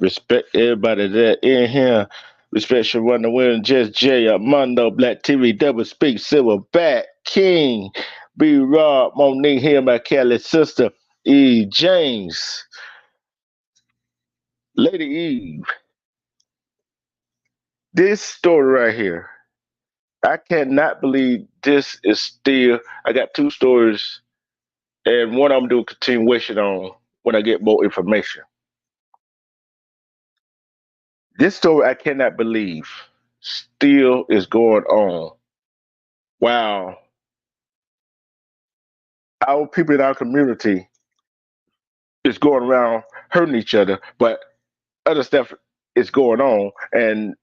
Respect everybody that in here. Respect Sharona Williams, Just J, Armando, Black TV, Double Speak, Silverback, King, B Rob, Monique here, my Kelly sister, E. James, Lady Eve. This story right here, I cannot believe this is still. I got two stories, and one I'm doing continuation on when I get more information. This story I cannot believe still is going on. Wow, our people in our community is going around hurting each other, but other stuff is going on, and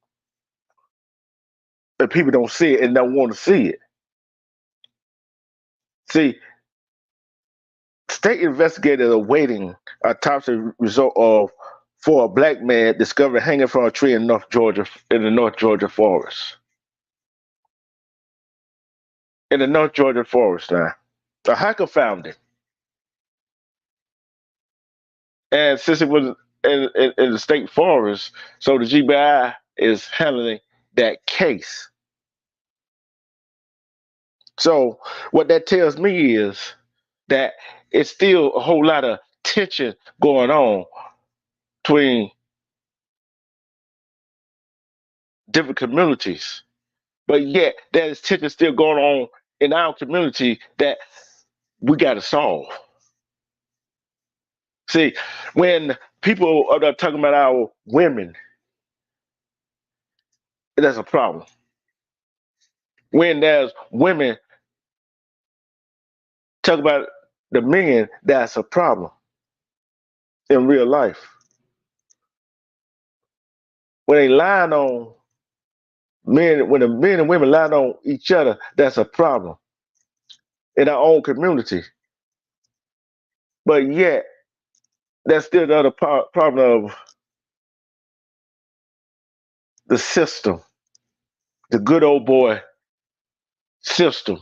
the people don't see it and don't want to see it. See, state investigators are waiting autopsy result of for a black man discovered hanging from a tree in North Georgia in the North Georgia forest. In the North Georgia forest now. A hiker found it. And since it was in the state forest, so the GBI is handling that case. So what that tells me is that it's still a whole lot of tension going on between different communities. But yet there is tension still going on in our community that we got to solve. See, when people are talking about our women, that's a problem. When there's women talk about the men, that's a problem in real life. When they lying on men, when the men and women lying on each other, that's a problem in our own community. But yet, that's still the other problem of the system, the good old boy system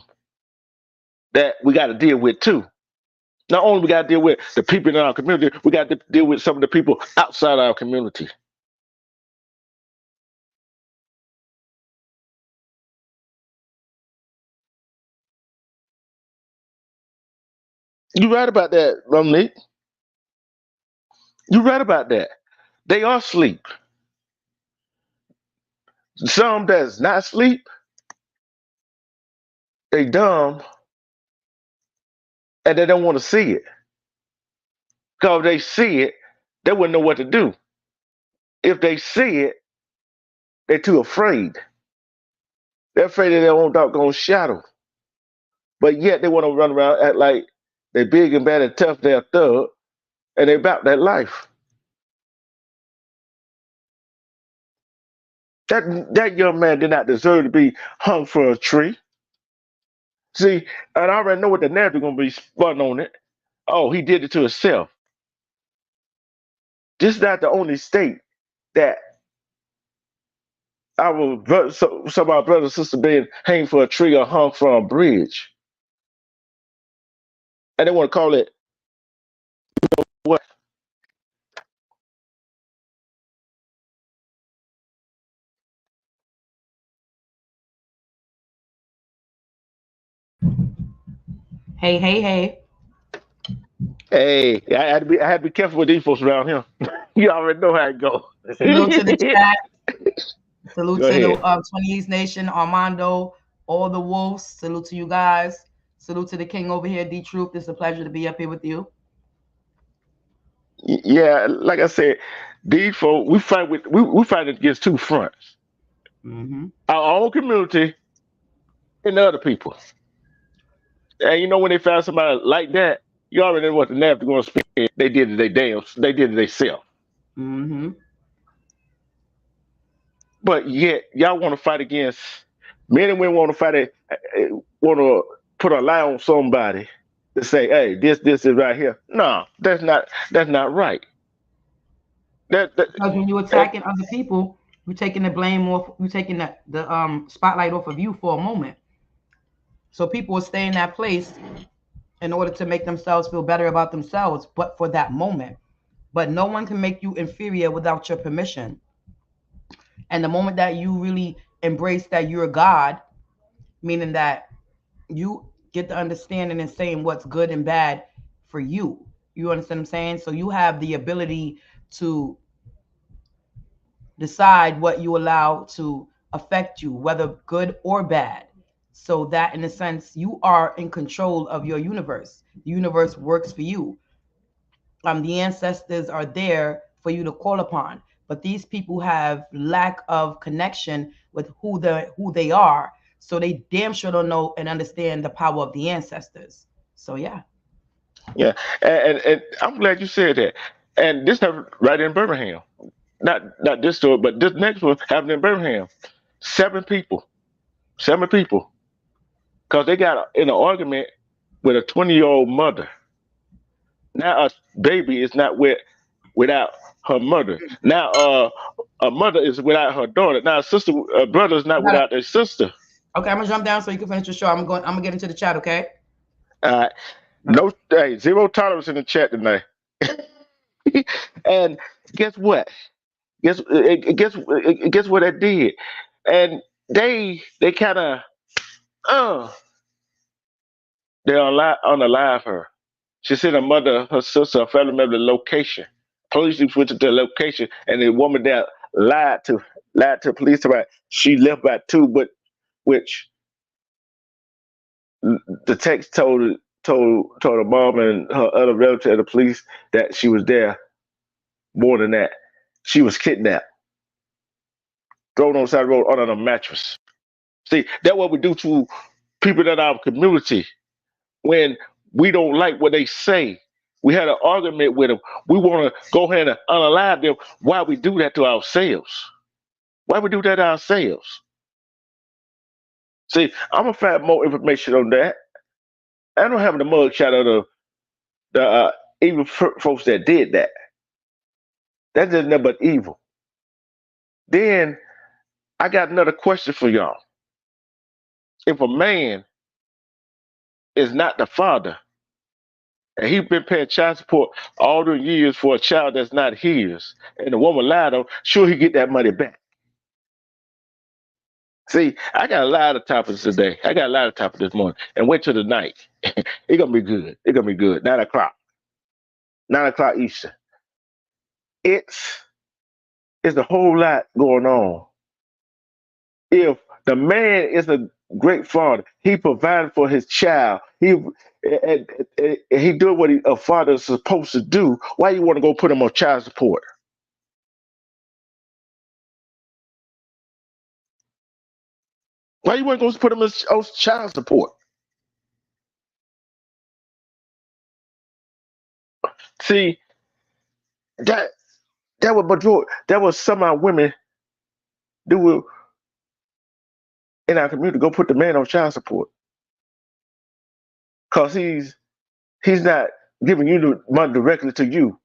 that we got to deal with too. Not only we got to deal with the people in our community, we got to deal with some of the people outside our community. You right about that, Romney. You right about that. They are asleep. Some that's not asleep, they dumb and they don't want to see it. Because if they see it, they wouldn't know what to do. If they see it, they're too afraid. They're afraid of their own doggone shadow. But yet they want to run around act like they're big and bad and tough, they're a thug, and they about that life. That young man did not deserve to be hung for a tree. See, and I already know what the narrative gonna be spun on it. Oh, he did it to himself. This is not the only state that some of our brothers and sisters being hanged for a tree or hung from a bridge, and they want to call it what? Hey, hey, hey. Hey, I had to be careful with these folks around here. You already know how it go. Salute to the chat. Salute Go to the ahead. 20s Nation, Armando, all the wolves. Salute to you guys. Salute to the king over here, D Truth. It's a pleasure to be up here with you. Yeah, like I said, these folks we fight against two fronts: Mm-hmm. our own community and the other people. And you know when they found somebody like that, you already know what the narrative going to spin. They did it themselves. Mm-hmm. But yet y'all want to fight against men and women want to fight it, want to put a lie on somebody to say, hey, this is right here. No, that's not right. That Because when you're and, attacking other people, you're taking the blame off, you're taking the spotlight off of you for a moment. So people will stay in that place in order to make themselves feel better about themselves, but for that moment. But no one can make you inferior without your permission. And the moment that you really embrace that you're God, meaning that you get the understanding and saying what's good and bad for you. You understand what I'm saying? So you have the ability to decide what you allow to affect you, whether good or bad. So that in a sense, you are in control of your universe. The universe works for you. The ancestors are there for you to call upon. But these people have lack of connection with who they are. So they damn sure don't know and understand the power of the ancestors. So yeah. yeah, and I'm glad you said that. And this happened right in Birmingham. Not this story, but this next one happened in Birmingham. Seven people, seven people, because they got in an argument with a 20-year-old mother. Now a baby is not without her mother. Now a mother is without her daughter. Now a brother is not without their sister. Okay, I'm gonna jump down so you can finish your show. I'm gonna get into the chat, okay? Uh, no, hey, zero tolerance in the chat tonight. And guess what? Guess what that did? And they kind of uh they unalive her. She sent her mother, her sister, her family member the location. Police went to the location, and the woman there lied to the police about she left by two, but which the text told her mom and her other relative and the police that she was there. More than that, she was kidnapped, thrown on the side of the road on a mattress. See, that's what we do to people in our community when we don't like what they say. We had an argument with them. We want to go ahead and unalive them. Why we do that to ourselves? Why we do that to ourselves? See, I'm gonna find more information on that. I don't have the mugshot of the evil folks that did that. That's just nothing but evil. Then I got another question for y'all. If a man is not the father and he been paying child support all the years for a child that's not his, and the woman lied on, sure he get that money back. See, I got a lot of topics today. I got a lot of topics this morning, and wait till the night. It's gonna be good. It's gonna be good. 9 o'clock. 9 o'clock Eastern. It's it's a whole lot going on. If the man is a great father, he provided for his child. He doing what a father is supposed to do. Why you want to go put him on child support? Why you want to go put him on child support? See that that was majority. That was some of our women do in our community? Go put the man on child support because he's not giving you the money directly to you,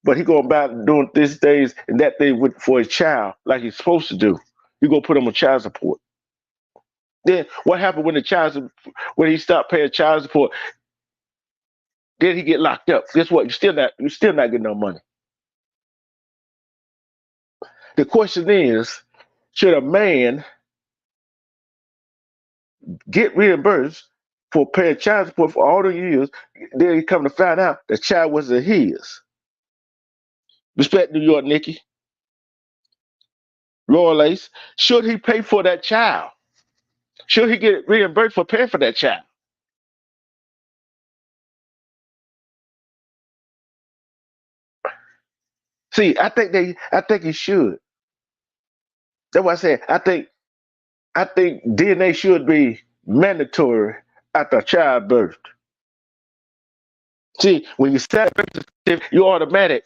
but he going about doing this days and that thing for his child like he's supposed to do. You go put him on child support. Then what happened when he stopped paying child support? Then he get locked up. Guess what? You're still not getting no money. The question is, should a man get reimbursed for paying child support for all the years? Then he come to find out the child wasn't his. Respect New York, Nikki. Royal Ace. Should he pay for that child? Should he get reimbursed for paying for that child? See, I think he should. That's why I said I think DNA should be mandatory after childbirth. See, when you set you automatic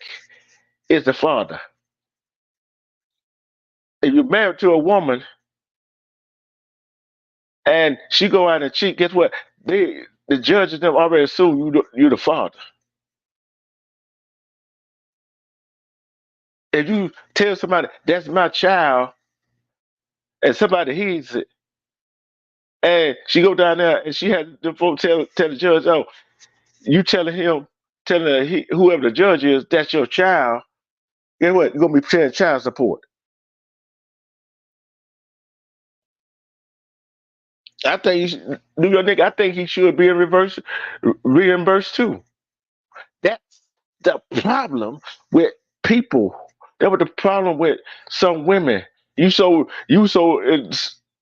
is the father. If you're married to a woman and she go out and cheat, guess what? The judges them already assume you the father. If you tell somebody that's my child and somebody hears it, and she go down there and she had the folks tell the judge, oh, you telling whoever the judge is, that's your child. Guess what? You're gonna be paying child support. I think New York nigga, I think he should be reimbursed too. That's the problem with people. That was the problem with some women. You so you so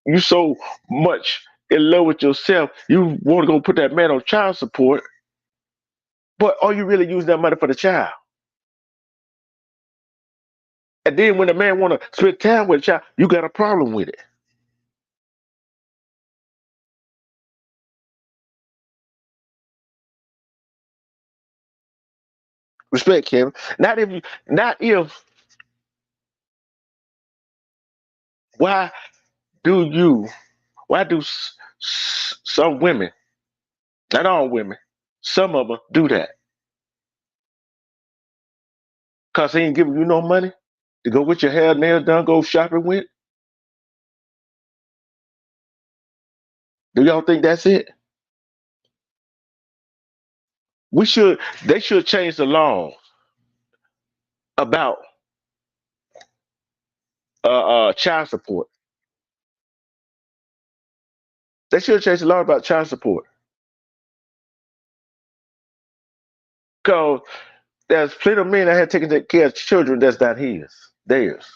you so much in love with yourself. You want to go put that man on child support, but are you really using that money for the child? And then when the man want to spend time with the child, you got a problem with it. Respect, Kevin. Not if. Why do you? Why do some women, not all women, some of them do that? Cause he ain't giving you no money to go with your hair, nails done, go shopping with. Do y'all think that's it? We should. They should change the law about child support. They should change the law about child support. Cause there's plenty of men that had taken care of children that's not theirs.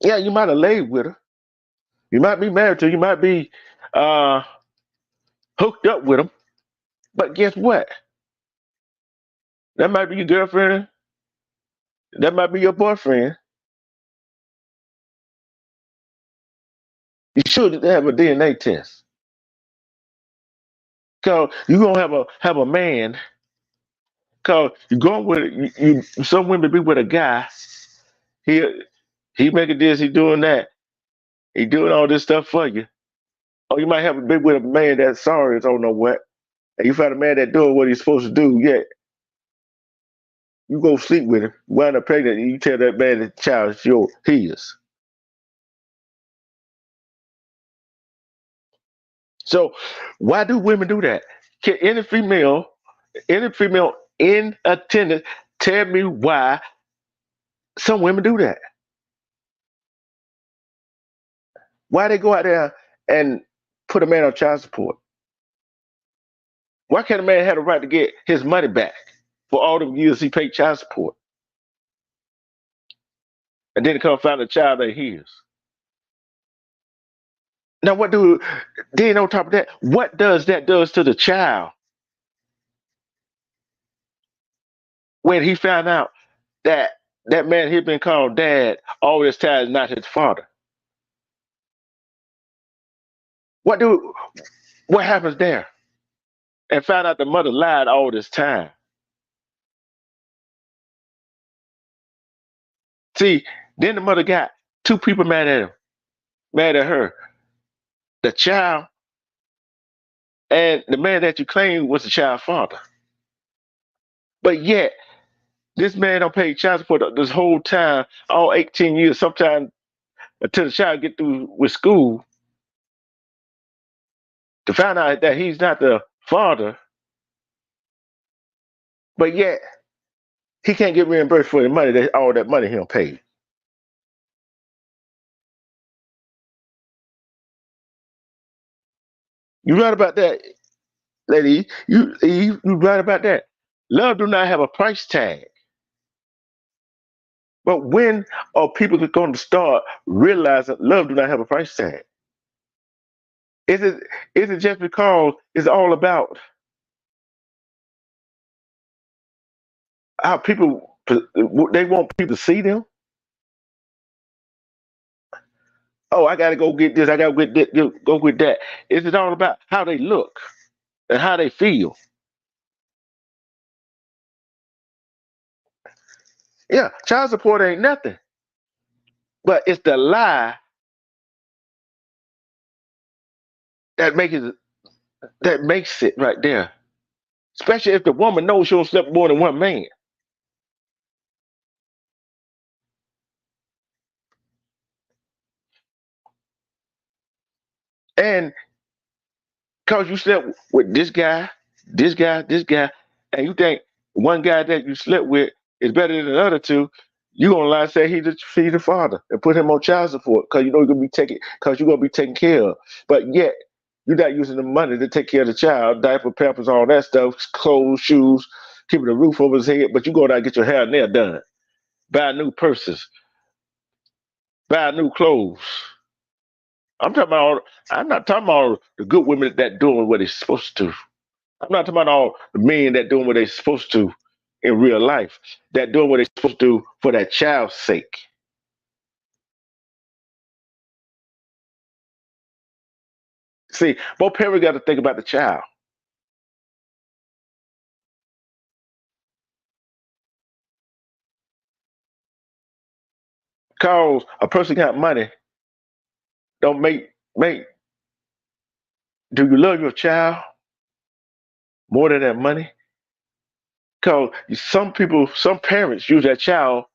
Yeah, you might have laid with her. You might be married to her. You might be uh, hooked up with them. But guess what? That might be your girlfriend. That might be your boyfriend. You should have a DNA test. Cause you gonna have a man. Cause you going with some women be with a guy. He he making this. He doing that. He doing all this stuff for you. Or you might have a big with a man that's sorry as don't know what. And you find a man that doing what he's supposed to do. Yeah, you go sleep with him, wind up pregnant, and you tell that man that the child is his. So why do women do that? Can any female in attendance tell me why some women do that? Why they go out there and put a man on child support? Why can't a man have the right to get his money back for all the years he paid child support? And then come find a child ain't his. Now then on top of that, what does that does to the child when he found out that that man he'd been called dad all this time is not his father? What do what happens there? And found out the mother lied all this time. See, Then the mother got two people mad at him, mad at her, the child and the man that you claim was the child's father. But yet, this man don't pay child support this whole time, all 18 years, sometimes until the child get through with school, to find out that he's not the father, but yet he can't get reimbursed for the money that all that money he don't pay. You right about that, lady. You right about that. Love do not have a price tag. But when are people going to start realizing love do not have a price tag? Is it just because it's all about how people they want people to see them? Oh, I gotta go get this. I gotta get that, go get that. Is it all about how they look and how they feel? Yeah, child support ain't nothing, but it's the lie that makes it right there. Especially if the woman knows she'll sleep more than one man. And because you slept with this guy, this guy, this guy, and you think one guy that you slept with is better than the other two, you gonna lie and say he's the father and put him on child support because you know you're gonna be taking because you're gonna be taken care of. But yet you're not using the money to take care of the child, diaper, pampers, all that stuff, clothes, shoes, keeping a roof over his head. But you go out and get your hair and nail done, buy new purses, buy new clothes. I'm talking about. I'm not talking about the good women that doing what they're supposed to. I'm not talking about all the men that doing what they're supposed to in real life. That doing what they're supposed to do for that child's sake. See, both parents got to think about the child. Cause a person got money don't make. Do you love your child more than that money? Cause some people, some parents use that child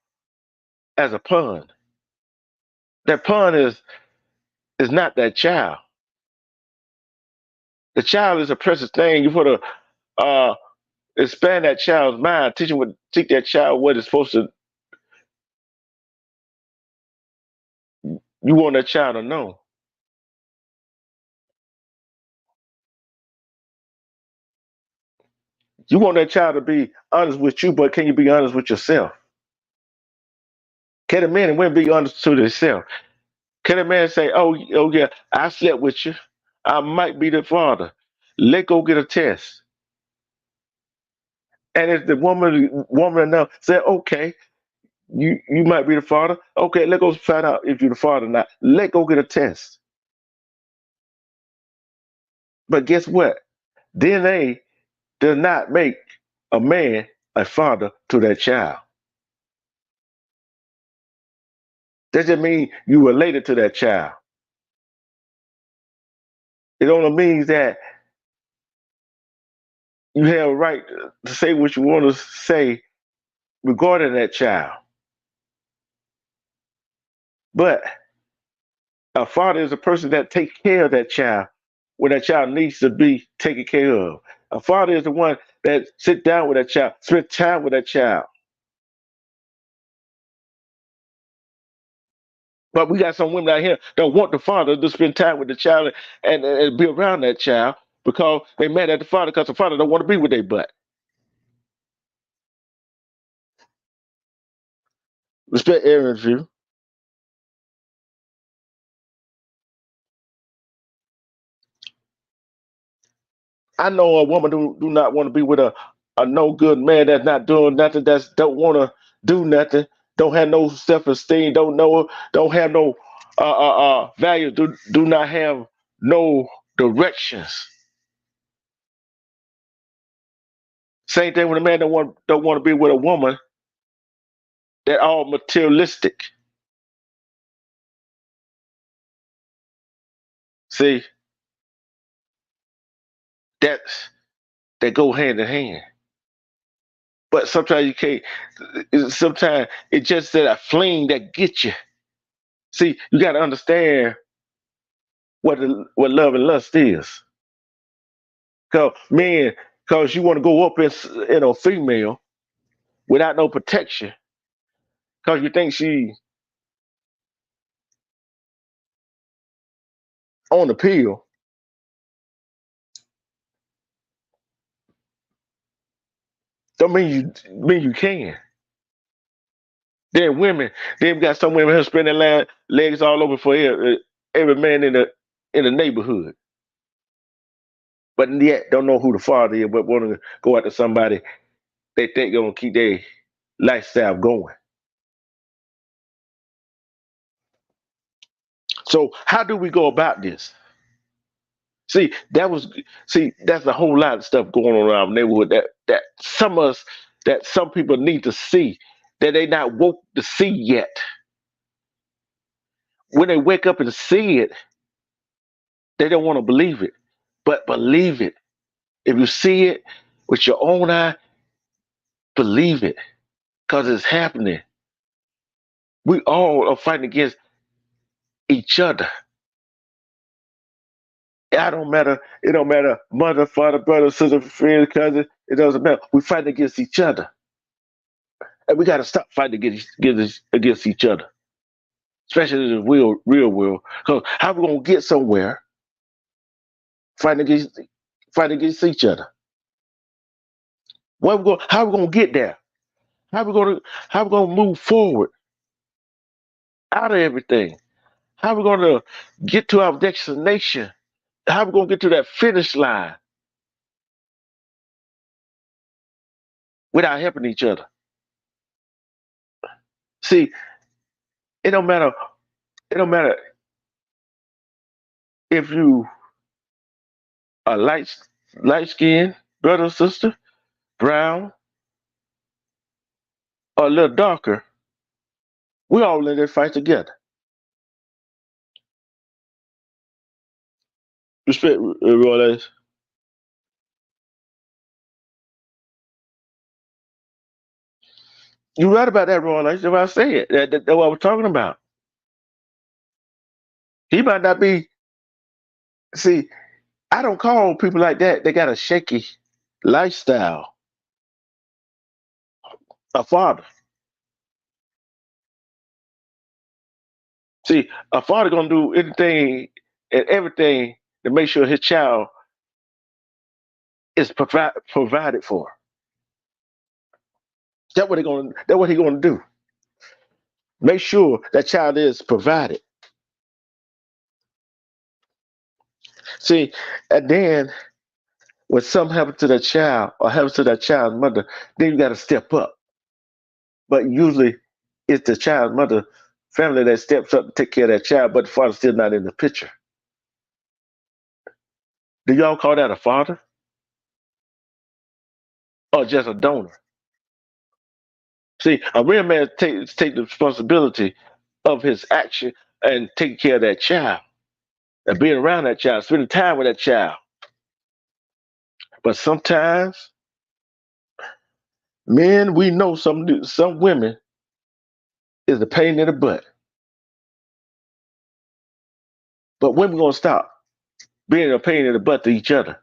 as a pawn. That pawn is not that child. The child is a precious thing. You put to expand that child's mind, teach that child what it's supposed to. You want that child to know. You want that child to be honest with you, but can you be honest with yourself? Can a man and women be honest to themselves? Can a man say, oh yeah, I slept with you. I might be the father. Let go get a test. And if the woman enough say, okay, you might be the father. Okay, let go find out if you're the father or not. Let go get a test. But guess what? DNA does not make a man a father to that child. That just means you related to that child. It only means that you have a right to say what you want to say regarding that child. But a father is a person that takes care of that child when that child needs to be taken care of. A father is the one that sit down with that child, spend time with that child. But we got some women out here that want the father to spend time with the child and be around that child because they mad at the father because the father don't want to be with their butt. Respect Aaron's view. I know a woman do not want to be with a no good man that's not doing nothing, that's don't want to do nothing, don't have no self esteem, don't have no value, do not have no directions. Same thing when a man don't want to be with a woman that all materialistic. See, that's that go hand in hand. But sometimes you can't. Sometimes it's just that fling that gets you. See, you got to understand what love and lust is. Cause man, cause you want to go up in a female without no protection, cause you think she on the pill. Don't mean you can. Then women, then got some women who spend their legs all over for every man in the neighborhood, but yet don't know who the father is, but want to go after somebody they think gonna keep their lifestyle going. So how do we go about this? See, that's a whole lot of stuff going on around our neighborhood that some of us that some people need to see that they not woke to see yet. When they wake up and see it, they don't want to believe it. But believe it. If you see it with your own eye, believe it. Because it's happening. We all are fighting against each other. I don't matter. It don't matter. Mother, father, brother, sister, friend, cousin. It doesn't matter. We fighting against each other, and we got to stop fighting against each other, especially in the real world. Because how we gonna get somewhere fighting against fighting against each other? How we gonna get there? How we gonna move forward out of everything? How we gonna get to our destination? How we gonna get to that finish line without helping each other? See, it don't matter. It don't matter if you are light skinned brother or sister, brown or a little darker. We all in this fight together. Respect, Royal. You right about that, Royal. That's what I said. That's what I was talking about. He might not be. See, I don't call people like that. They got a shaky lifestyle. A father. See, a father gonna do anything and everything to make sure his child is provided for. That's what he gonna do. Make sure that child is provided. See, and then when something happens to that child or happens to that child's mother, then you got to step up. But usually, it's the child's mother family that steps up to take care of that child, but the father's still not in the picture. Do y'all call that a father or just a donor? See, a real man take the responsibility of his action and taking care of that child and being around that child, spending time with that child. But sometimes, men, we know some women is a pain in the butt. But when we gonna stop being a pain in the butt to each other?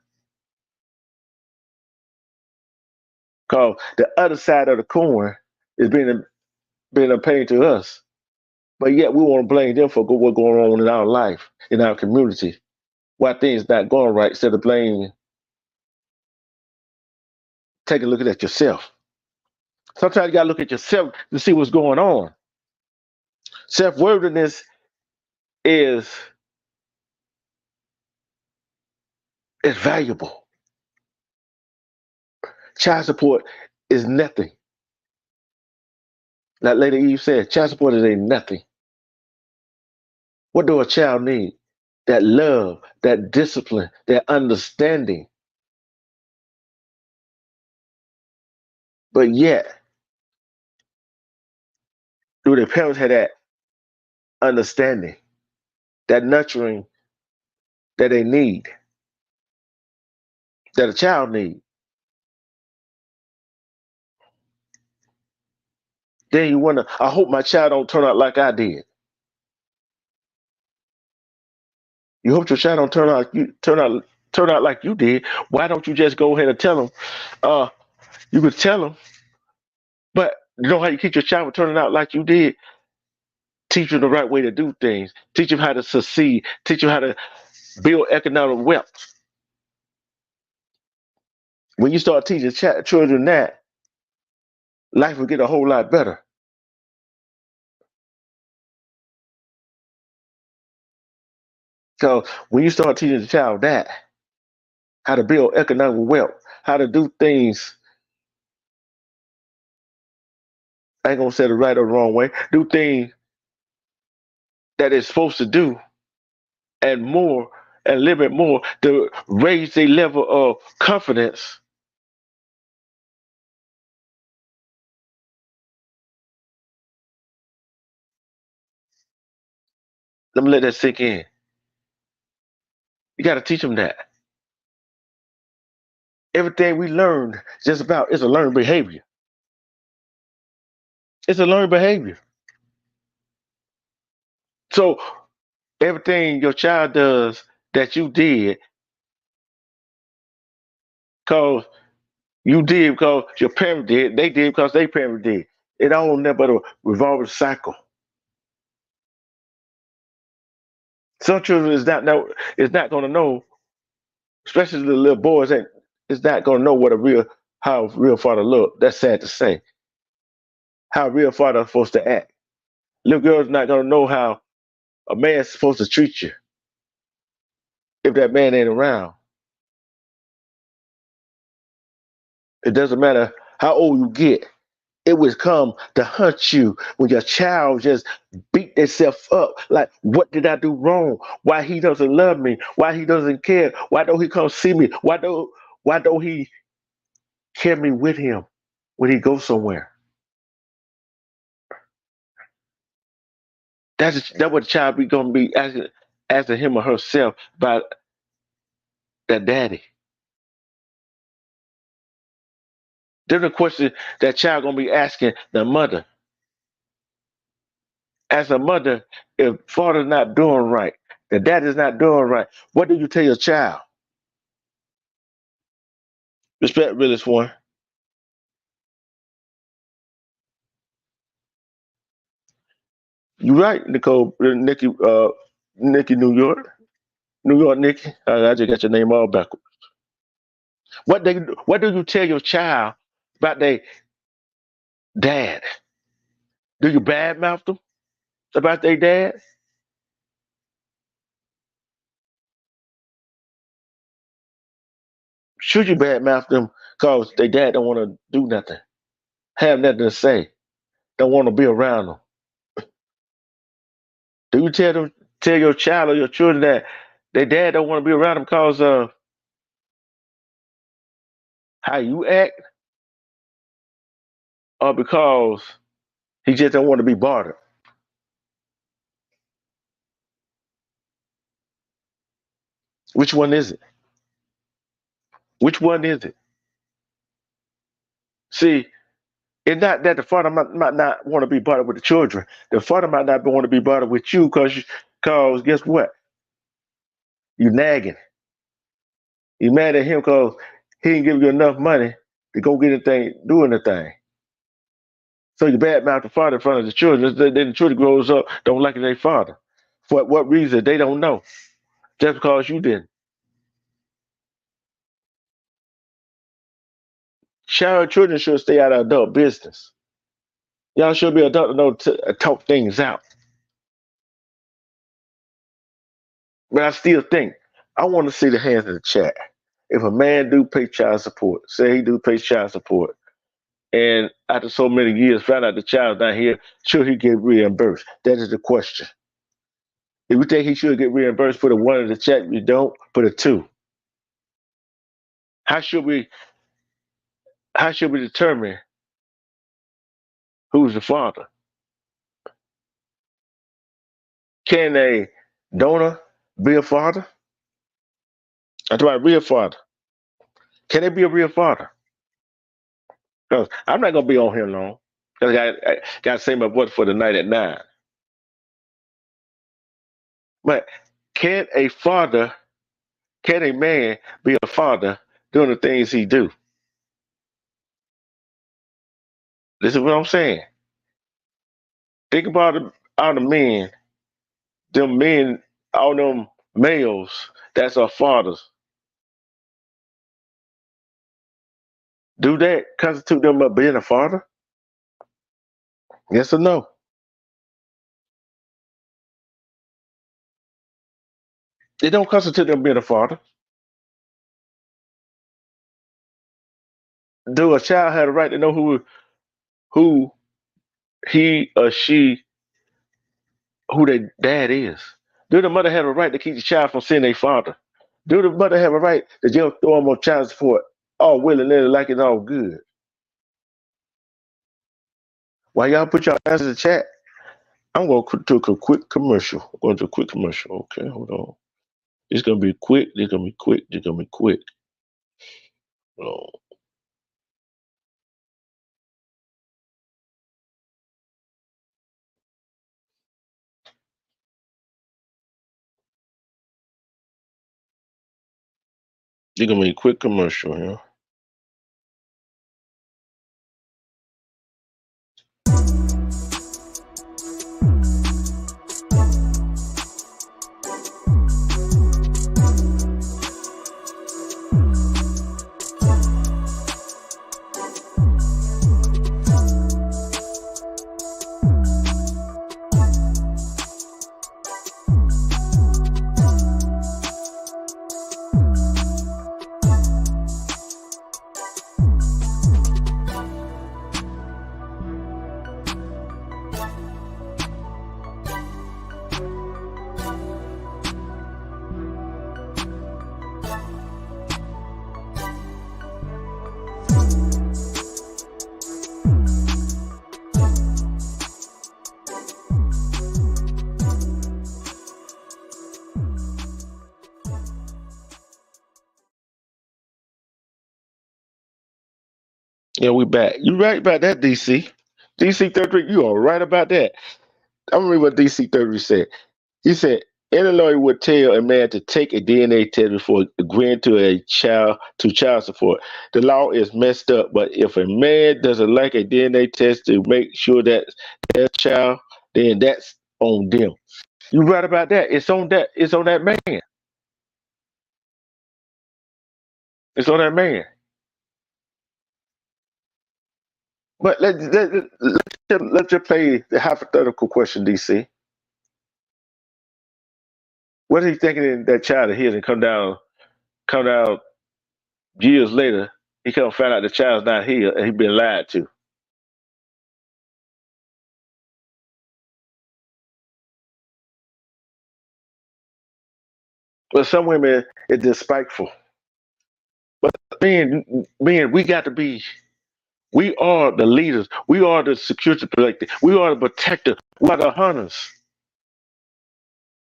Cause the other side of the coin is being a pain to us. But yet we want to blame them for what's going on in our life, in our community, why things not going right, instead of blaming, take a look at yourself. Sometimes you gotta look at yourself to see what's going on. Self-worthiness is is valuable. Child support is nothing. Like Lady Eve said, child support is a nothing. What do a child need? That love, that discipline, that understanding. But yet, do their parents have that understanding, that nurturing that they need, that a child needs. Then you wonder, I hope my child don't turn out like I did. You hope your child don't turn out like you did. Why don't you just go ahead and tell them? You could tell them, but you know how you keep your child from turning out like you did? Teach them the right way to do things. Teach them how to succeed. Teach them how to build economic wealth. When you start teaching children that, life will get a whole lot better. So when you start teaching the child that, how to build economic wealth, how to do things, I ain't gonna say the right or wrong way, do things that it's supposed to do and more and a little bit more to raise their level of confidence. Let me let that sink in. You got to teach them that. Everything we learn just about is a learned behavior. It's a learned behavior. So everything your child does that you did, cause you did because your parents did, they did because their parents did. It all never but a revolving cycle. Some children is not gonna know, especially the little boys ain't is not gonna know what a real how a real father look. That's sad to say. How a real father is supposed to act. Little girl's not gonna know how a man's supposed to treat you if that man ain't around. It doesn't matter how old you get. It will come to hunt you when your child just beat themselves up. Like, what did I do wrong? Why he doesn't love me? Why he doesn't care? Why don't he come see me? Why don't he carry me with him when he goes somewhere? That's what the child be gonna be asking him or herself about their daddy. There's a question that child gonna be asking the mother. As a mother, if father's not doing right, the dad is not doing right, what do you tell your child? Respect realist one. You right, Nicole, Nikki, New York, Nikki. I just got your name all backwards. What do you tell your child about their dad? Do you badmouth them about their dad? Should you badmouth them because their dad don't want to do nothing, have nothing to say, don't want to be around them? Do you tell your child or your children that their dad don't want to be around them because of how you act, or because he just don't want to be bothered? Which one is it? Which one is it? See, it's not that the father might not want to be bothered with the children. The father might not want to be bothered with you because guess what? You nagging. You mad at him because he didn't give you enough money to go get anything, do anything. So you badmouth the father in front of the children. Then the children grows up, don't like their father. For what reason? They don't know. Just because you didn't. Child children should stay out of adult business. Y'all should be adult to know to talk things out. But I still think I want to see the hands in the chat. If a man do pay child support, say he do pay child support, and after so many years found out the child's not here, should he get reimbursed? That is the question. If you think he should get reimbursed, put a one in the chat. If you don't, put a two. How should we how should we determine who's the father? Can a donor be a father? I'm talking about a real father. Can they be a real father? 'Cause I'm not gonna be on here long. 'Cause I got to say my voice for the night at 9. But can a father, can a man be a father doing the things he do? This is what I'm saying. Think about all the men, them men, all them males that's our fathers. Do that constitute them of being a father? Yes or no? It don't constitute them being a father. Do a child have the right to know who he or she, who their dad is? Do the mother have a right to keep the child from seeing their father? Do the mother have a right to just throw them on child support all willy nilly like it's all good? While y'all put your answers in the chat, I'm going to a quick commercial. I'm going to a quick commercial. Okay, hold on. It's going to be quick. It's going to be quick. It's going to be quick. Hold on. It's going to be a quick commercial here. Yeah, we back. You right about that, DC. DC 33, you are right about that. I'm gonna read what DC 33 said. He said Illinois would tell a man to take a DNA test before agreeing to child support. The law is messed up, but if a man doesn't like a DNA test to make sure that their child, then that's on them. You right about that. It's on that. It's on that man. It's on that man. But let's just play the hypothetical question, DC. What is he thinking that child of his and come down years later, he come find out the child's not here and he been lied to. But some women it's despiteful. But men, we got to be. We are the leaders. We are the security protector. We are the protector. We are the hunters.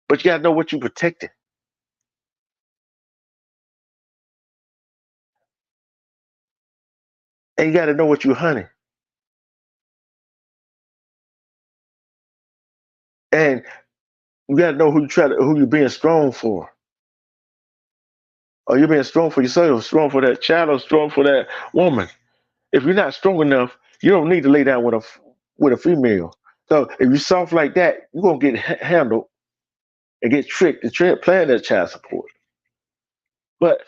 But you got to know what you protecting, and you got to know what you hunting, and you got to know who you're being strong for. Are you being strong for yourself, strong for that child, or strong for that woman? If you're not strong enough, you don't need to lay down with a female. So if you're soft like that, you're gonna get handled and get tricked and playing that child support. But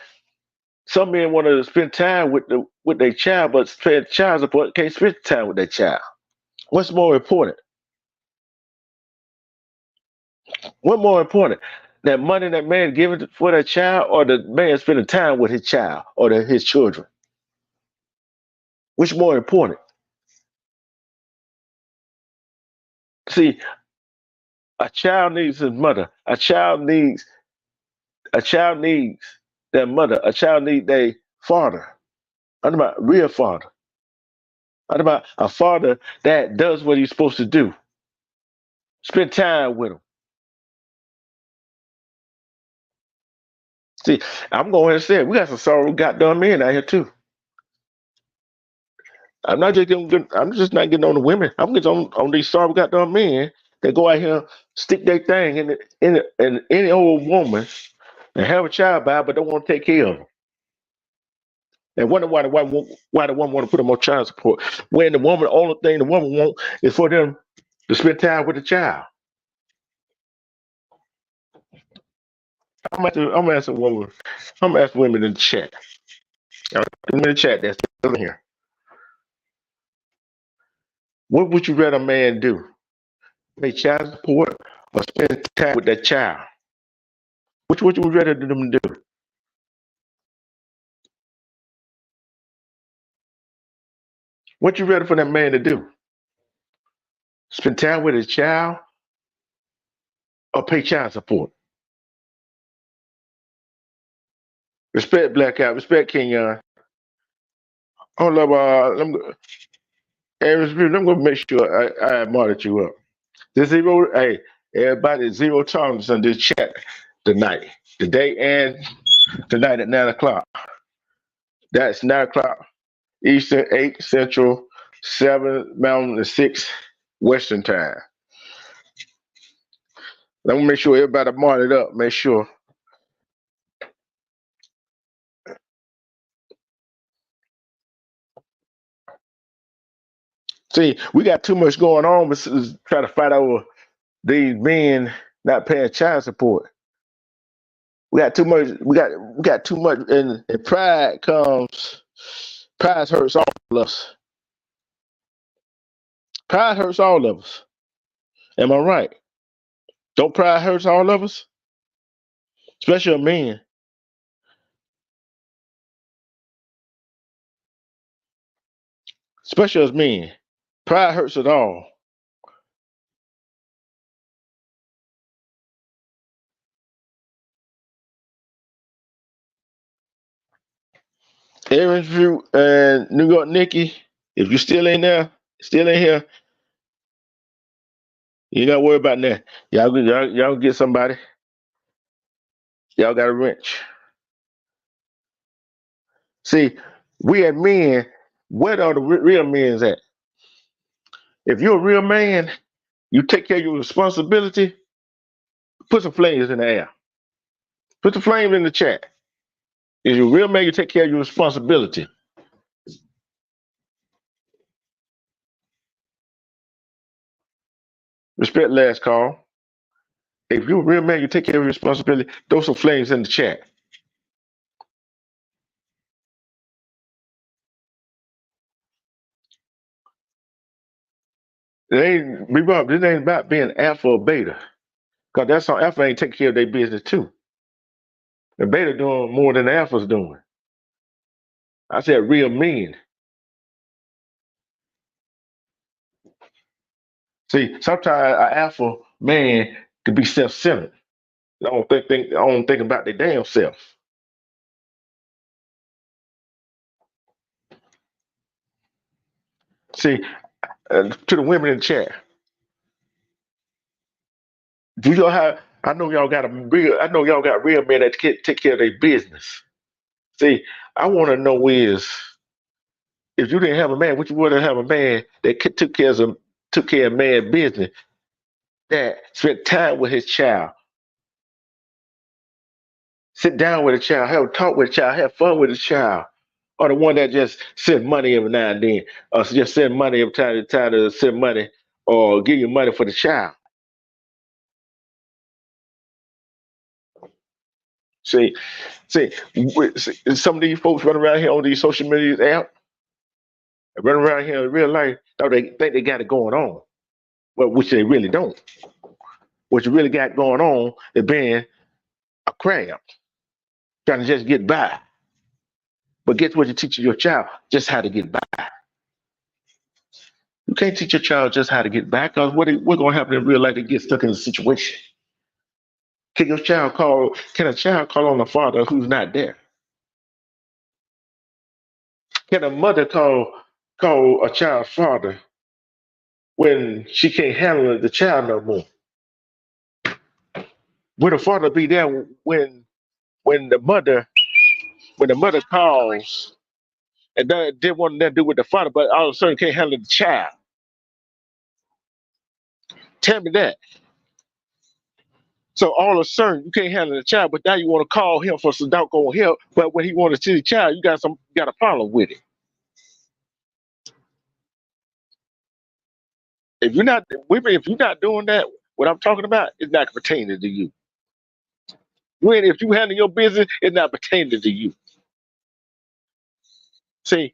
some men want to spend time with their child, but playing child support can't spend time with their child. What's more important? What more important? That money that man giving for that child, or the man spending time with his child or his children? Which more important? See, a child needs his mother. A child needs their mother. A child needs their father. I'm about real father. I'm about a father that does what he's supposed to do. Spend time with him. See, I'm going to say we got some sorrow goddamn men out here too. I'm just not getting on the women. I'm getting on these sorry goddamn men that go out here, stick their thing in any old woman and have a child by, but don't want to take care of them. And wonder why the woman want to put them on child support when the woman, the only thing the woman want is for them to spend time with the child. I'm asking women. I'm asking women in the chat. In the chat that's still in here. What would you rather a man do? Pay child support or spend time with that child? Which would you rather them do? What you rather for that man to do? Spend time with his child or pay child support? Respect Blackout. Respect Kenyon. Hold up, I'm gonna make sure I monitor you up. This zero, hey, everybody, zero tolerance on this chat tonight, today and tonight at 9 o'clock. That's 9 o'clock Eastern, 8 Central, 7 Mountain, and 6 Western time. Let me make sure everybody monitor up. Make sure. See, we got too much going on, but try to fight over these men not paying child support. We got too much. We got too much, and pride comes. Pride hurts all of us. Pride hurts all of us. Am I right? Don't pride hurts all of us, especially a man. Especially as men. Pride hurts it all. Aaron's View and New York Nikki, if you're still in there, still in here, you gotta worry about that. Y'all get somebody. Y'all got a wrench. See, we as men, where are the real men's at? If you're a real man, you take care of your responsibility. Put some flames in the air. Put the flames in the chat. If you're a real man, you take care of your responsibility. Respect last call. If you're a real man, you take care of your responsibility. Throw some flames in the chat. This ain't about being alpha or beta. Because that's how alpha ain't taking care of their business too. The beta doing more than the alpha's doing. I said real men. See, sometimes an alpha man could be self-centered. I don't think about their damn self. See, to the women in the chat, do y'all have? I know y'all got real men that can take care of their business. See, I want to know is if you didn't have a man, would you rather have a man that took care of man business, that spent time with his child, sit down with a child, have a talk with a child, have fun with a child, or the one that just send money every now and then, or just send money every time to send money or give you money for the child? See, see, some of these folks run around here on these social media apps, run around here in real life, though they think they got it going on, but which they really don't. What you really got going on is being a crab, trying to just get by. But guess what? You're teaching your child just how to get by. You can't teach your child just how to get by because what's going to happen in real life? They get stuck in a situation. Can a child call on a father who's not there? Can a mother call a child's father when she can't handle the child no more? Will the father be there when when the mother calls and didn't want nothing to do with the father, but all of a sudden can't handle the child. Tell me that. So all of a sudden you can't handle the child, but now you want to call him for some doggone help. But when he want to see the child, you got a problem with it. If you're not women, if you're not doing that, what I'm talking about is not pertaining to you. If you handle your business, it's not pertaining to you. See,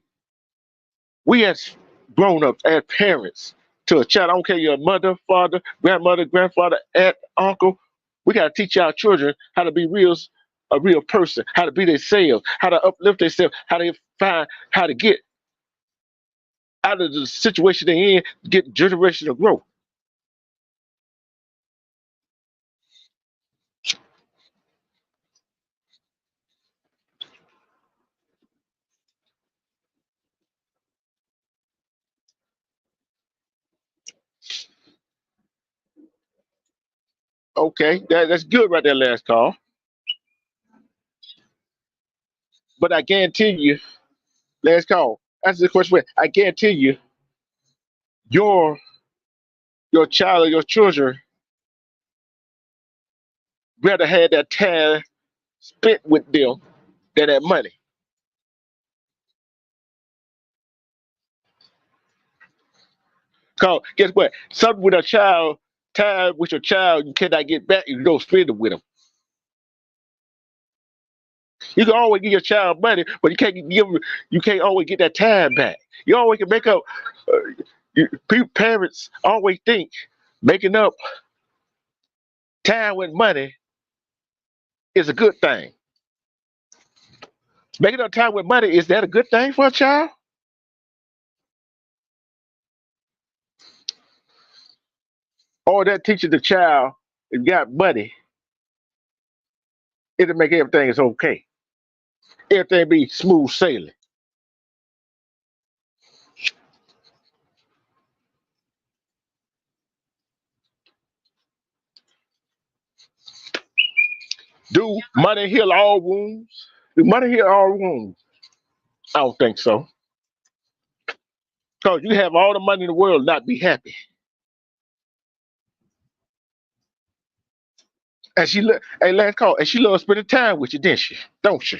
we as grown ups, as parents to a child, I don't care your mother, father, grandmother, grandfather, aunt, uncle, we gotta teach our children how to be a real person, how to be themselves, how to uplift themselves, how to find how to get out of the situation they're in, get generational growth. Okay, that's good right there, last call. But I guarantee you, last call. Answer the question. I guarantee you, your your child or your children rather have that time spent with them than that money. Cause guess what? Something with a child, time with your child, you cannot get back if you don't spend it with them. You can always give your child money, but you can't always get that time back. You always can make up. Parents always think making up time with money is a good thing. Making up time with money, is that a good thing for a child? Or that teaching the child if you got money, it'll make everything is okay. Everything be smooth sailing. Do money heal all wounds? Do money heal all wounds? I don't think so. Because you have all the money in the world, not be happy. And hey, last call, and she loves spending time with you, didn't she? Don't she?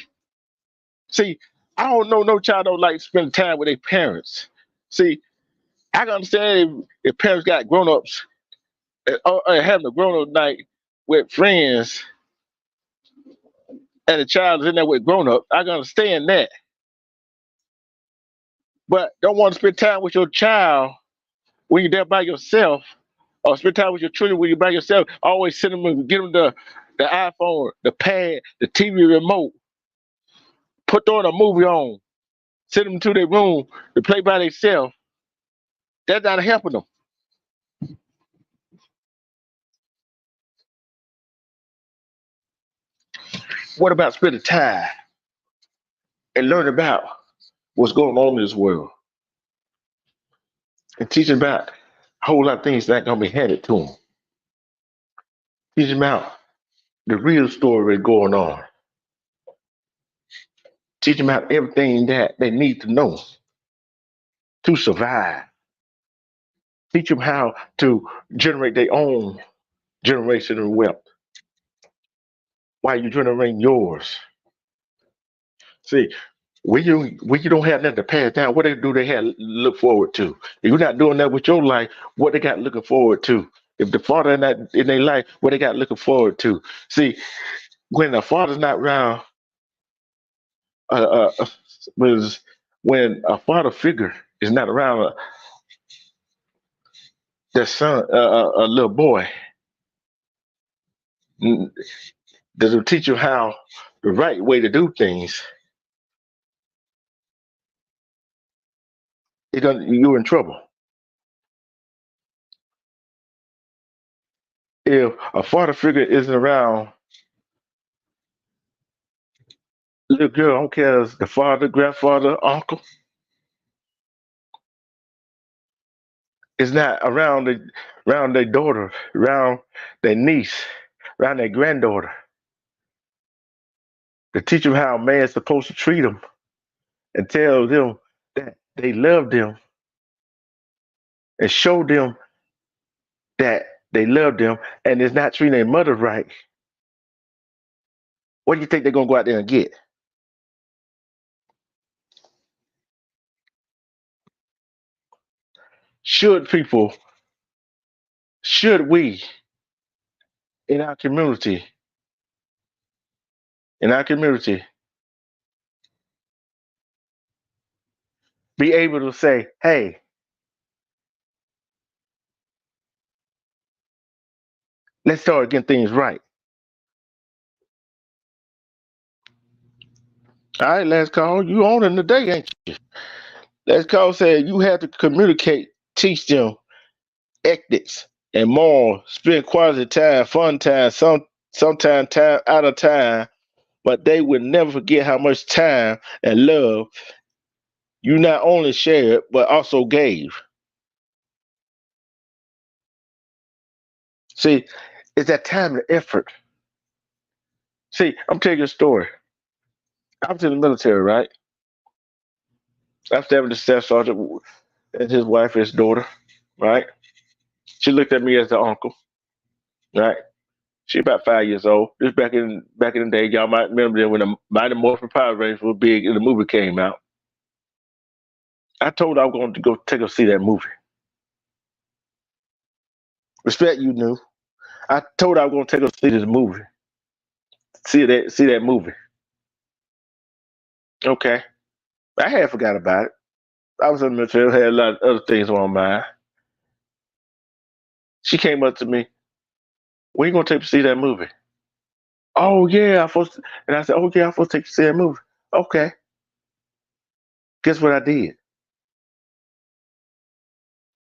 See, I don't know no child don't like spending time with their parents. See, I can understand if parents got grown ups having a grown up night with friends and the child is in there with grown ups. I can understand that. But don't want to spend time with your child when you're there by yourself, or spend time with your children when you're by yourself. Always send them and get them the iPhone, the pad, the TV remote, throwing a movie on, send them to their room to play by themselves. That's not helping them. What about spending time and learning about what's going on in this world and teaching about a whole lot of things that gonna be handed to them? Teach them out the real story going on. Teach them out everything that they need to know to survive. Teach them how to generate their own generational wealth while you generating yours. See, when you don't have nothing to pass down, what they have look forward to? If you're not doing that with your life, what they got looking forward to? If the father in their life, what they got looking forward to? See, when the father's not around, uh, uh, was when a father figure is not around their son, a little boy, mm, doesn't teach you how the right way to do things. You're in trouble. If a father figure isn't around, little girl, I don't care if the father, grandfather, uncle, is not around their daughter, around their niece, around their granddaughter. to teach them how a man's supposed to treat them and tell them that they love them and show them that they love them and is not treating their mother right, what do you think they're gonna go out there and get? Should people, should we in our community, in our community, be able to say, hey, let's start getting things right. All right, last call. You on in the day, ain't you? Last call said you have to communicate, teach them ethics and morals, spend quality time, fun time, sometime time out of time, but they would never forget how much time and love you not only shared but also gave. See, it's that time and effort. See, I'm telling you a story. I was in the military, right? I was having the staff sergeant and his wife, his daughter, right? She looked at me as the uncle, right? She about 5 years old. This back in the day, y'all might remember that when the Mighty Morphin Power Rangers were big and the movie came out. I told her I was going to go take her to see that movie. Respect, you knew. I told her I was going to take her to see this movie. See that movie. Okay. I had forgot about it. I was in the military, had a lot of other things on my mind. She came up to me, when you gonna take me to see that movie? Oh yeah, and I said, oh yeah, I'm supposed to take you to see that movie. Okay. Guess what I did?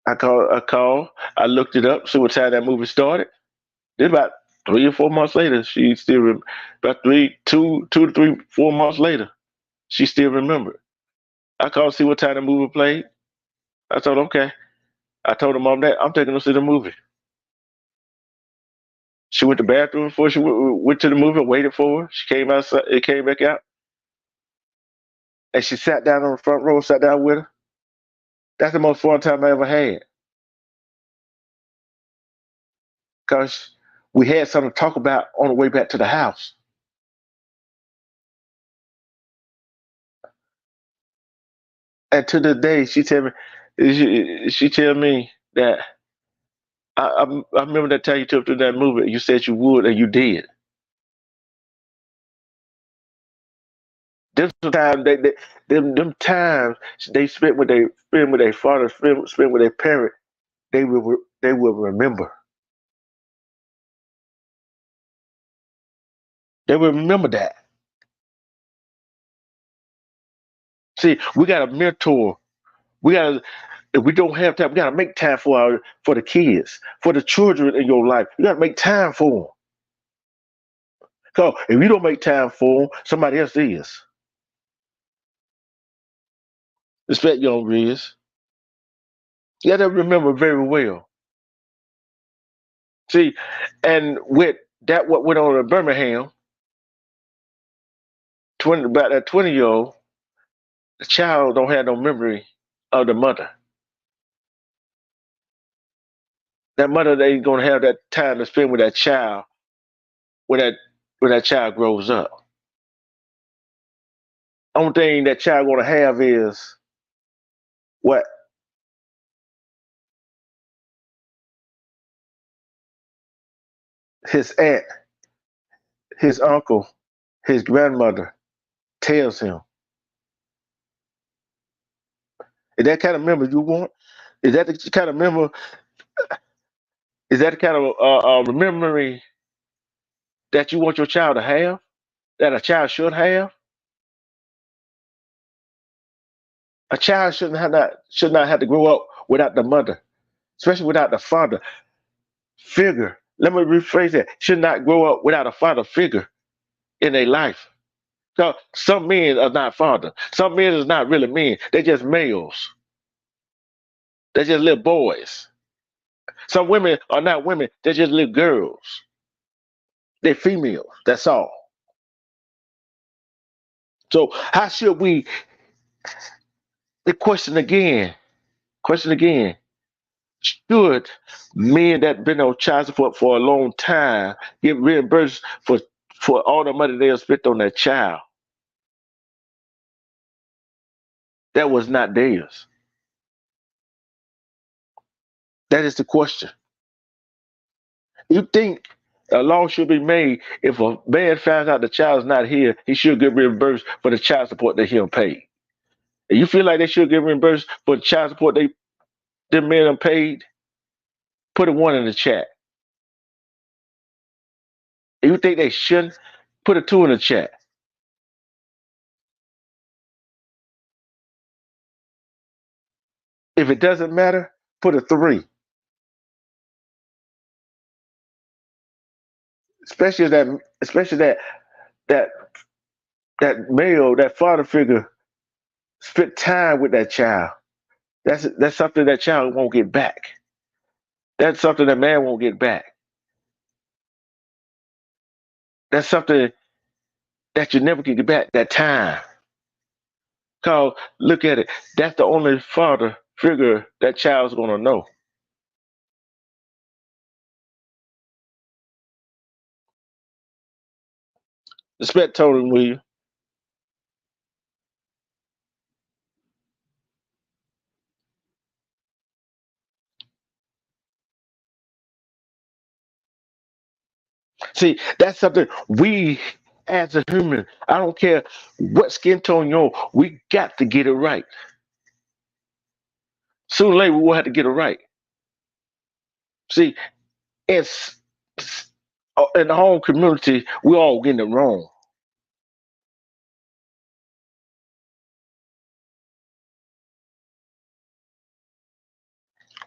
I looked it up, see what time that movie started. Then about 3 or 4 months later, she still about 2 to 3, 4 months later, she still remembered. I called to see what time the movie played. I told her, okay. I told her mom that I'm taking her to see the movie. She went to the bathroom before she went to the movie, waited for her. She came outside, it came back out, and she sat down on the front row, sat down with her. That's the most fun time I ever had. Because we had something to talk about on the way back to the house. And to this day, she tell me that I remember that time you took to that movie. You said you would, and you did. This time them times they spent with their father, spent with their parent, they will remember. They will remember that. See, we got a mentor. We got if we don't have time, we gotta make time for the kids, for the children in your life. You gotta make time for them. Cause if you don't make time for them, somebody else is. Respect young Riz. You gotta remember very well. See, and with that what went on in Birmingham, 20 about that 20-year old, the child don't have no memory of the mother. That mother they ain't gonna have that time to spend with that child when that child grows up. Only thing that child gonna have is what his aunt, his uncle, his grandmother tells him. Is that kind of memory you want? Is that the kind of memory? Is that the kind of memory that you want your child to have? That a child should have? A child should not have to grow up without the mother, especially without the father figure. Let me rephrase that. Should not grow up without a father figure in their life. So some men are not fathers. Some men is not really men. They're just males. They're just little boys. Some women are not women. They're just little girls. They're females. That's all. So how should we? The question again. Should men that been on child support for a long time get reimbursed for all the money they have spent on that child that was not theirs? That is the question. You think a law should be made if a man finds out the child's not here, he should get reimbursed for the child support that he paid. And you feel like they should get reimbursed for the child support them men paid? Put a one in the chat. If you think they shouldn't, put a two in the chat. If it doesn't matter, put a three. Especially that that male, that father figure spent time with that child. That's something that child won't get back. That's something that man won't get back. That's something that you never can get back. That time. Cause look at it. That's the only father figure that child's gonna know. Respect Tony Williams. See, that's something we as a human, I don't care what skin tone you're on, we got to get it right. Sooner or later, we will have to get it right. See, it's in the whole community, we all getting it wrong.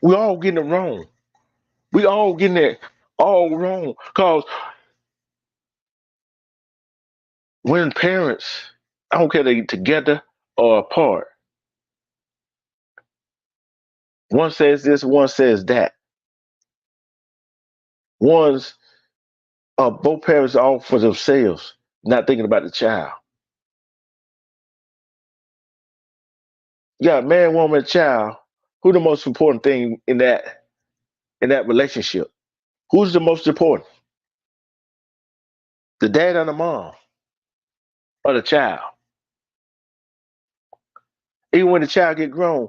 We all getting it wrong. We all getting it all wrong. Cause when parents, I don't care they together or apart, one says this, one says that. One's both parents are all for themselves, not thinking about the child. You got a man, woman, child. Who the most important thing in that relationship? Who's the most important? The dad or the mom or the child? Even when the child get grown,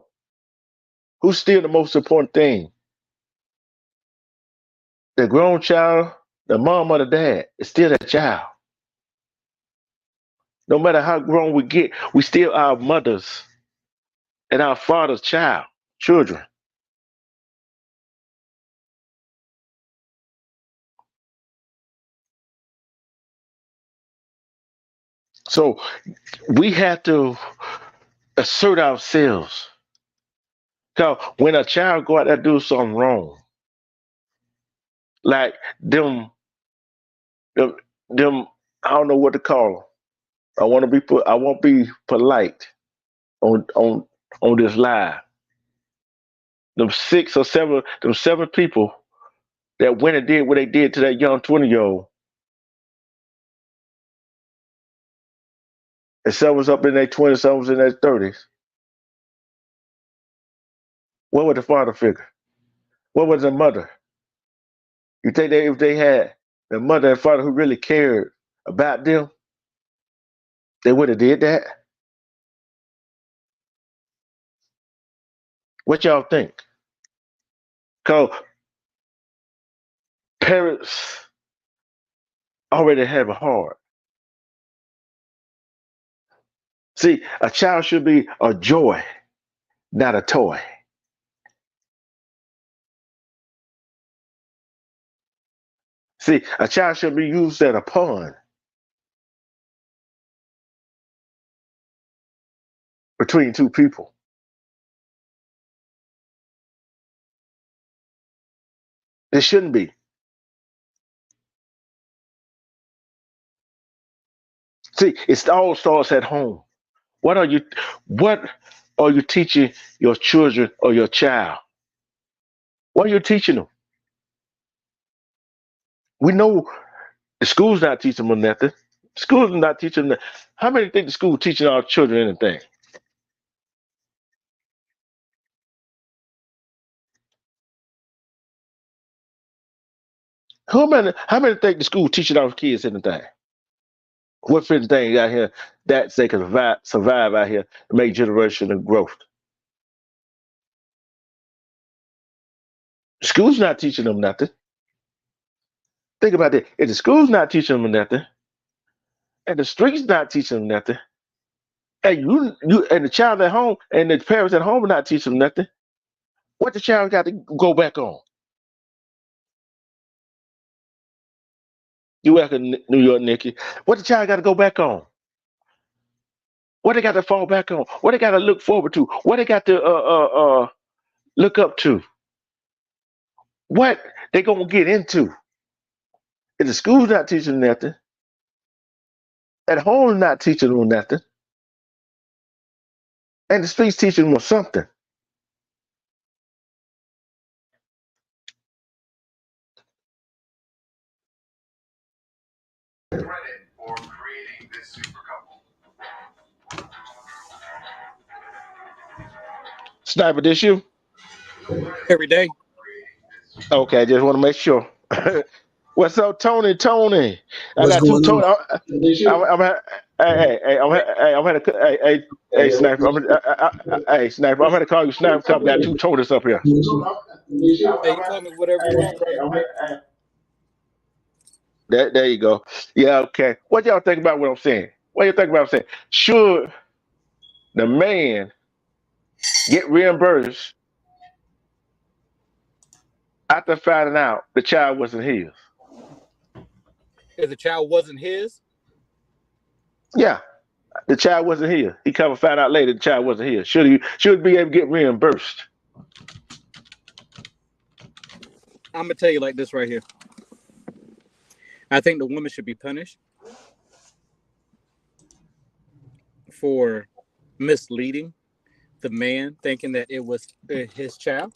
who's still the most important thing? The grown child, the mom or the dad? It's still that child. No matter how grown we get, we still our mothers and our father's children. So we have to assert ourselves. Cause when a child go out there do something wrong, like them, them, I don't know what to call them. I won't be polite on on this live. Them six or seven, them seven people that went and did what they did to that young 20-year-old, and some was up in their 20s, some was in their 30s. What was the father figure? What was the mother? You think that if they had the mother and father who really cared about them, they would have did that? What y'all think? Cause parents already have a heart. See, a child should be a joy, not a toy. See, a child should be used as a pawn between two people. It shouldn't be. See, it all starts at home. What are you what are you teaching your children or your child? What are you teaching them? We know the school's not teaching them nothing. Schools are not teaching them. How many think the school teaching our children anything? How many think the school teaching our kids anything? What fifty things out here that they can survive out here to make generational growth? School's not teaching them nothing. Think about that. If the school's not teaching them nothing, and the streets not teaching them nothing, and you and the child at home and the parents at home are not teaching them nothing, what the child got to go back on? You work in New York, Nikki. What the child got to go back on? What they got to fall back on? What they got to look forward to? What they got to look up to? What they gonna get into? If the school's not teaching them nothing, at home not teaching them nothing, and the streets teaching them something. Sniper, this you? Every day. Okay, just want to make sure. What's up, Tony? Tony, I What's got two going Tony. on? Hey, Sniper. Hey, Sniper. I'm gonna call you Sniper. Cause I got two Tonys up here. Hey, you call me whatever you want, brother. There you go. Yeah, okay. What y'all think about what I'm saying? What you think about what I'm saying? Should the man get reimbursed after finding out the child wasn't his? If the child wasn't his, Yeah, the child wasn't his. He come and found out later the child wasn't his. Should he be able to get reimbursed? I'm gonna tell you like this right here. I think the woman should be punished for misleading the man, thinking that it was his child.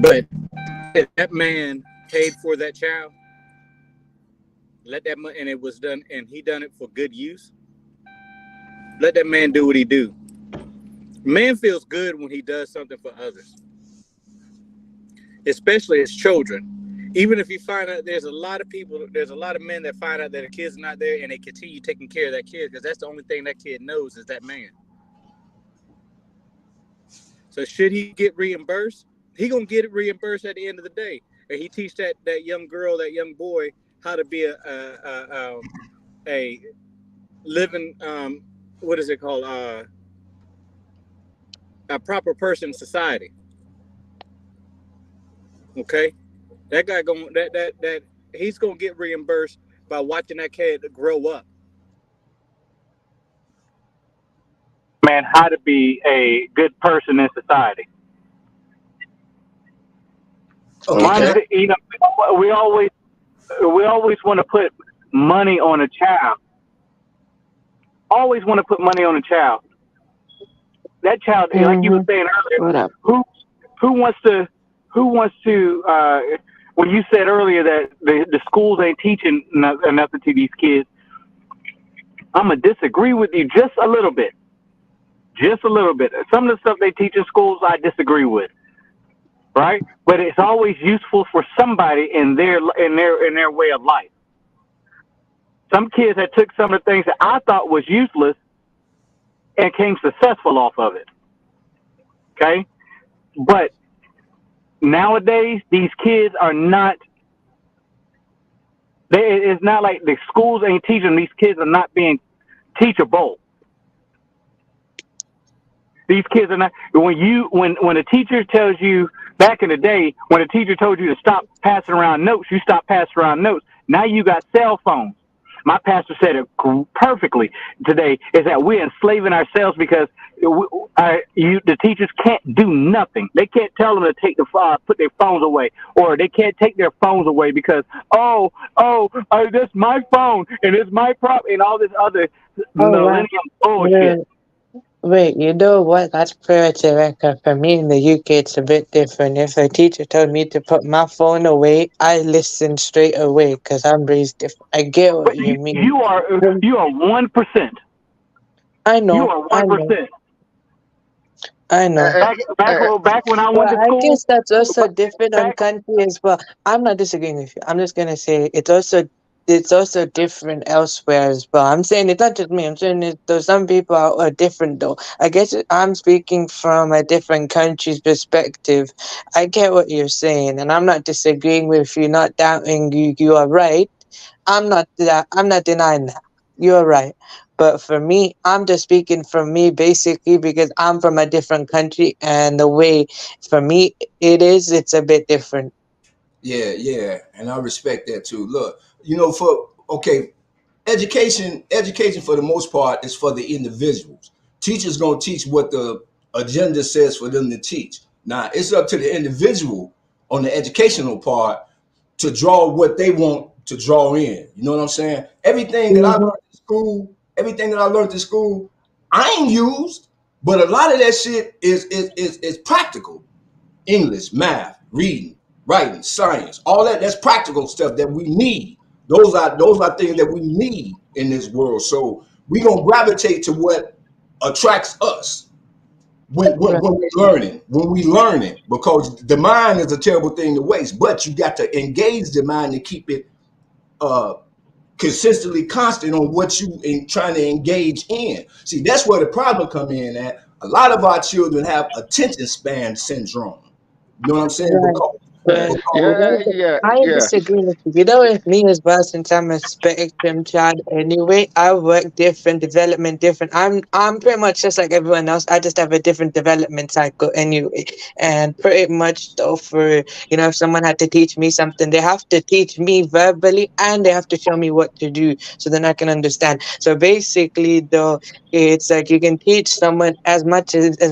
But if that man paid for that child, let that money, and it was done, and he done it for good use. Let that man do what he do. Man feels good when he does something for others, especially his children. Even if you find out there's a lot of men that find out that a kid's not there and they continue taking care of that kid because that's the only thing that kid knows is that man. So should he get reimbursed? He gonna get it reimbursed at the end of the day. And he teach that young girl, that young boy, how to be a living what is it called? A proper person in society. Okay? That guy he's gonna get reimbursed by watching that kid grow up. Man, how to be a good person in society. Okay. We always want to put money on a child. Always want to put money on a child. That child, like you were saying earlier, who wants to when you said earlier that the schools ain't teaching nothing to these kids, I'm gonna disagree with you just a little bit. Just a little bit. Some of the stuff they teach in schools, I disagree with. Right? But it's always useful for somebody in their way of life. Some kids that took some of the things that I thought was useless and came successful off of it. Okay? But nowadays, these kids are not. It's not like the schools ain't teaching. These kids are not being teachable. These kids are not. When a teacher tells you back in the day, when a teacher told you to stop passing around notes, you stop passing around notes. Now you got cell phones. My pastor said it perfectly today. Is that we're enslaving ourselves because the teachers can't do nothing. They can't tell them to take put their phones away, or they can't take their phones away because that's my phone and it's my prop and all this other millennium bullshit. Wait, you know what? That's fair to record. For me in the UK, it's a bit different. If a teacher told me to put my phone away, I listen straight away because I'm raised different. I get what But you mean. you are Um, you are 1%. I You know, are I know, 1%. I know. Uh, Back when I Well, went to I school, guess that's also different on back country as well. I'm not disagreeing with you. I'm just gonna say it's also different elsewhere as well. I'm saying it's not just me. I'm saying there's some people are different though. I guess I'm speaking from a different country's perspective. I get what you're saying, and I'm not disagreeing with you, not doubting you. You are right. I'm not denying that. You're right. But for me, I'm just speaking from me basically because I'm from a different country and the way for me it's a bit different. Yeah, and I respect that too. Look, education for the most part is for the individuals. Teachers gonna teach what the agenda says for them to teach. Now it's up to the individual on the educational part to draw what they want to draw in. You know what I'm saying? Mhm. Everything that I learned in school, I ain't used, but a lot of that shit is practical. English, math, reading, writing, science, all that's practical stuff that we need. Those are things that we need in this world. So we gonna gravitate to what attracts us Right. when we learn it, because the mind is a terrible thing to waste. But you got to engage the mind to keep it uh consistently constant on what you trying to engage in. See, that's where the problem come in at. A lot of our children have attention span syndrome. You know what I'm saying? Right. Right. You Because know, yeah, yeah, I yeah. disagree with you. You know, with me as well, since I'm a spectrum child anyway, I work different, development different. I'm pretty much just like everyone else. I just have a different development cycle anyway. And pretty much though for if someone had to teach me something, they have to teach me verbally and they have to show me what to do so then I can understand. So basically though, it's like you can teach someone as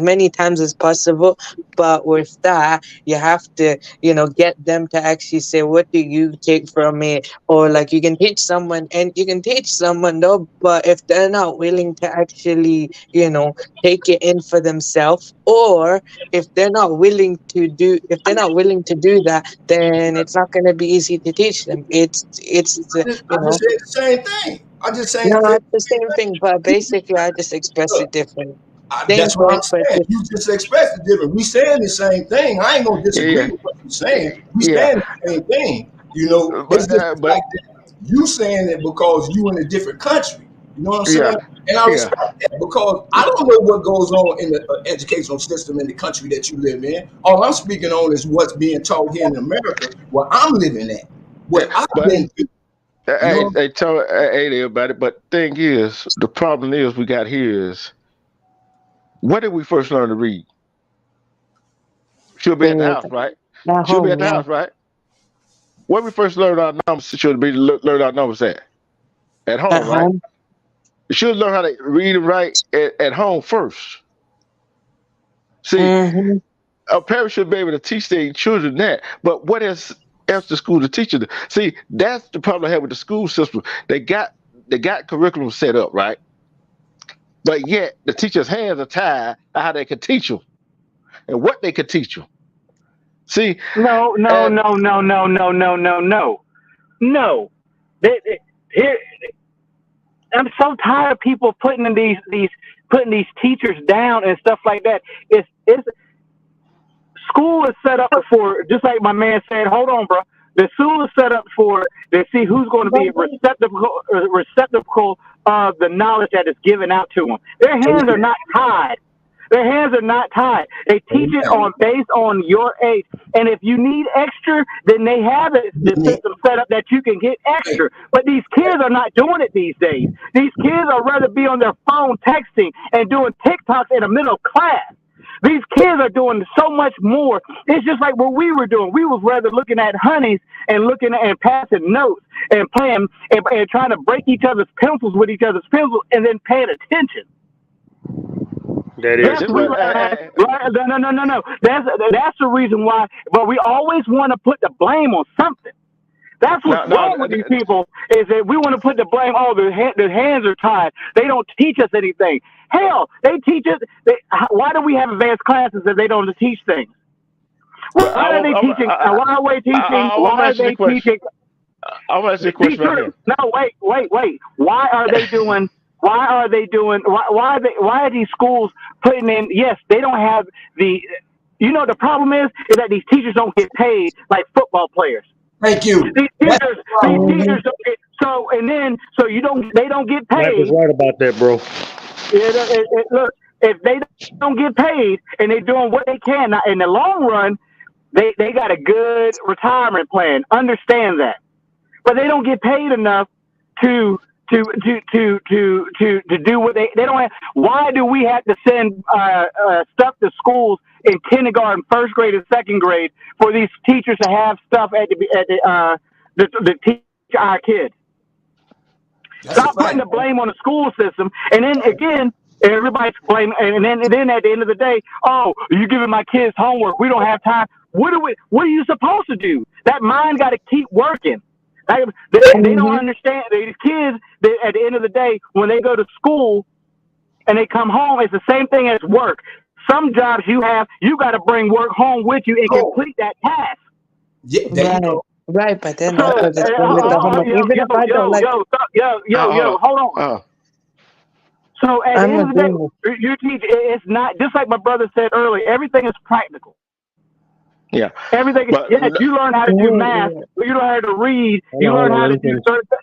many times as possible, but with that, you have to get them to actually say, what do you take from it? Or like you can teach someone and you can teach someone though, but if they're not willing to actually take it in for themselves, or if they're not willing to do that, then it's not going to be easy to teach them. I just said the same thing. I just saying No, it's the same thing, but basically I just express look, it different. Same that's what I'm point, but saying. You just expressed it different. We saying the same thing. I ain't gonna disagree Yeah, with what you're saying. We yeah. saying the same thing. It's But just uh, the but fact that you saying it because you in a different country. You know what I'm yeah, saying? And I yeah. respect that because I don't know what goes on in the educational system in the country that you live in. All I'm speaking on is what's being taught here in America, where I'm living at, Yeah. what I've But been through. You hey, know, they tell hey about it. But thing is, the problem is we got here is where did we first learn to read? Should be at the the house, right? at Should be home, at the yeah, house, right? Where we first learned our numbers should be learn our numbers at at home, right? home. You should learn how to read and write at home first. See, Mm-hmm. a parent should be able to teach their children that. But what else the school to teach them? See, that's the problem I have with the school system. They got curriculum set up, right? But yet the teachers' hands are tied to how they can teach them and what they can teach them. See, no, no, and no, no, no, no, no, no, no, no. Here, I'm so tired of people putting these teachers down and stuff like that. It's school is set up for, just like my man said. Hold on, bro. The school is set up for to see who's going to be receptacle of the knowledge that is given out to them. Their hands are not tied. Their hands are not tied. They teach it on based on your age. And if you need extra, then they have the system set up that you can get extra. But these kids are not doing it these days. These kids are rather be on their phone texting and doing TikToks in the middle of class. These kids are doing so much more. It's just like what we were doing. We was rather looking at honeys and looking at and passing notes and playing and trying to break each other's pencils with each other's pencils and then paying attention. That is That's just we true. right. No. That's the reason why. But we always want to put the blame on something. That's what's wrong with these people, is that we want to put the blame, oh, their hands are tied. They don't teach us anything. Hell, they teach us. Why do we have advanced classes if they don't teach things? Why are they teaching? Why are they teaching? Why are they teaching? I'm going to ask you a question right here. No, wait. Why are they doing? Why are these schools putting in? Yes, they don't have the. You know, the problem is that these teachers don't get paid like football players. Thank you. These teachers don't get, they don't get paid. Mike is right about that, bro. Look, if they don't get paid and they're doing what they can, in the long run, they got a good retirement plan. Understand that, but they don't get paid enough to do what they don't have. Why do we have to send stuff to schools in kindergarten, first grade, and second grade for these teachers to have stuff to teach our kids? Stop putting the blame on the school system, and then again, everybody's blaming. And then at the end of the day, oh, you're giving my kids homework. We don't have time. What are you supposed to do? That mind got to keep working. They don't understand. These kids, at the end of the day, when they go to school and they come home, it's the same thing as work. Some jobs you got to bring work home with you and complete that task. Yeah, right, but then hold on. So at the end of the day, you teach. It's not just like my brother said earlier. Everything is practical. Yeah. Everything. You learn how to do math. You learn how to read. You learn how to do certain.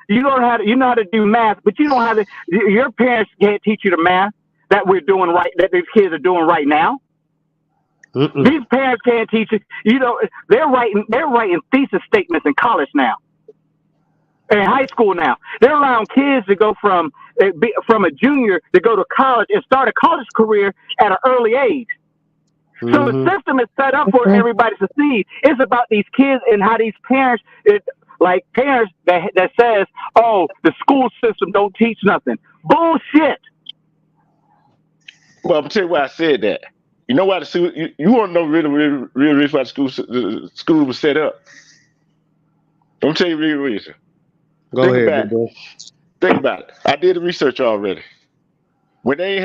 You know how to do math, but you don't have to. Your parents can't teach you the math that we're doing right. That these kids are doing right now. These parents can't teach you. You know, they're writing thesis statements in college now, in high school now. They're allowing kids to go from a junior to go to college and start a college career at an early age. So the system is set up for everybody to succeed. It's about these kids and how these parents, parents that says, oh, the school system don't teach nothing. Bullshit. Well, I'm tell you why I said that. You know why you want to know really why the school was set up. I'm tell you real reason. Go ahead, bro. Think about it. I did the research already. When they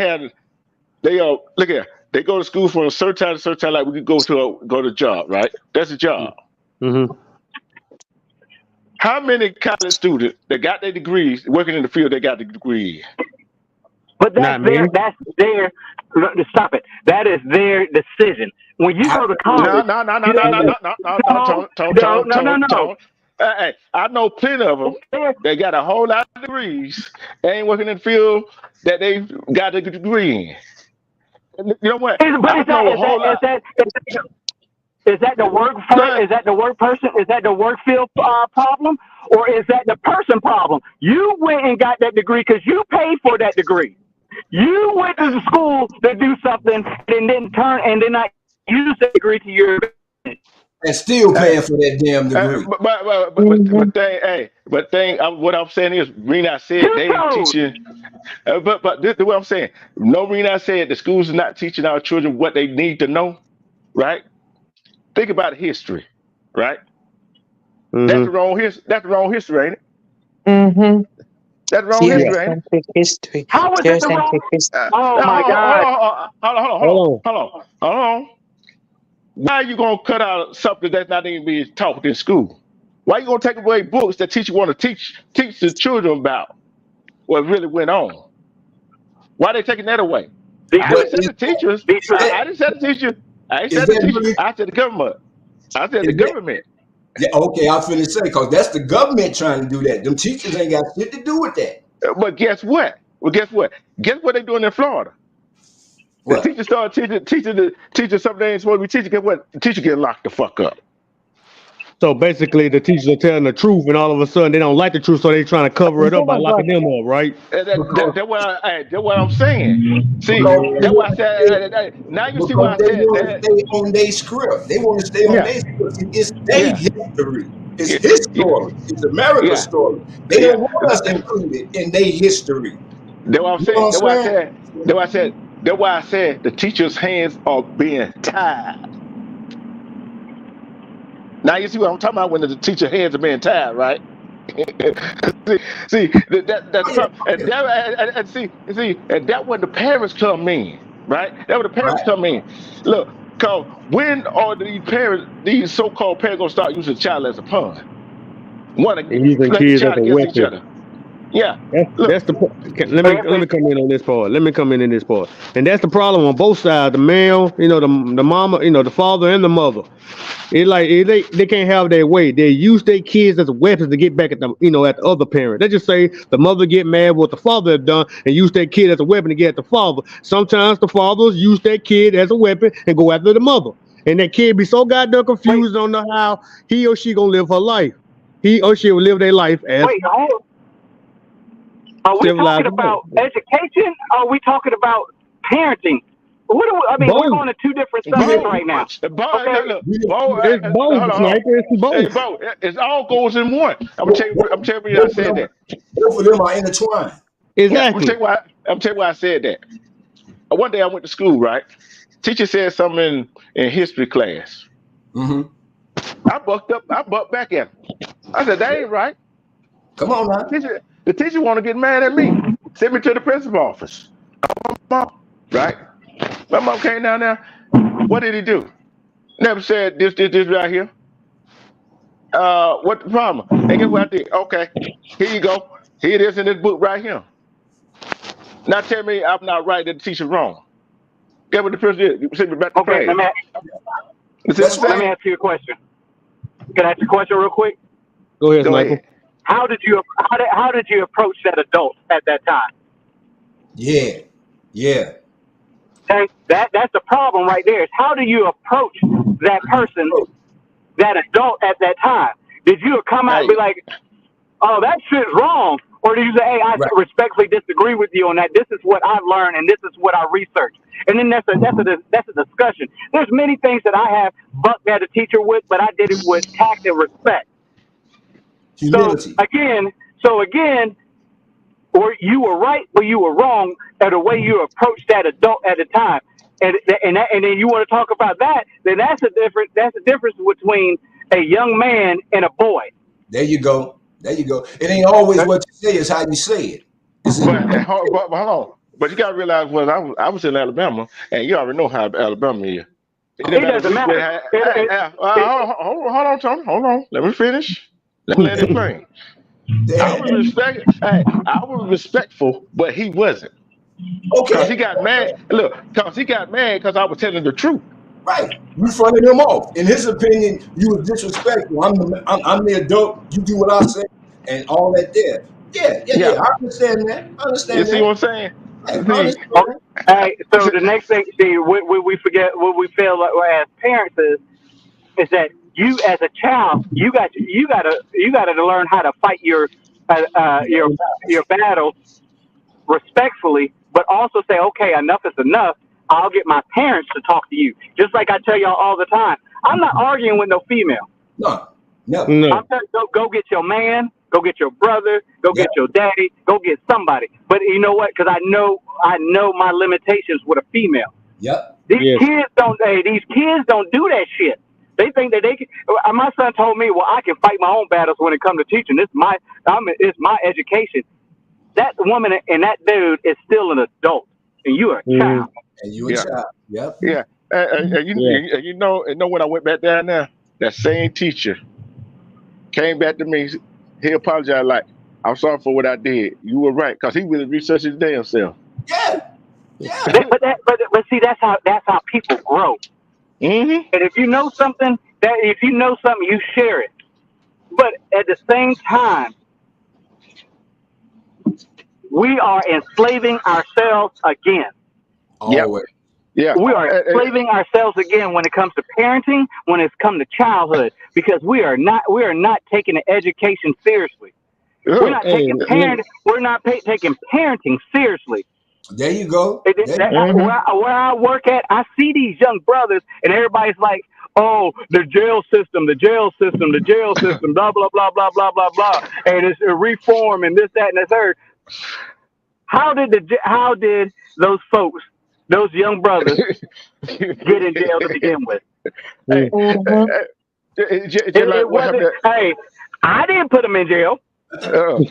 look here. They go to school from a certain time to certain time, like we could go to a job, right? That's a job. Mm-hmm. How many college students that got their degrees working in the field? They got the degree. But that's their. Stop it. That is their decision. When you go to college, no. Hey, I know plenty of them. They got a whole lot of degrees. They ain't working in the field that they got a degree in. You know what? Is that the work? Is that the work person? Is that the work field problem, or is that the person problem? You went and got that degree because you paid for that degree. You went to the school to do something and then not use that degree to your advantage. And still paying for that damn degree. What I'm saying is, Rena said they ain't teaching. But this is what I'm saying. No, Rena said the schools are not teaching our children what they need to know, right? Think about history, right? Mm-hmm. That's the wrong history, ain't it? Mm-hmm. That's wrong history. How is it the wrong history? Oh my God! Hold on. Why are you gonna cut out something that's not even being taught in school? Why are you gonna take away books that teachers want to teach the children about what really went on? Why are they taking that away? I didn't say the teachers. I didn't say the teachers. I ain't said the teachers. I said the government. I said the government. Yeah, okay, I'm finna say, because that's the government trying to do that. Them teachers ain't got shit to do with that. But guess what? Guess what they doing in Florida? The teacher started teaching something they ain't supposed to be teaching. Guess what? The teacher get locked the fuck up. So basically, the teachers are telling the truth, and all of a sudden they don't like the truth, so they're trying to cover it up by locking them up, right? That's what I'm saying. See, that's why I said. Now you see why I said that. They want to stay on their script. They want to stay on their script. It's their history. It's his story. It's America's story. They don't want us included in their history. That's what I'm saying. That's why I said the teachers' hands are being tied. Now you see what I'm talking about when the teacher hands are being tied, right? see, that's Oh, the yeah. problem. And and that when the parents come in, right? That when the parents Right. come in. Look, cause when are these so-called parents gonna start using the child as a pawn? Want to And using play the kids as child a against each weapon. other? Yeah. That's Look, that's the po- let Hey, me come in on this part. Let me come in this part, and that's the problem on both sides. The male, the mama, the father and the mother. They can't have their way. They use their kids as weapons to get back at them, at the other parent. They just say the mother get mad what the father have done and use their kid as a weapon to get at the father. Sometimes the fathers use their kid as a weapon and go after the mother, and that kid be so goddamn wait, confused on how he or she gonna live her life. He or she will live their life as wait, hold. Are we talking civilized about adults. education? Or are we talking about parenting? I mean, we're Both. going to two different subjects Bo, right now. Bo, Okay. look, We Bo, It's hold both, on, hold on. sniper. It's Hey, both. Bo, it all goes in one. I'm telling you, I both of said them, that. both of them are intertwined. Yeah, I'm Exactly. tell you why. I'm tell you why I said that. One day I went to school, right? Teacher said something in history class. Mm-hmm. I bucked up. I bucked back at him. I said, "That ain't right." Come on now. The teacher want to get mad at me. Send me to the principal office. Mom, right? My mom came down there. What did he do? Never said this right here. What the problem? And guess what I did? Okay, here you go. Here it is in this book right here. Now tell me I'm not right that the teacher wrong. Get what the principal did. Send me back to Okay. class. You see what That's I'm Let right. me saying? ask you a question. Can I ask you a question real quick? Go ahead, Go sniper. ahead. How did you approach that adult at that time? Yeah. Yeah. Okay, that's the problem right there. Is how do you approach that person, Oh, that adult at that time? Did you come out and be Hey, like, "Oh, that shit's wrong," or did you say, "Hey, I right. respectfully disagree with you on that. This is what I've learned and this is what I researched." And then that's a discussion. There's many things that I have bucked at a teacher with, but I did it with tact and respect. So Humility. again, or you were right or you were wrong at the way you approached that adult at the time. And then you want to talk about that, then that's the difference between a young man and a boy. There you go. There you go. It ain't always that, what you say, it's how you say it. It's in the way you say but hold on. But you gotta realize I was in Alabama, and you already know how Alabama is. It didn't It matter doesn't which way. matter. Hold on, Tony. Hold on. Let me finish. Let me land this plane. I was it. respect. Hey, I was respectful, but he wasn't. Cause he Okay. got mad. Look, cause he got mad because I was telling the truth. Right. You fronted him off. In his opinion, you was disrespectful. I'm the adult. You do what I say and all that there. Yeah, yeah, Yeah. yeah. I understand that. I You understand see that. what I'm saying? Yeah, I See, Oh, understand all right. So the next thing, see, we forget, what we feel like as parents is that you, as a child, you got to learn how to fight uh, uh, your your battles respectfully, but also say, okay, enough is enough. I'll get my parents to talk to you. Just like I tell y'all all the time, I'm not arguing with no female. no, never. No. I'm telling you, go get your man, go get your brother, go Yep, get your daddy, go get somebody. But you know what? Because I know my limitations with a female. yep. Yes. These kids don't do that shit. They think that they can. My son told me, "Well, I can fight my own battles when it comes to teaching. It's my education." That woman and that dude is still an adult, and you are a Mm, child. And you a yeah, child. Yep. yeah. And yeah. you know when I went back down there, that same teacher came back to me. He apologized like, "I'm sorry for what I did. You were right," because he really researched his damn self. Yeah, yeah. But see, that's how people grow. Mm-hmm. And if you know something, you share it. But at the same time, we are enslaving ourselves again. Yep. Always. Yeah. We are enslaving ourselves again when it comes to parenting, when it's come to childhood, because we are not taking the education seriously. We're Ugh. not Hey, taking taking parenting seriously. There you go. There you go. Mm-hmm. Where I work at, I see these young brothers, and everybody's like, "Oh, the jail system, the jail system, the jail system, blah blah blah blah blah blah blah," and it's a reform and this, that, and the third. How did those folks, those young brothers, get in jail to begin with? Hey, mm, hey, Mm-hmm. hey, Just It like what wasn't. happened. Hey, I didn't put him in jail. I'm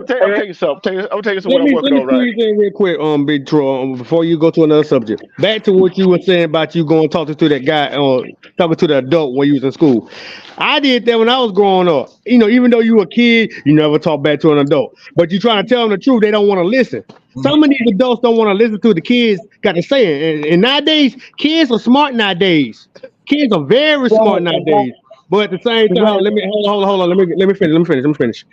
telling you something. I'm telling you something. Let What I'm me working on right. squeeze in real quick, Big Troy, before you go to another subject. Back to what you were saying about you going talking to that guy, talking to the adult when you was in school. I did that when I was growing up. You know, even though you were a kid, you never talk back to an adult. But you trying to tell them the truth, they don't want to listen. Some of these adults don't want to listen to the kids got to say. And nowadays, kids are smart nowadays. Kids are very smart nowadays. But at the same time, hold on. Let me finish.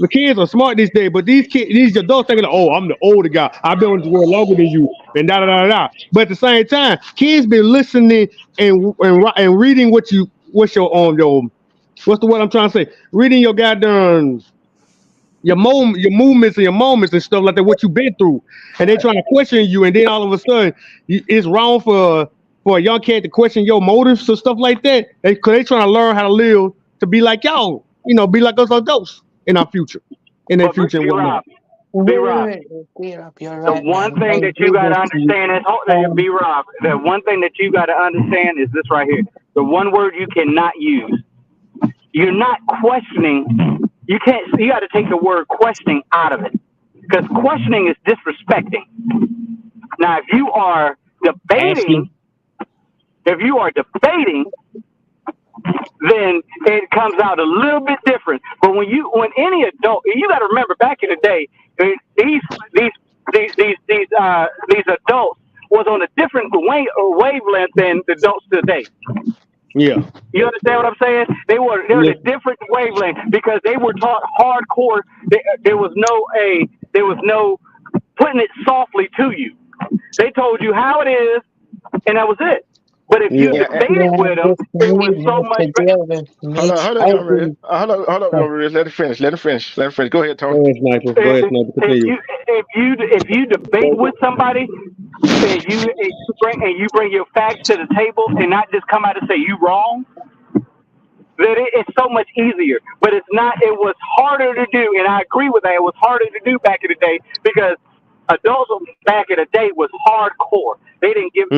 The kids are smart these days, but these adults thinking, oh, I'm the older guy. I've been on this world longer than you, and da da da da. But at the same time, kids been listening and reading what's your what's the word I'm trying to say? Reading your goddamn your movements and your moments and stuff like that, what you've been through, and they trying to question you, and then all of a sudden, it's wrong for a young kid to question your motives or stuff like that. Because they trying to learn how to live to be like y'all, be like us adults in our future, in their But future and whatnot. B-Rob, You're the right, one man. I thing that you agree got to with you. understand is, B-Rob, the one thing that you got to understand is this right here. The one word you cannot use. You're not questioning. You got to take the word questioning out of it, because questioning is disrespecting. Now, if you are debating, then it comes out a little bit different. But when any adult, you got to remember back in the day, these adults was on a different wavelength than the adults today. Yeah. You understand what I'm saying? They were a different wavelength because they were taught hardcore. There was no putting it softly to you. They told you how it is, and that was it. But if you Yeah. debated with them, it was so much better. Hold on, Young Riz. Hold on, Young Riz. Let it finish. Go ahead, Tony. Go ahead, Sniper. Continue. If you debate with somebody and you bring your facts to the table and not just come out and say you wrong, then it's so much easier. But it's not. It was harder to do, and I agree with that. It was harder to do back in the day because adults back in the day was hardcore. They didn't give.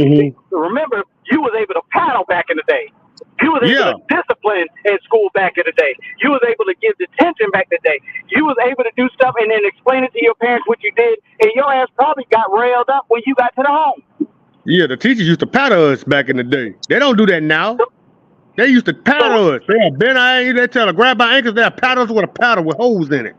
Remember, you was able to paddle back in the day. You was able to discipline in school back in the day. You was able to give detention back in the day. You was able to do stuff and then explain it to your parents what you did, and your ass probably got railed up when you got to the home. Yeah, the teachers used to paddle us back in the day. They don't do that now. They used to paddle us. They had bent our ankles. They tell us grab our ankles. They had paddles with a paddle with holes in it.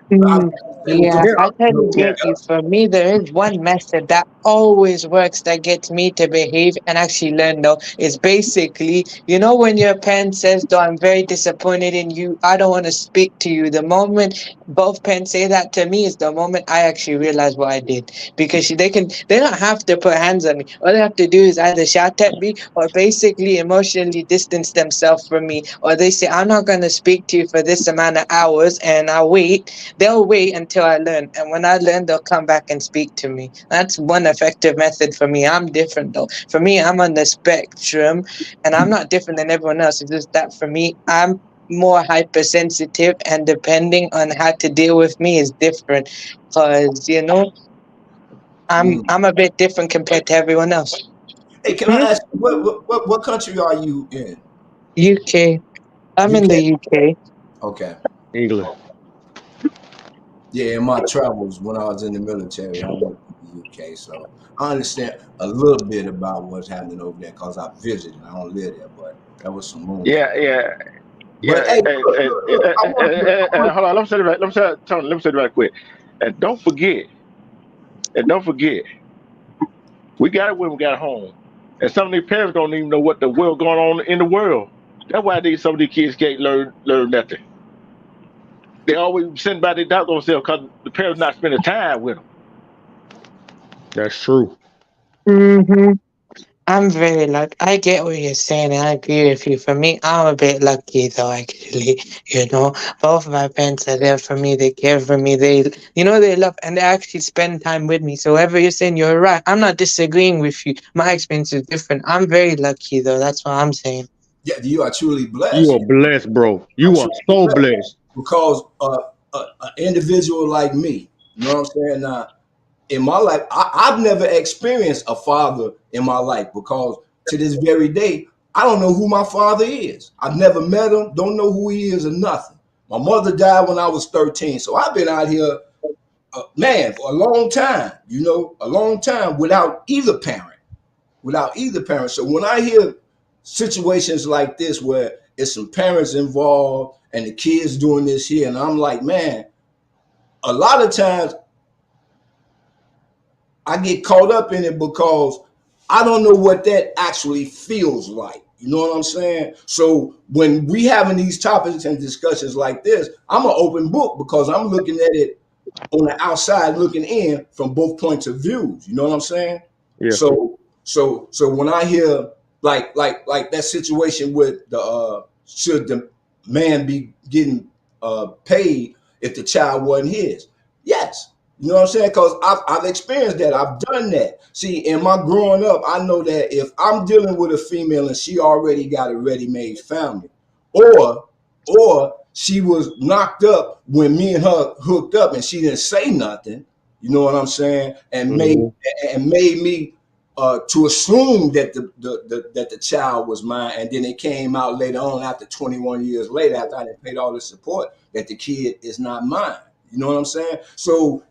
Yeah, I totally get you. For me, there is one method that always works that gets me to behave and actually learn, though. It's basically, when your parent says, though, I'm very disappointed in you, I don't want to speak to you. The moment both parents say that to me is the moment I actually realize what I did. Because they don't have to put hands on me. All they have to do is either shout at me or basically emotionally distance themselves from me. Or they say, I'm not going to speak to you for this amount of hours, and I'll wait. They'll wait until I learn, and when I learn, they'll come back and speak to me. That's one effective method for me. I'm different, though. For me, I'm on the spectrum, and I'm not different than everyone else. It's just that for me, I'm more hypersensitive, and depending on how to deal with me is different, because I'm a bit different compared to everyone else. Hey, can I ask what country are you in? UK. I'm in the UK. Okay. England. Yeah, in my travels when I was in the military, I went to the UK, so I understand a little bit about what's happening over there because I visited. I don't live there, but that was some moon. Yeah. But hey, hold on. Let me say it right quick. And don't forget, we got it when we got home. And some of these parents don't even know what the world going on in the world. That's why some of these kids can't learn nothing. They always send by their doubt themselves because the parents not spending time with them. That's true. I'm very lucky. I get what you're saying, and I agree with you. For me, I'm a bit lucky, though, actually. Both my parents are there for me. They care for me. They love, and they actually spend time with me. So whatever you're saying, you're right. I'm not disagreeing with you. My experience is different. I'm very lucky, though. That's what I'm saying. Yeah, you are truly blessed. You are blessed, bro. You are so blessed. Because an individual like me, you know what I'm saying? Now, in my life, I've never experienced a father in my life because to this very day, I don't know who my father is. I've never met him, don't know who he is or nothing. My mother died when I was 13. So I've been out here, man, for a long time, a long time without either parent. So when I hear situations like this where it's some parents involved and the kids doing this here, and I'm like, man, a lot of times I get caught up in it because I don't know what that actually feels like. You know what I'm saying? So when we having these topics and discussions like this, I'm an open book because I'm looking at it on the outside looking in from both points of views. You know what I'm saying? Yeah. So when I hear like that situation with the should the man be getting paid if the child wasn't his? Yes. You know what I'm saying? Because I've experienced that. I've done that. See, in my growing up, I know that if I'm dealing with a female and she already got a ready-made family, or she was knocked up when me and her hooked up and she didn't say nothing, you know what I'm saying? And made me to assume that the child was mine, and then it came out later on after 21 years later, after I paid all the support, that the kid is not mine. You know what I'm saying? So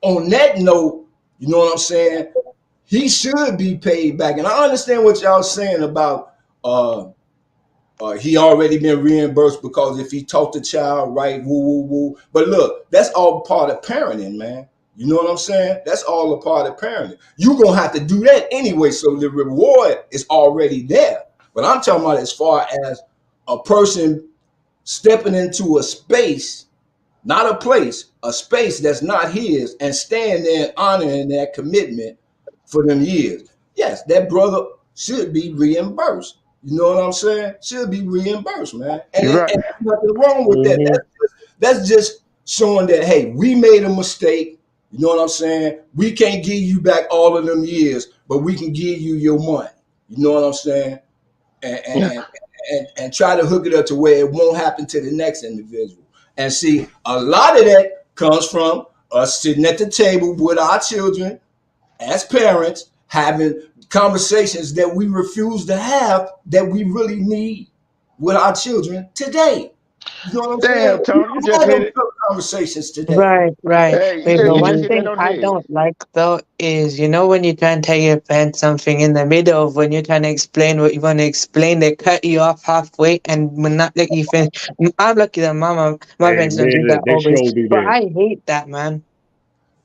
on that note, you know what I'm saying? He should be paid back. And I understand what y'all saying about he already been reimbursed because if he taught the child right, woo. But look, that's all part of parenting, man. You know what I'm saying? That's all a part of parenting. You're going to have to do that anyway. So the reward is already there. But I'm talking about as far as a person stepping into a space, not a place, a space that's not his, and staying there and honoring that commitment for them years. Yes, that brother should be reimbursed. You know what I'm saying? Should be reimbursed, man. And, Right. and there's nothing wrong with that. That's just showing that, hey, we made a mistake. You know what I'm saying? We can't give you back all of them years, but we can give you your money. You know what I'm saying? And try to hook it up to where it won't happen to the next individual. And see, a lot of that comes from us sitting at the table with our children as parents, having conversations that we refuse to have that we really need with our children today. You know what I'm saying? Damn, Tony, you just hit it. Conversations today. Right. Hey, Wait, but you one just hit thing that on the I head. don't like though is, when you try and tell your parents something in the middle of when you're trying to explain what you want to explain, they cut you off halfway and will not let you finish. I'm lucky that my parents don't do that They always, sure do but that. I hate that, man.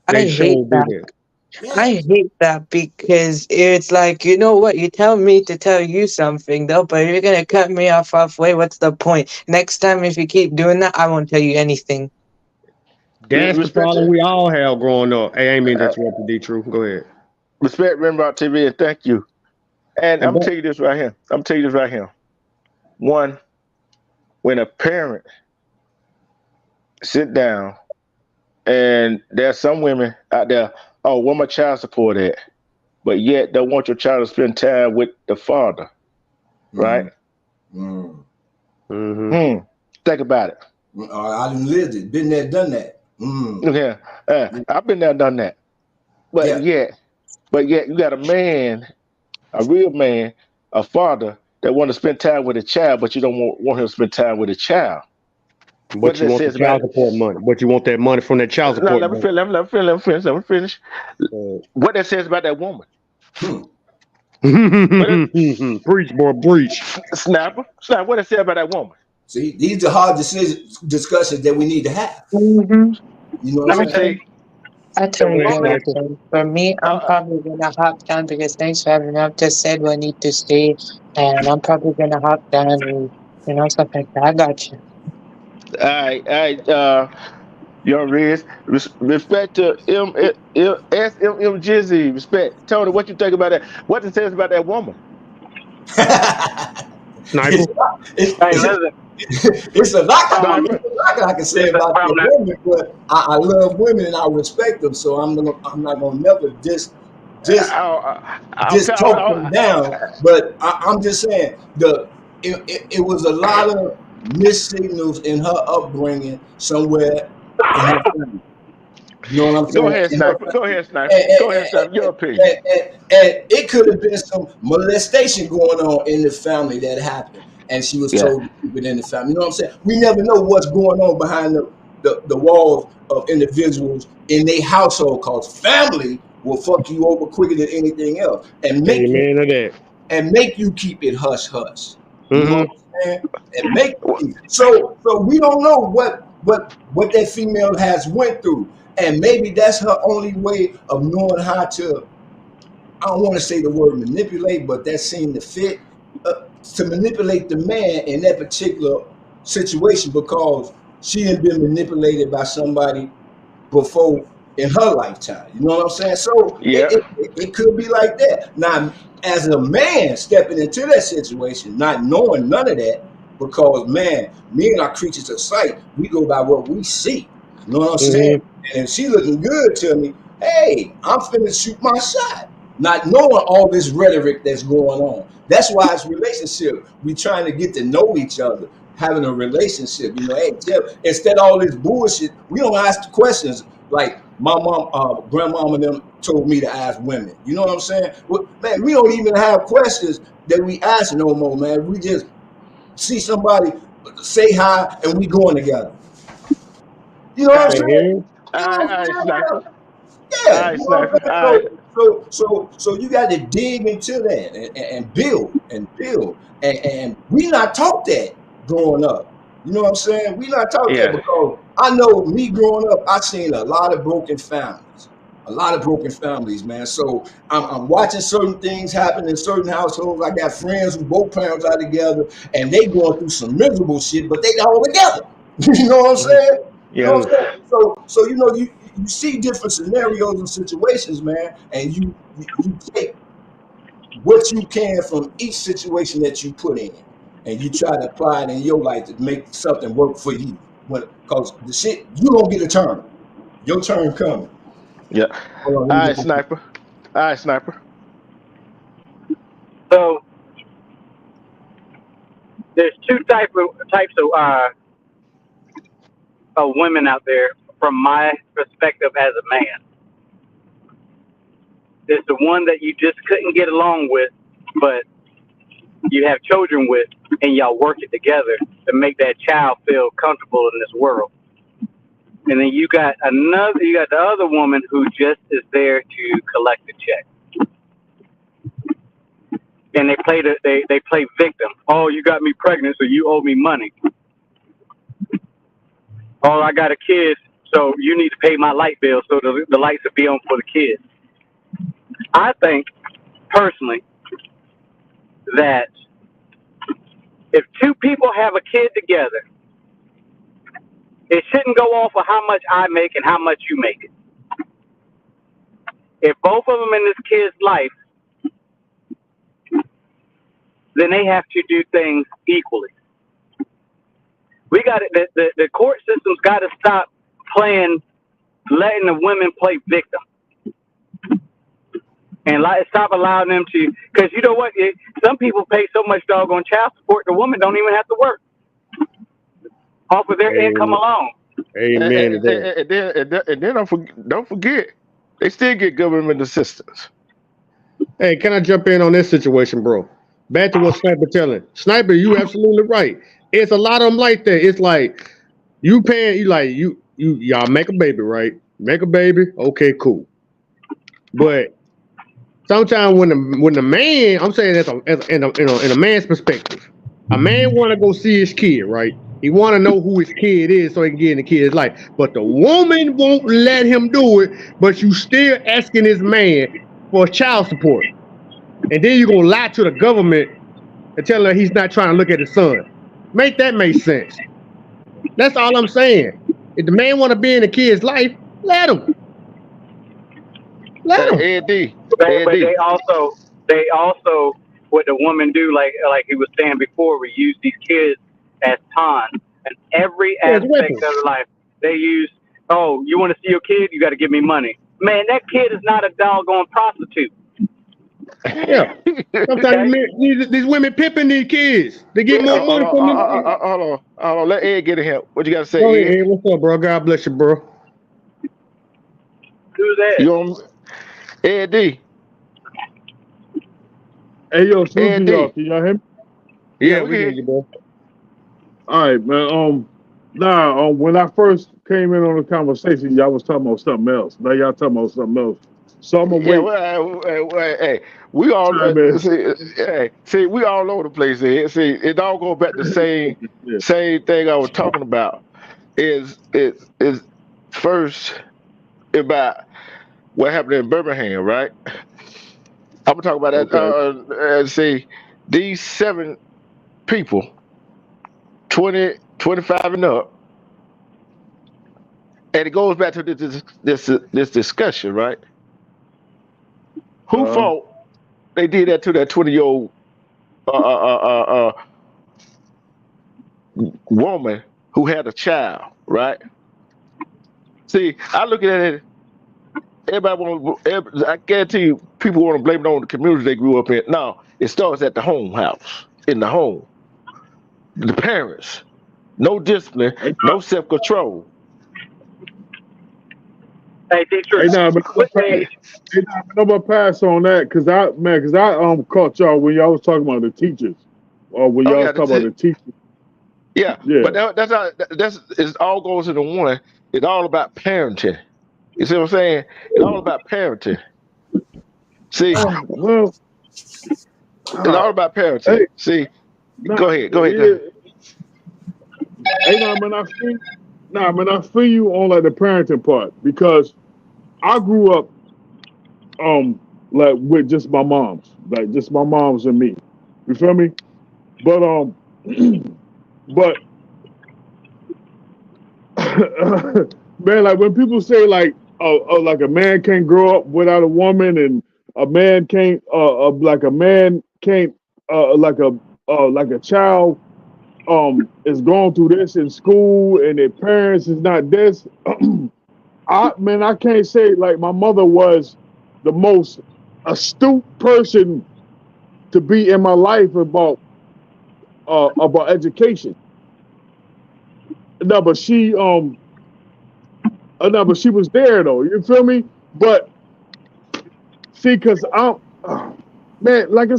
I They hate sure do that. that. I hate that because it's like, you know what, you tell me to tell you something though, but you're gonna cut me off halfway, what's the point? Next time if you keep doing that, I won't tell you anything. That's the Respect problem it. we all have growing up. Hey, I ain't mean to interrupt you, D-True. Go ahead. Respect Rembrandt TV, and thank you. And And I'm gonna tell you this right here. One, when a parent sit down, and there's some women out there, oh, where my child support at? But yet don't want your child to spend time with the father, right? Mm-hmm. Think about it. I done lived it, been there, done that. Yeah, I've been there, done that. But Yeah. yet you got a man, a real man, a father that want to spend time with a child, but you don't want him to spend time with a child. What But you that want the says about child support money. But you want that money from that child no, support let me money. finish. What that says about that woman. Preach, boy, preach. Snapper, what it says about that woman. See, these are hard discussions that we need to have. Mm-hmm. You know Let what me I'm tell saying? you, I the totally get what woman, you're saying. For me, I'm probably gonna hop down because thanks for having me. I've just said what I need to say, and I'm probably gonna hop down and stuff like that. I got you. all right, young Riz, respect to SMM Jizzy, respect. Tony, what you think about that? What it says about that woman? Sniper. Hey, listen, It's a lot Sniper. I can say listen, about the women, but I love women and I respect them, so I'm not gonna never just talk them down. But I'm just saying it was a lot of missed signals in her upbringing somewhere in her family. You know what I'm Go saying? ahead, In her Sniper. Go ahead, Sniper. and, Go ahead, Sniper. Your opinion. and it could have been some molestation going on in the family that happened, and she was Yeah. told to keep it in the family. You know what I'm saying? We never know what's going on behind the walls of individuals in their household, cause family will fuck you over quicker than anything else, and Amen to that. make you keep it hush hush. You know what Mm-hmm. I'm saying? And make so we don't know what that female has went through, and maybe that's her only way of knowing how to. I don't want to say the word manipulate, but that seemed to fit to manipulate the man in that particular situation because she had been manipulated by somebody before in her lifetime. You know what I'm saying? So Yeah. it could be like that. Now, as a man stepping into that situation, not knowing none of that, because man, men are creatures of sight. We go by what we see. You know what I'm saying? And if she looking good to me, hey, I'm finna shoot my shot. Not knowing all this rhetoric that's going on. That's why it's relationship. We trying to get to know each other, having a relationship. You know, hey, Jeff, instead of all this bullshit, we don't ask the questions like my mom, grandmama and them told me to ask women. You know what I'm saying? Well, man, we don't even have questions that we ask no more, man. We just see somebody say hi and we going together. You know what I'm saying? You know All what I'm right, saying? Sniper. All Yeah, right, you know what Sniper. I'm All right. saying? So you got to dig into that and build and we not taught that growing up. You know what I'm saying? We not taught that Yeah. because I know me growing up, I seen a lot of broken families, man. So I'm watching certain things happen in certain households. I got friends who both parents are together and they going through some miserable shit, but they all together. You know what I'm saying? You know Yeah. what I'm saying? So you know, you see different scenarios and situations, man, and you take what you can from each situation that you put in, and you try to apply it in your life to make something work for you. Because the shit, you don't get a turn. Your turn coming. Yeah. Hold on, All let me right, get my. Sniper. All right, Sniper. So there's two types of women out there from my perspective as a man. There's the one that you just couldn't get along with, but you have children with, and y'all work it together to make that child feel comfortable in this world. And then you got the other woman who just is there to collect a check. And they play victim. Oh, you got me pregnant, so you owe me money. Oh, I got a kid, so you need to pay my light bill so the lights will be on for the kids. I think personally that if two people have a kid together, it shouldn't go off of how much I make and how much you make. If both of them in this kid's life, then they have to do things equally. We got it. The court system's got to stop letting the women play victim, and stop allowing them to. Because you know what? Some people pay so much doggone child support, the woman don't even have to work off of their income alone. Amen to that. And then don't forget, they still get government assistance. Hey, can I jump in on this situation, bro? Back to what Sniper telling. Sniper, you absolutely right. It's a lot of them like that. It's like you paying, y'all make a baby, right? Make a baby, okay, cool. But sometimes when the man, I'm saying in a man's perspective, a man want to go see his kid, right? He want to know who his kid is so he can get in the kid's life. But the woman won't let him do it. But you still asking this man for child support, and then you're gonna lie to the government and tell her he's not trying to look at his son. Make that make sense. That's all I'm saying. If the man want to be in the kid's life, let him. Let him. AD. But they also what the woman do, like he was saying before, we use these kids as pawns in every aspect of their life. They use, oh, you want to see your kid? You got to give me money. Man, that kid is not a doggone prostitute. Yeah. Sometimes these women pimping these kids. They get more money from them. Hold on. Let Ed get in here. What you got to say, Go Ed? ahead, Ed. What's up, bro? God bless you, bro. Who's that? You on Ed D? Hey, yo, salute Ed to y'all. D. Can y'all hear me? Yeah, Yeah, we we can. hear you, bro. All right, man. When I first came in on the conversation, y'all was talking about something else. Now y'all talking about something else. So I'm gonna Yeah, wait. well, hey, we all Time, man. see, we all over the place here. See, it all goes back to same Yeah. thing I was talking about. Is first about what happened in Birmingham, right? I'm gonna talk about that. Okay. See, these 7 people, 20, 25 and up, and it goes back to this discussion, right? Who Uh, fault they did that to that 20-year-old woman who had a child, right? See, I look at it. I guarantee you, people want to blame it on the community they grew up in. No, it starts at the house, in the home. The parents, no discipline, hey, no self-control. Hey, teacher. nah, but Hey, I'm gonna pass on that because I caught y'all when y'all was talking about the teachers, or when Oh y'all yeah, was talking about the teachers. yeah. Yeah. But that's it. All goes into one. It's all about parenting. You see what I'm saying? It's all about parenting. See, Well, it's all about parenting. hey, See, nah, go ahead, go ahead. yeah, hey, I feel you on like the parenting part because I grew up like with just my moms, like just my moms and me. You feel me? But but man, like when people say like a man can't grow up without a woman and a man can't like a man can't like a child is going through this in school and their parents is not this. I can't say like my mother was the most astute person to be in my life about education. No, but she was there though. You feel me? But see, cause man, like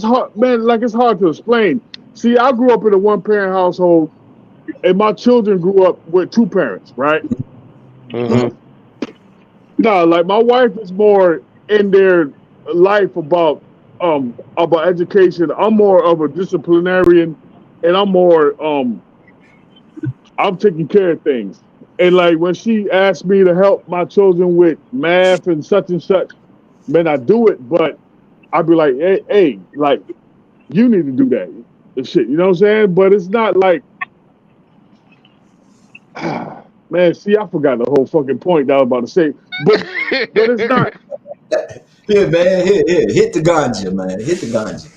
it's hard to explain. See, I grew up in a one parent household, and my children grew up with 2 parents, right? Mm-hmm. No, like my wife is more in their life about education. I'm more of a disciplinarian, and I'm taking care of things. And like when she asked me to help my children with math and such, man, I do it, but I'd be like, hey, like you need to do that and shit. You know what I'm saying? But it's not like, man. See, I forgot the whole fucking point that I was about to say. But it's not. Here, man. Here. Hit the ganja, man. Hit the ganja.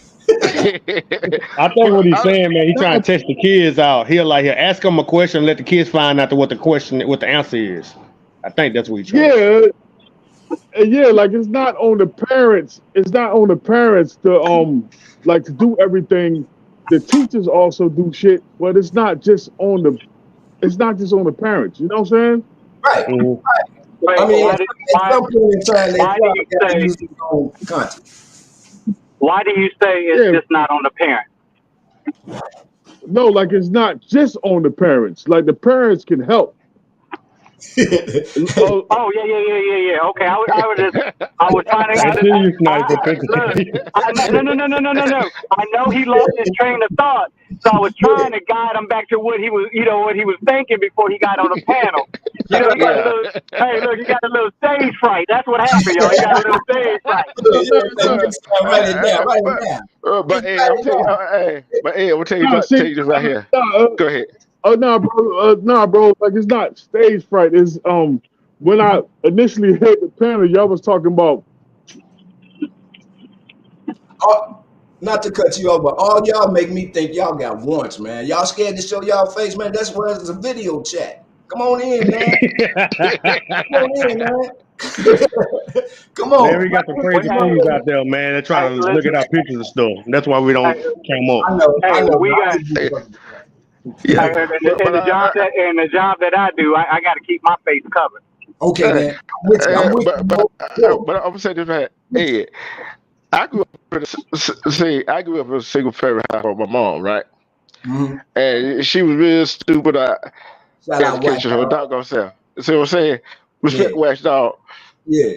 I think what he's saying, man, he trying to test the kids out. He'll ask them a question, let the kids find out what the answer is. I think that's what he's trying to Yeah, like it's not on the parents. It's not on the parents to like to do everything. The teachers also do shit, but it's not just on the parents. You know what I'm saying? Right. Mhm. wait, I mean, why, at why, some point in time, they why do probably you got to say use their own content. why do you say it's Yeah. just not on the parent? No, like it's not just on the parents. Like the parents can help. Oh, Oh yeah. Okay, I was trying to I see you, Sniper. look. No. I know he lost his train of thought, so I was trying to guide him back to what he was thinking before he got on the panel. You know, he got a Yeah. little. Hey, look, he got a little stage fright. That's what happened, y'all. He got a little stage fright. Write it down. Write it down. But Just hey, write I'm it telling you, down. I'm gonna tell you, no, tell see, you this right here. Go ahead. oh no, bro, like it's not stage fright. It's when I initially hit the panel, y'all was talking about. Not to cut you off, but all y'all make me think y'all got warrants, man. Y'all scared to show y'all face, man. That's why it's a video chat. Come on in, man. Come on in, man. Come Man, on. we got some Well, crazy hey, fools out there, man. They're hey, trying to look listen. at our pictures and stuff. That's why we don't Hey, come up. I know. we I got. just be Yeah, fucking yeah, And but the job that I do, I got to keep my face covered. Okay, then. I'm with you. I'm with you. Bro. But I'm gonna say this right. Hey, I grew up in I grew up in a single parent household with my mom, right? Mhm. And she was real stupid Shout out white education her dog. doggone self. See what I'm saying? Respect Yeah. wax dog. Yeah.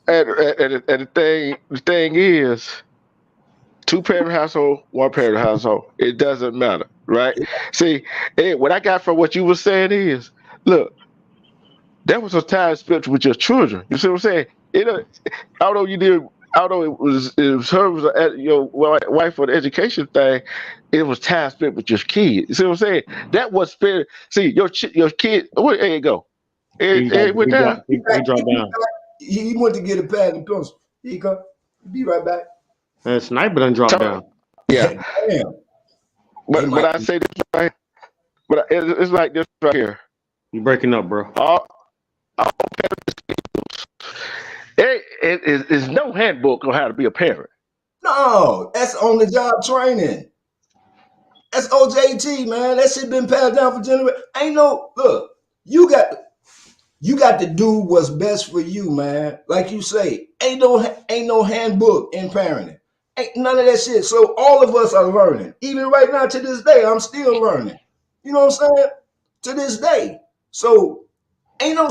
And the thing is, 2-parent household, 1-parent household. It doesn't matter, right? See, what I got from what you were saying is, look, that was a time spent with your children. You see what I'm saying? Although it was your wife for the education thing, it was time spent with your kids. You see what I'm saying? That was spirit. See, your kid. There you go. It went down. He dropped down. He went to get a pad and pencil. Here you come. Be right back. And Sniper done dropped down. Yeah. Damn. But I say this right. But it's like this right here. You breaking up, bro. All It's no handbook on how to be a parent. No, that's on the job training. That's OJT, man. That shit been passed down for generations. Look, you got to do what's best for you, man. Like you say, ain't no handbook in parenting. Ain't none of that shit. So all of us are learning. Even right now to this day, I'm still learning. You know what I'm saying? To this day. So ain't no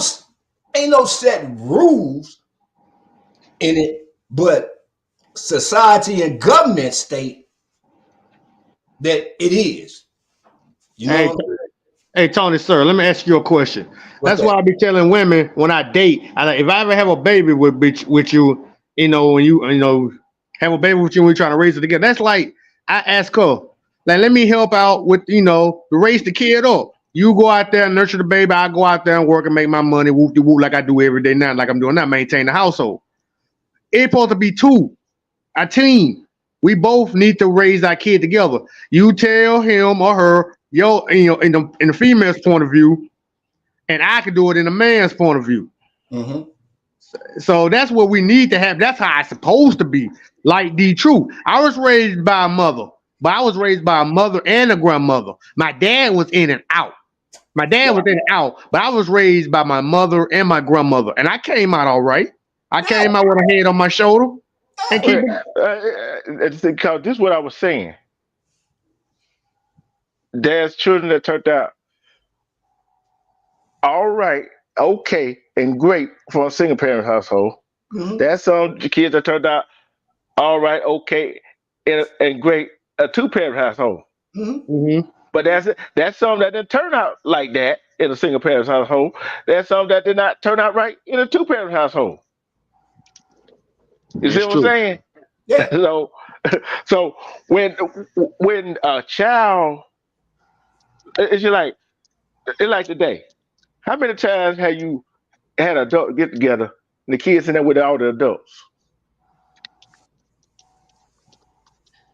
set rules in it, but society and government state that it is. You know Hey, Tony, sir, let me ask you a question. That's why I be telling women when I date, if I ever have a baby with you, when you have a baby with you and we're trying to raise it together, that's like I ask her, like, let me help out with, to raise the kid up. You go out there and nurture the baby. I go out there and work and make my money, whoop-de-whoop, like I do every day now, like I'm doing now, maintain the household. It's supposed to be two, a team. We both need to raise our kid together. You tell him or her, in the female's point of view, and I can do it in the man's point of view. Mm-hmm. So that's what we need to have. That's how it's supposed to be. Like D True. I was raised by a mother, but I was raised by a mother and a grandmother. My dad was in and out. But I was raised by my mother and my grandmother, and I came out all right. I came out with a head on my shoulder. And this is what I was saying. There's children that turned out all right, okay, and great for a single parent household. Mm-hmm. There's some kids that turned out all right, okay, and great a 2-parent household. Mm-hmm. Mm-hmm. But that's some that didn't turn out like that in a single parent household. There's some that did not turn out right in a 2-parent household. You see what I'm saying? Yeah. So when a child, it's like today. How many times have you had an adult get together and the kids in there with all the adults?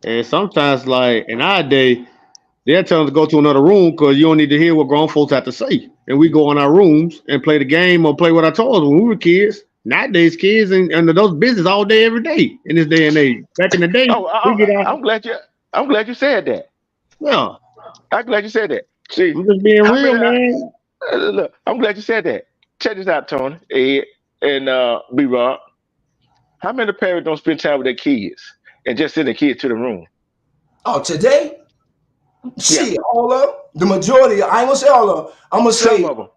And sometimes, like in our day, they'll tell us to go to another room because you don't need to hear what grown folks have to say. And we go in our rooms and play the game or play with our toys when we were kids. Nowadays, kids and those business all day, every day in this day and age. Back in the day, I'm glad you said that. Yeah, I'm glad you said that. See, I'm just being real, man. Look, I'm glad you said that. Check this out, Tony, Ed, and B-Rob. How many parents don't spend time with their kids and just send their kids to the room? Oh, today? See, all of them. The majority. I ain't gonna say all of them. I'm gonna say some of them.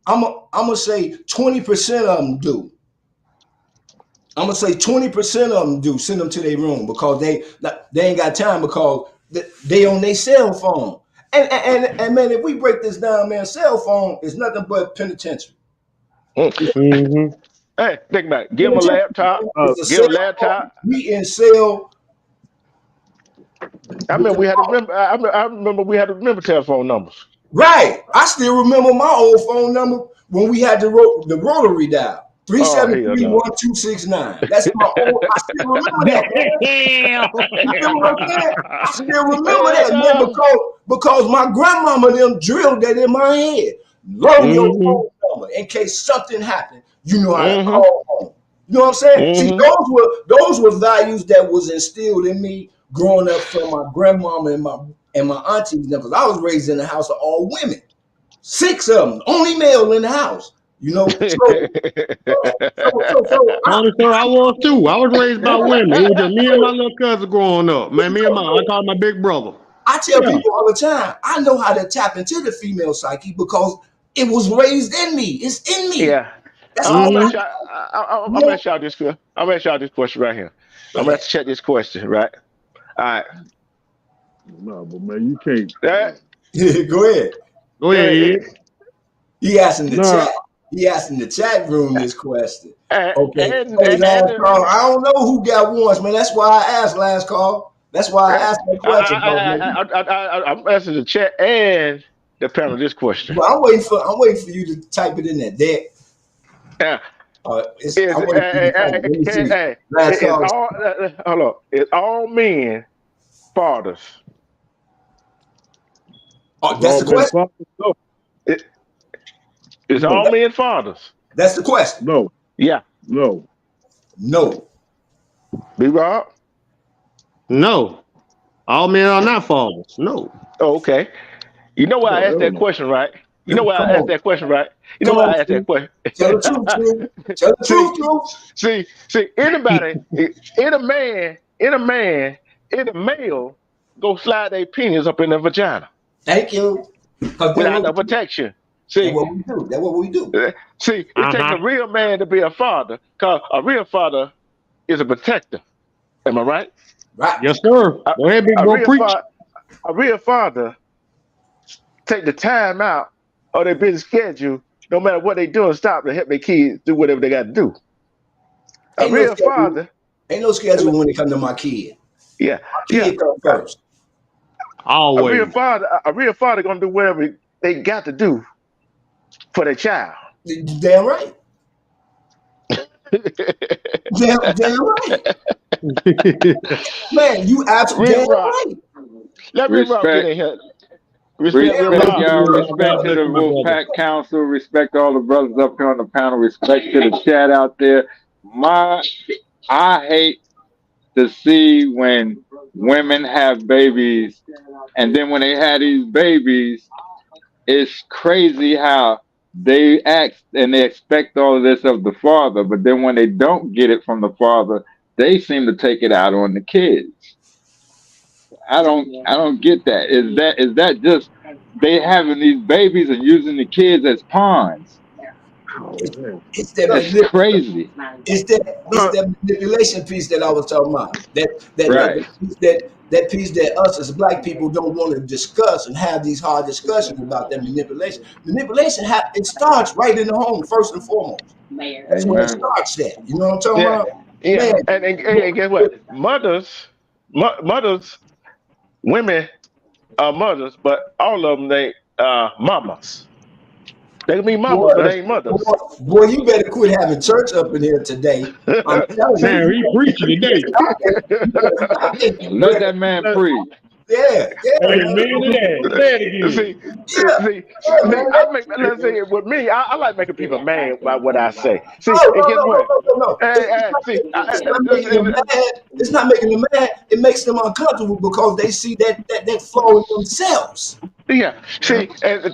I'm gonna say 20% of them do. I'm gonna say 20% of them do send them to their room because they ain't got time because they on their cell phone. And man, if we break this down, man, cell phone is nothing but penitentiary. Mm-hmm. Hey, think about it. Give them a laptop. Give them a laptop. We in cell. I remember we had to remember telephone numbers. Right. I still remember my old phone number when we had the rotary dial. 373-1269. That's my old. I still remember that. You know what I'm saying? I still remember that, man, because my grandmama them drilled that in my head. Learn your phone number in case something happened. You know how to call home. You know what I'm saying? See, those were values that was instilled in me growing up from my grandmama and my aunties, because I was raised in a house of all women. 6 of them, only male in the house. You know, so Only sir, I was too. I was raised by women. It was just me and my little cousin growing up. Man, me and I call my big brother. I tell Yeah. people all the time, I know how to tap into the female psyche because it was raised in me. It's in me. Yeah. That's I'm all. gonna ask y'all this. I'm gonna ask y'all this question right here. I'm gonna check this question, right? All right. No, but man, you can't. Go ahead. Go ahead. He asked in the Nah. chat. He asked in the chat room this question. Okay. And Hey, last call. I don't know who got ones, man. That's why I asked last call. That's why I asked that question. I'm asking the chat and the panel this question. Well, I'm waiting for you to type it in there. There. Yeah. I'm waiting for you to type it. Let me see. Last call. Hold on. It's all men fathers. Oh, that's the question. No, It's all men fathers. That's the question. no, Yeah. no. No. Be Rob? No. All men are not fathers. No. Oh, okay. You know why I asked that question, right? You know why I asked that question, right? You know why I asked that question? Tell the truth, True. Tell the truth, True. See, anybody, in a male, go slide their penis up in the vagina. Thank you. Without no protection. See, that's what we do. That's what we do. See, it takes a real man to be a father, because a real father is a protector. Am I right? Right. Yes, sir. Go ahead, big bro, preach. A real father take the time out of their busy schedule, no matter what they doing, stop to help their kids do whatever they got to do. A real father. Ain't no schedule when it comes to my kid. Yeah. My kid comes first. Always. A real father gonna do whatever they got to do for their child. Damn right. damn right. Man, you absolutely damn right. Let me get in here. Respect y'all. Respect to the Wolfpack Council. Respect all the brothers up here on the panel. Respect to the chat out there. I hate to see when women have babies, and then when they have these babies, it's crazy how they act and they expect all of this of the father, but then when they don't get it from the father, they seem to take it out on the kids. I don't get that. Is that just they having these babies and using the kids as pawns? It's that That's crazy. It's that manipulation piece that I was talking about. That piece that us as black people don't want to discuss and have these hard discussions about that manipulation. Manipulation it starts right in the home first and foremost. That's where it starts. That you know what I'm talking about? Yeah, and guess what? Mothers, women are mothers, but all of them they mamas. They can be mamas, but they ain't mothers. Boy, you better quit having church up in here today. I'm telling you. Man, he preaching today. Let that man preach. Yeah. Hey, man, say it again. Let's say with me, I like making people mad by what I say. See, No. It's not making them mad. It makes them uncomfortable because they see that flaw in themselves. Yeah. See, and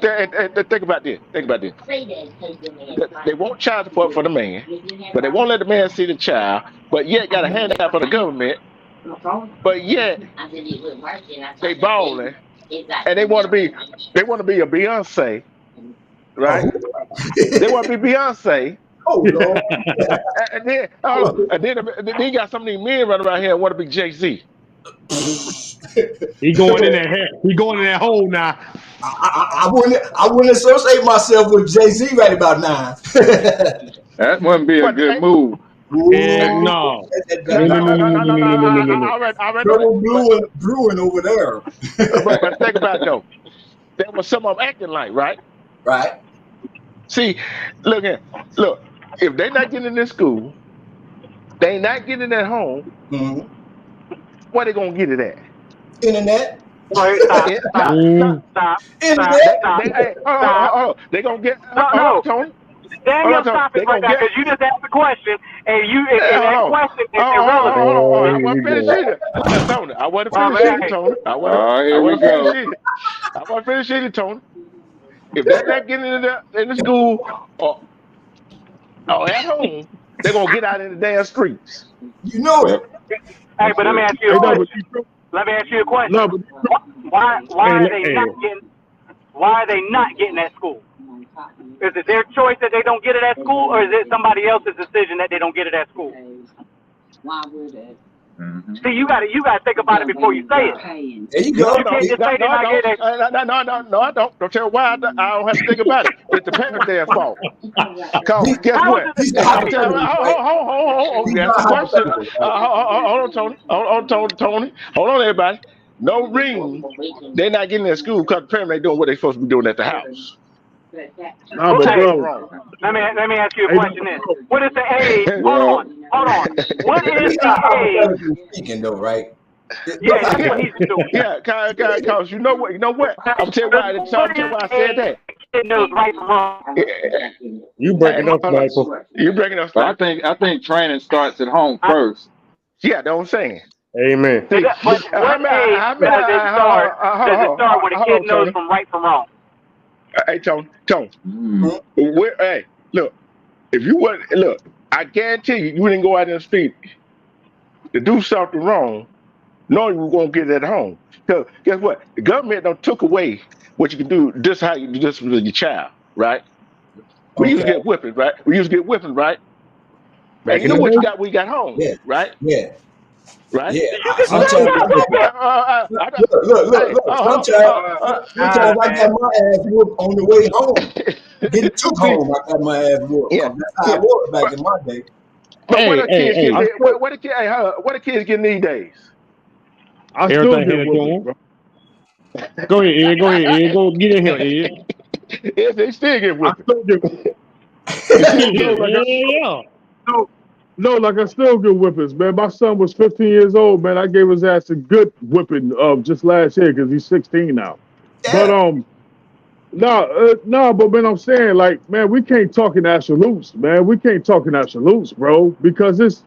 think about this. They want child support for the man, but they won't let the man see the child, but yet got a handout from the government. But yet they balling, and they want to be a Beyonce, right? They want to be Beyonce. Oh no! and then you got some of these men running around here and want to be Jay-Z. He going in there. He going in that hole now. I wouldn't associate myself with Jay-Z right about now. That wouldn't be a good move. And no. Brewing over there. But think about it though. There was some of them acting like, right? Right. See, look here. Look, if they're not getting in school, they not getting at home, where they gonna get it at? Internet. Stop. Internet. They gonna get Tony. Daniel, stop it right now, because you just asked the question, and that question is irrelevant. I wasn't finished Tony. I wasn't finished either, Tony. If they're not getting in the school or at home, they're gonna get out in the damn streets. You know it. Hey, but let me ask you Hey, a no, but question. Let me ask you a question. no, but Why hey, are they hey, not getting? Why are they not getting at school? Is it their choice that they don't get it at school, or is it somebody else's decision that they don't get it at school? See, you gotta think about it before you say it. There you go. You can't just say they're not getting it. No, I don't. Don't tell why I don't have to think about it. It's the parents' their fault. Cause guess How what? is it He's the I'm telling you, hypothetical. He's that's the not question. hypothetical. Hold on, Tony. Hold on, Tony. Hold on, everybody. No reason they're not getting in school because the parents ain't doing what they're supposed to be doing at the house. no, but Okay. bro, Let me ask you a hey, question then. What is the age? Hold Well, on. What is He's not the age? hypothetically speaking, though, right? Yeah, that's what he's doing. Yeah, cause you know what? I'm tell you why. I'm tell you why I said that. Kid knows right from wrong. You breaking up, Hold on. sniper. You breaking up? but I think training starts at home first. Yeah, that's what I'm saying. Amen. See, But what age does it start? Does it start when a kid knows from right from wrong? Hey, Tony. Mm. Hey, look. If you want, look, I guarantee you didn't go out in the street to do something wrong, knowing you were gonna get it at home. Because guess what? The government done took away what you can do. This how you do this with your child, right? We used to get whipping, right? And you know what you got when you got home, Yeah, right? yeah, Right? yeah. Sometimes Sometimes I got my ass whooped on the way home. Getting took home, I got my ass whooped. Yeah, That's how it was back in my day. But what Hey, the kids get these days? I still everything get handed to whooping, him. bro. Go ahead, Ed. Go get in here, Ed. Yes, they still get I whipped. still get Yeah, yeah. no, like I still get whippings, man. My son was 15 years old, man. I gave his ass a good whipping just last year because he's 16 now. But but man, I'm saying, like, man, we can't talk in absolutes, man. We can't talk in absolutes, bro, because it's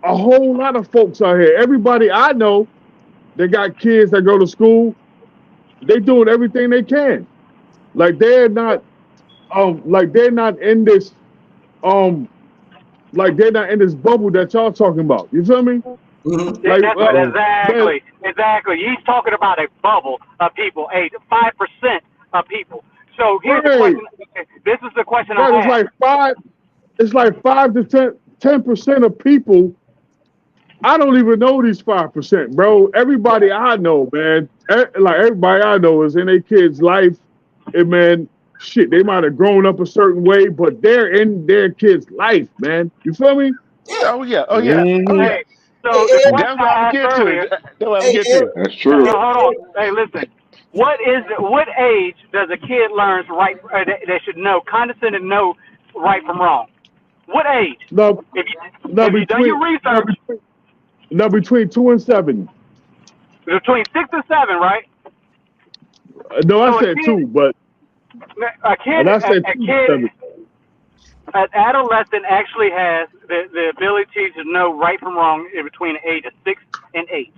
a whole lot of folks out here. Everybody I know, they got kids that go to school. They doing everything they can. Like they're not in this like they're not in this bubble that y'all talking about. You feel me? Mm-hmm. Like That's what, exactly. He's talking about a bubble of people, 5% of people. So here's the question. This is the question I ask. It's like 5 to 10% of people. I don't even know these 5%, bro. Everybody I know, man, like everybody I know is in their kid's life, and man, shit, they might have grown up a certain way, but they're in their kid's life, man. You feel me? Oh yeah. Hey, so the question I asked earlier. That's true. Hold on. Hey, listen. What age does a kid learn right? They should know, condescending know right from wrong. What age? If you've done your research. Between 2 and 7. Between 6 and 7, right? No, I said 2, but an adolescent actually has the ability to know right from wrong between the age of 6 and 8.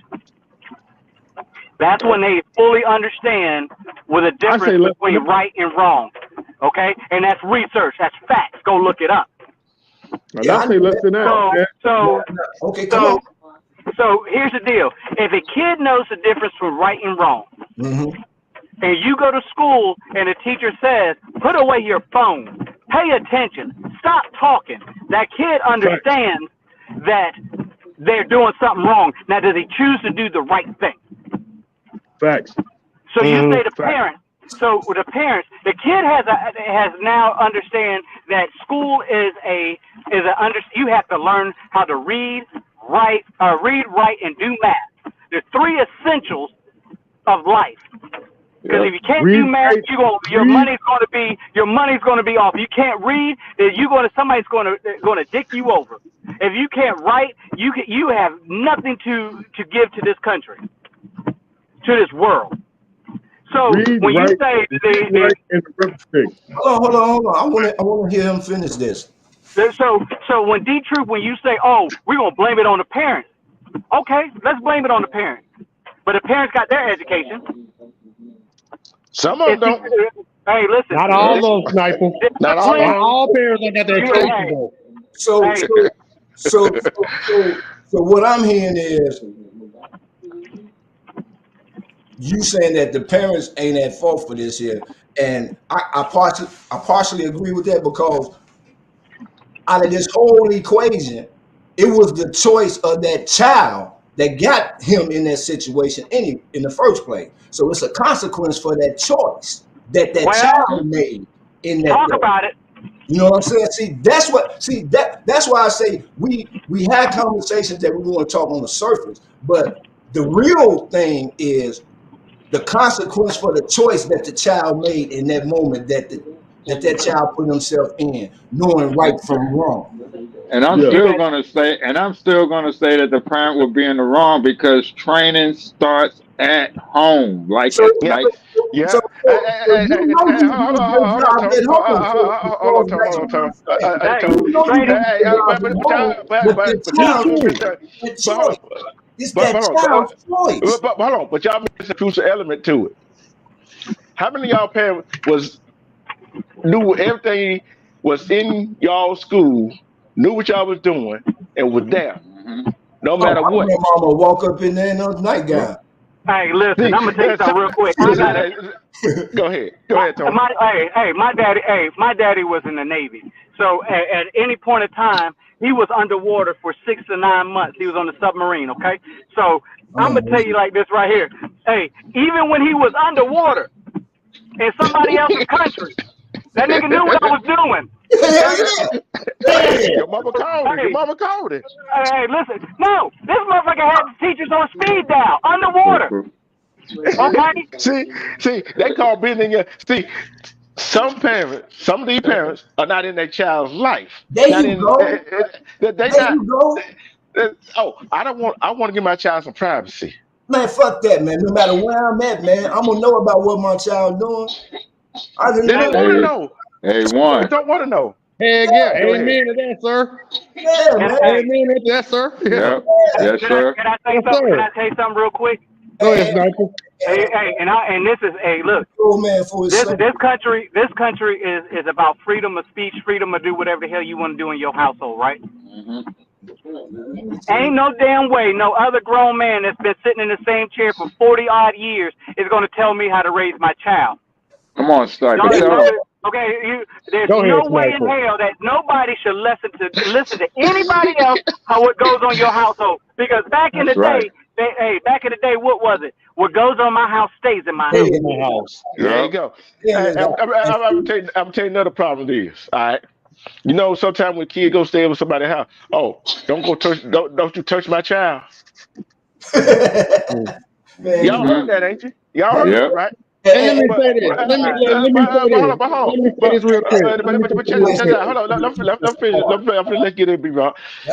That's when they fully understand what the difference between right and wrong. Okay? And that's research. That's facts. Go look it up. I say less than that. So here's the deal. If a kid knows the difference between right and wrong, and you go to school and the teacher says, put away your phone, pay attention, stop talking, that kid understands that they're doing something wrong. Now, does he choose to do the right thing? Facts. So you say the parents. So the parents, the kid has now understand that school you have to learn how to read, write, and do math. There's 3 essentials of life. Because if you can't do math, your money's going to be off. If you can't read, then somebody's going to dick you over. If you can't write, you have nothing to give to this country, to this world. So when you say hold on, I want to hear him finish this. So when D-Troop, when you say, oh, we're gonna blame it on the parents, okay, let's blame it on the parents. But the parents got their education. Some of them don't. Hey, listen. Not all of them, Sniper. Not all of Not them. all parents ain't got that Hey. though. So what I'm hearing is you saying that the parents ain't at fault for this here, and I partially agree with that, because out of this whole equation, it was the choice of that child that got him in that situation in the first place. So it's a consequence for that choice that child made in that. Talk about it. You know what I'm saying? That's why I say we had conversations that we want to talk on the surface, but the real thing is the consequence for the choice that the child made in that moment that child put himself in, knowing right from wrong. And I'm still gonna say that the parent will be in the wrong, because training starts at home. Hold on, but y'all missed a crucial element to it. How many of y'all parents knew everything was in y'all school, knew what y'all was doing, and was there, no matter what? My mama walk up in there in a nightgown. Hey, listen, I'm gonna tell you something real quick. Go ahead, Tony. My daddy was in the Navy. So at any point in time, he was underwater for 6 to 9 months. He was on the submarine. Okay, so I'm gonna tell you like this right here. Hey, even when he was underwater in somebody else's country, that nigga knew what I was doing. Your mama called it. Hey, listen. No, this motherfucker had the teachers on speed dial, underwater. Okay? See, they call being in your. See, some of these parents are not in their child's life. There you go. I want to give my child some privacy. Man, fuck that, man. No matter where I'm at, man, I'm gonna know about what my child doing. They don't want to know. They don't want to know. Heck yeah, amen to that, sir. Yeah, man. Amen to that, sir. Yeah. Yes, sir. Can I say something? Can I tell you something real quick? Go ahead, Sniper. And this is look. Oh man, this country is about freedom of speech, freedom to do whatever the hell you want to do in your household, right? Ain't no damn way no other grown man that's been sitting in the same chair for 40 odd years is going to tell me how to raise my child. Come on, Sniper. Okay, there's no way in hell that nobody should listen to anybody else how what goes on your household, because back in the day, what was it? What goes on my house stays in my house. There you go. I'm tell you another problem is, all right. You know, sometimes when kids go stay over somebody's house, don't you touch my child. Y'all heard that, ain't you? Y'all heard that, right? Let me say this. Let me say this real quick. Hold on. Let's get it, be wrong.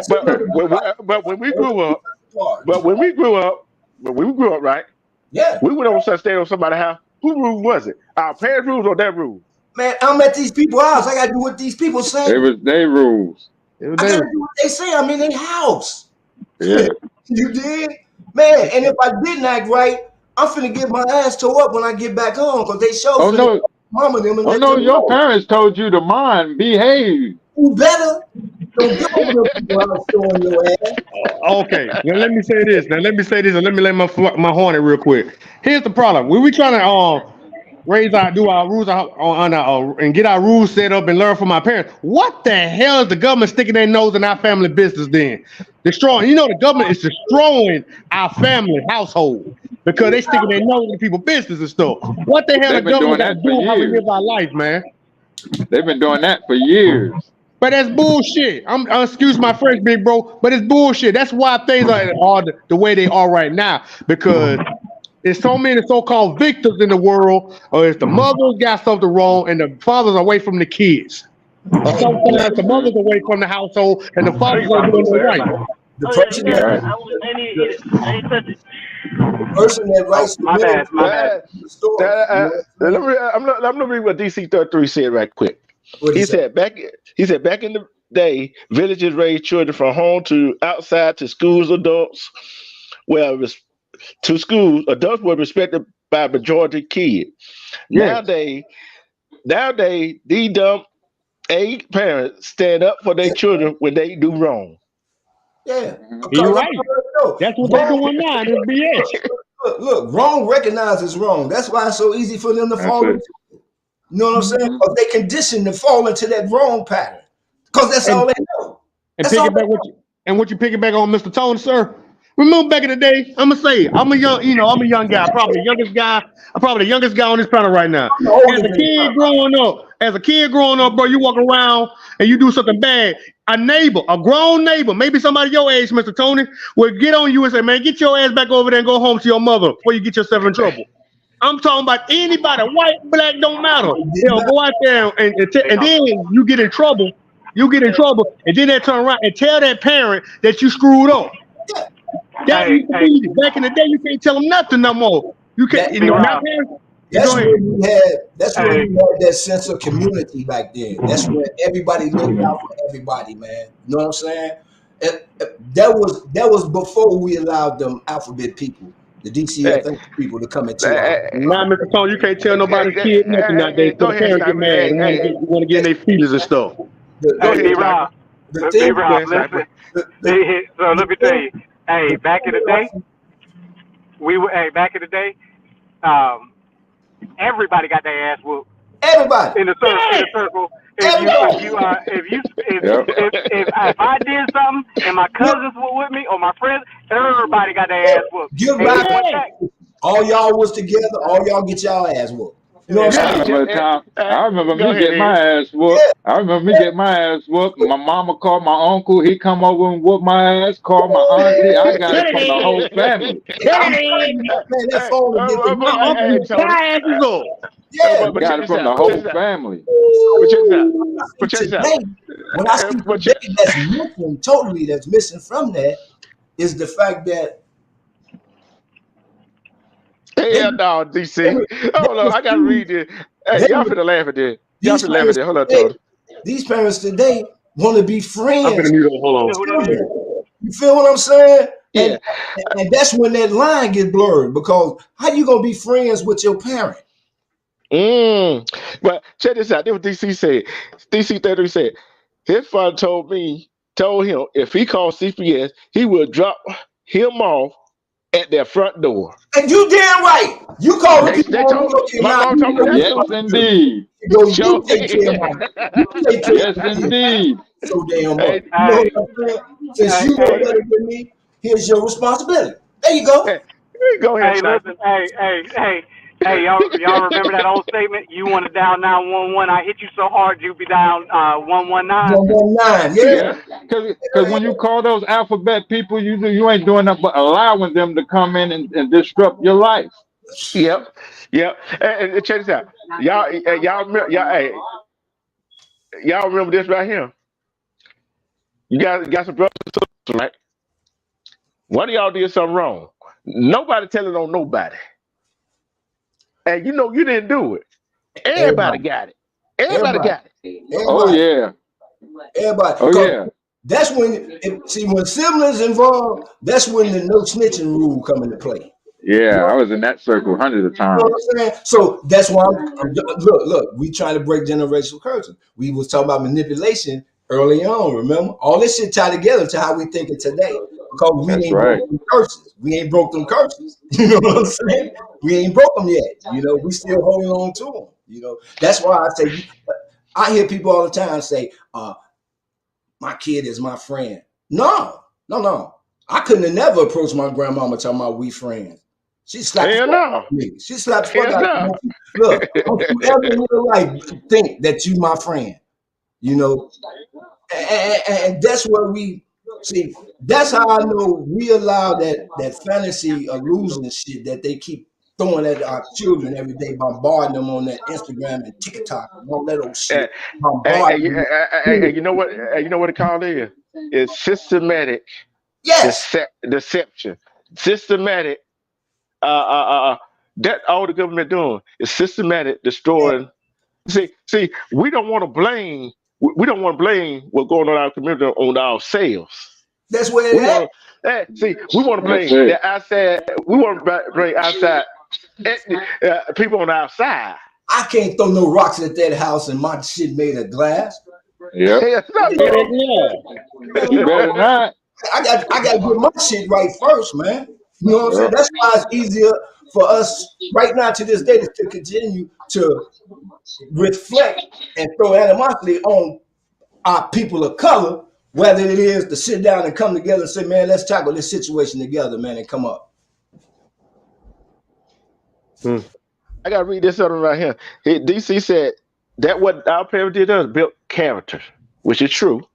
But when we grew up, right? Yeah. We went over stay over somebody's house. Whose rule was it? Our parents' rules or their rules? Man, I'm at these people's house. I gotta do what these people say. It was their rules. I gotta do what they say. I'm in their house. Yeah. You did? Man, and if I didn't act right, I'm finna get my ass tore up when I get back home, because they show mama them. And your parents told you to mind, behave. You better. Don't go over the people out showing your ass. Okay, now let me say this, and let me lay my horn real quick. Here's the problem: when we trying to do our rules and get our rules set up and learn from our parents, what the hell is the government sticking their nose in our family business then? Destroying, the government is destroying our family household because they sticking their nose in people's business and stuff. What the hell the government got to do how we live our life, man? They've been doing that for years. But that's bullshit. Excuse my French, big bro, but it's bullshit. That's why things are the way they are right now, because there's so many so-called victims in the world, or if the mothers got something wrong and the fathers away from the kids. Or sometimes the mothers away from the household and the fathers are doing it right. The person that writes my bad. I'm gonna read what DC 33 said right quick. He said back in the day, villages raised children from home to outside to schools. Adults were respected by majority kid. Yes. Nowadays, these dumb parents stand up for their children when they do wrong. Yeah. You're Because right. no, That's what they're wrong, doing now. It's BS. look, wrong recognizes wrong. That's why it's so easy for them to fall into it. You know what I'm saying? Because they conditioned to fall into that wrong pattern. Because that's all they know. And That's all piggyback what you piggyback on, Mr. Tony, sir. Remember back in the day, I'm gonna say I'm a young guy, probably the youngest guy on this planet right now. As a kid growing up, bro, you walk around and you do something bad. A grown neighbor, maybe somebody your age, Mr. Tony, will get on you and say, man, get your ass back over there and go home to your mother before you get yourself in trouble. I'm talking about anybody, white, black, don't matter. They'll go out there and then you get in trouble. And then they turn around and tell that parent that you screwed up. Back in the day, you can't tell them nothing no more. You can't. That's when we had that sense of community back then. That's when everybody looked out for everybody, man. You know what I'm saying? That was before we allowed them alphabet people, the DCFS people, to come into it. Now, Mr. Tony, you can't tell nobody's kid nothing nowadays. The parents get mad and want to get in their feelings and stuff. D-Rob, listen. So let me tell you. Hey, back in the day, everybody got their ass whooped. Everybody in the circle. If I did something and my cousins were with me or my friends, everybody got their ass whooped. All y'all was together. All y'all get y'all ass whooped. You know what I'm saying? I remember me getting my ass whooped. My mama called my uncle. He come over and whoop my ass. Called my auntie. I got it from the whole family. Got it from the whole family. When I see the that's missing from that is the fact that. Hell no, DC. Hold on, I gotta read this. Hey, y'all finna laugh at this. Hold on, Tony. These parents today want to be friends. I'm finna mute up. Hold on. You feel what I'm saying? Yeah. And that's when that line gets blurred, because how you gonna be friends with your parent? But check this out. This is what DC said. DC33 said his father told him if he called CPS, he would drop him off at their front door. And you damn right. You call the people. Yes, indeed. Yes, indeed. So damn much. You know what I'm saying? Since you know better than me, here's your responsibility. There you go. Go ahead. Hey, listen. Hey, y'all remember that old statement? You want to dial 911? I hit you so hard you be down 119. 119, yeah. Because when you call those alphabet people, you ain't doing nothing but allowing them to come in and disrupt your life. Yep. And check this out. Y'all remember this right here? You got some brothers and sisters, right? One of y'all did something wrong. Nobody telling on nobody. And you didn't do it. Everybody got it. Everybody got it. Oh yeah. Everybody. Oh yeah. That's when when siblings involved, that's when the no snitching rule come into play. Yeah, I was in that circle hundreds of times. You know what I'm saying? So that's why look, we trying to break generational curses. We was talking about manipulation early on, remember? All this shit tied together to how we thinking today. Because we ain't broke them curses. We ain't broke them curses. You know what I'm saying? We ain't broke them yet. We still holding on to them. That's why I say, I hear people all the time say, my kid is my friend. No. I couldn't have never approached my grandmama talking about we friends. She slapped the fuck out of me. She slapped the fuck out of me. Look, don't you ever in your life think that you my friend. And that's where we see. That's how I know we allow that fantasy of losing shit that they keep throwing at our children every day, bombarding them on that Instagram and TikTok and all that old shit. You know what? You know what it called is? It's systematic. Yes. Deception. Systematic. That all the government doing is systematic destroying. Yeah. See, we don't want to blame. We don't want to blame what's going on in our community on ourselves. That's where it we want to blame the outside. We want to blame outside people on the outside. I can't throw no rocks at that house and my shit made of glass. Yep. Yeah, no, You know, You better not. I got to get my shit right first, man. You know what I'm saying? That's why it's easier for us right now to this day to continue to reflect and throw animosity on our people of color, whether it is to sit down and come together and say, man, let's tackle this situation together, man, and come up. I gotta read this other right here. DC said that what our parents did us built character, which is true.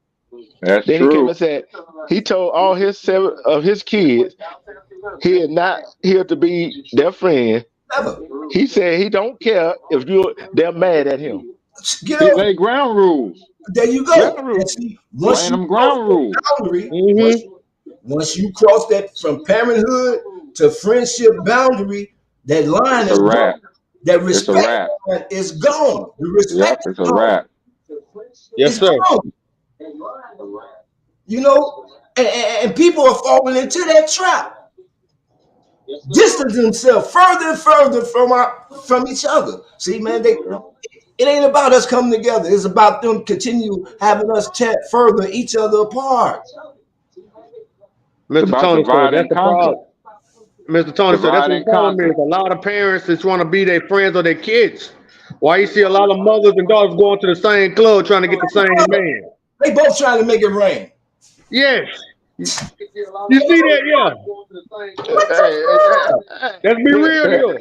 That's Then true. he came and said he told all his 7 of his kids he is not here to be their friend. Never. He said he don't care if they're mad at him. Get He over. lay ground rules. There you go. Ground rules. And see, once Playing you them ground rules. boundary, once you cross that from parenthood to friendship boundary, that line It's is a gone. wrap. That It's a respect wrap. line is gone. The Yep, respect it's is a gone. wrap. Yes, It's sir. gone. You know, and people are falling into that trap. Distance themselves further and further from each other. See, man, it ain't about us coming together. It's about them continue having us tear further each other apart. Mr. about Tony divide said that's and the conquer. problem. Mr. Tony said that's Divide what the and problem conquer. is. A lot of parents just want to be their friends or their kids. Why you see a lot of mothers and daughters going to the same club trying to get the same man? They both trying to make it rain. Yes. You see that? Yeah. Let's be real here.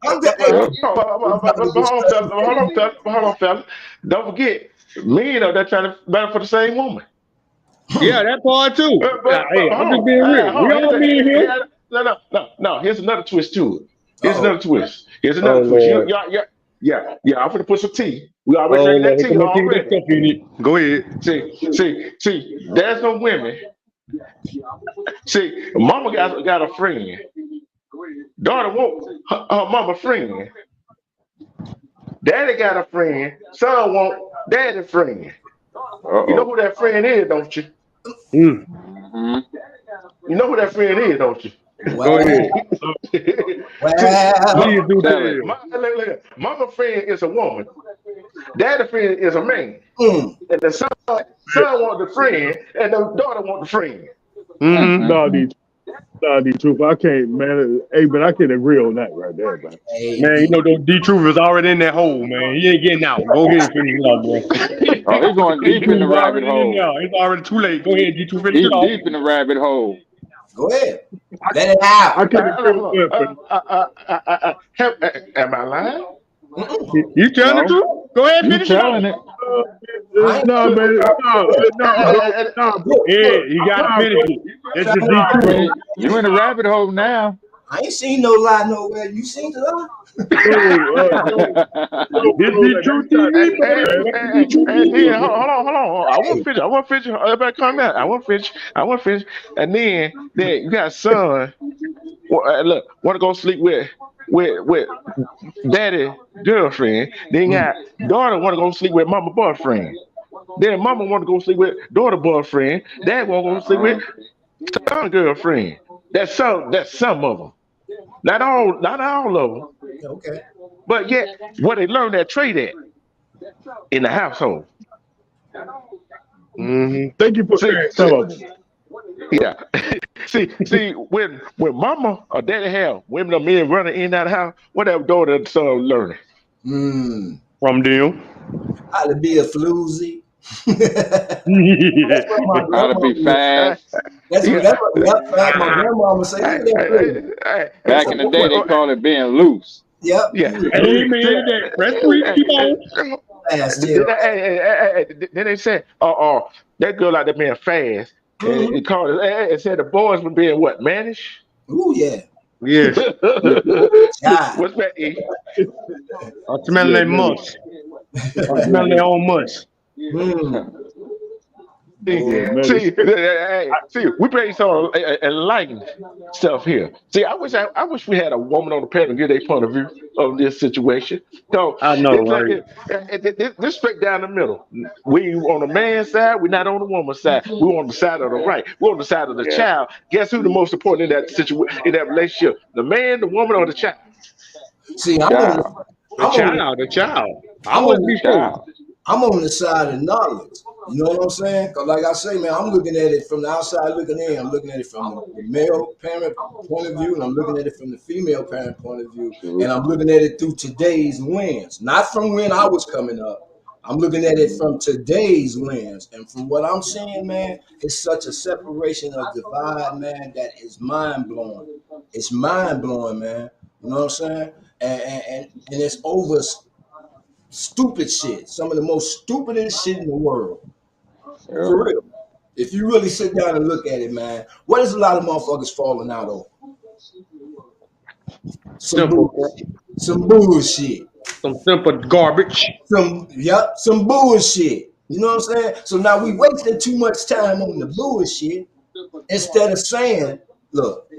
I'm just, Hold on, fella. Don't forget, men are trying to battle for the same woman. Yeah, that part too. Hey, I'm just being real. We all being here. No. Here's another twist to it. Here's Uh-oh. another twist. Here's another twist. Lord. Yeah. I'm gonna put some tea. We Oh, already drank Lord. that tea Come on, keep this already. cup in it. Go ahead. See. There's no women. See, mama got a friend. Daughter want her mama friend. Daddy got a friend. Son want daddy friend. You know who that friend is, don't you? Mhm. You know who that friend is, don't you? Go ahead. well, Please do Tell it. tell. Look. Mama friend is a woman. Daddy friend is a man. mm, And the son want the friend, and the daughter want the friend. Mm-hmm. No, the truth. I can't, man. Hey, but I can agree on that right there, man. hey, Man, you know D-Truth is already in that hole, man. He ain't getting out. Go ahead and finish it off, bro. Oh, he's going deep in the He's rabbit already in hole. there. It's already too late. Go ahead, D-Truth, finish He's it off. deep in the rabbit hole. go ahead. Let it out. I can agree with that. Am I lying? Mm-mm. You telling the No. truth? Go ahead, You finish it telling off. it. No, man. No. Yeah, you gotta finish it. It's the D-Truth. You in the rabbit hole now. I ain't seen no lie nowhere. You seen the lie? This D-Truth TV, man. And then, hold on. I want to finish. Everybody calm down. I want to finish. And then you got son. Look, want to go sleep with daddy girlfriend. Then you got daughter want to go sleep with mama boyfriend. Then mama want to go sleep with daughter boyfriend. Dad want to go sleep with son girlfriend. That's some of them. Not all of them. Okay. But yet, where they learn that trait at in the household. Mm-hmm. Thank you for sharing some of them. Yeah. see, when mama or daddy have women or men running in and out of the house, what that daughter and son learning? From them. How to be a floozy. Yeah. How to be fast. That's what my grandma would say. Look at that floozy. Back in the day, they call it being loose. Yep. Yeah. Amen. Press three, keep on. Fast, yeah. Then they said, that girl out there being fast. And it called it said the boys were being what, mannish? Ooh, yeah. Yes. God. What's that? E? I'm smelling their mush. I'm smelling their own mush. See, we play some enlightened stuff here. See, I wish we had a woman on the panel to give their point of view of this situation. So I know, right? This straight down the middle. We on the man's side, we're not on the woman's side. We're on the side of the right. We're on the side of the child. Guess who's the most important in that situation, in that relationship? The man, the woman, or the child? See, Child. The child. I I'm wouldn't on, be Child. I'm on the side of knowledge. You know what I'm saying? Because like I say, man, I'm looking at it from the outside looking in. I'm looking at it from the male parent point of view, and I'm looking at it from the female parent point of view, and I'm looking at it through today's lens, not from when I was coming up. I'm looking at it from today's lens, and from what I'm seeing, man, it's such a separation of divide, man, that is mind blowing. It's mind blowing, man. You know what I'm saying? And it's over stupid shit. Some of the most stupidest shit in the world. Yeah. For real. If you really sit down and look at it, man, what is a lot of motherfuckers falling out of? Some Simple. bullshit. Some bullshit. Some simple garbage. Some bullshit. You know what I'm saying? So now we wasting too much time on the bullshit instead of saying, look,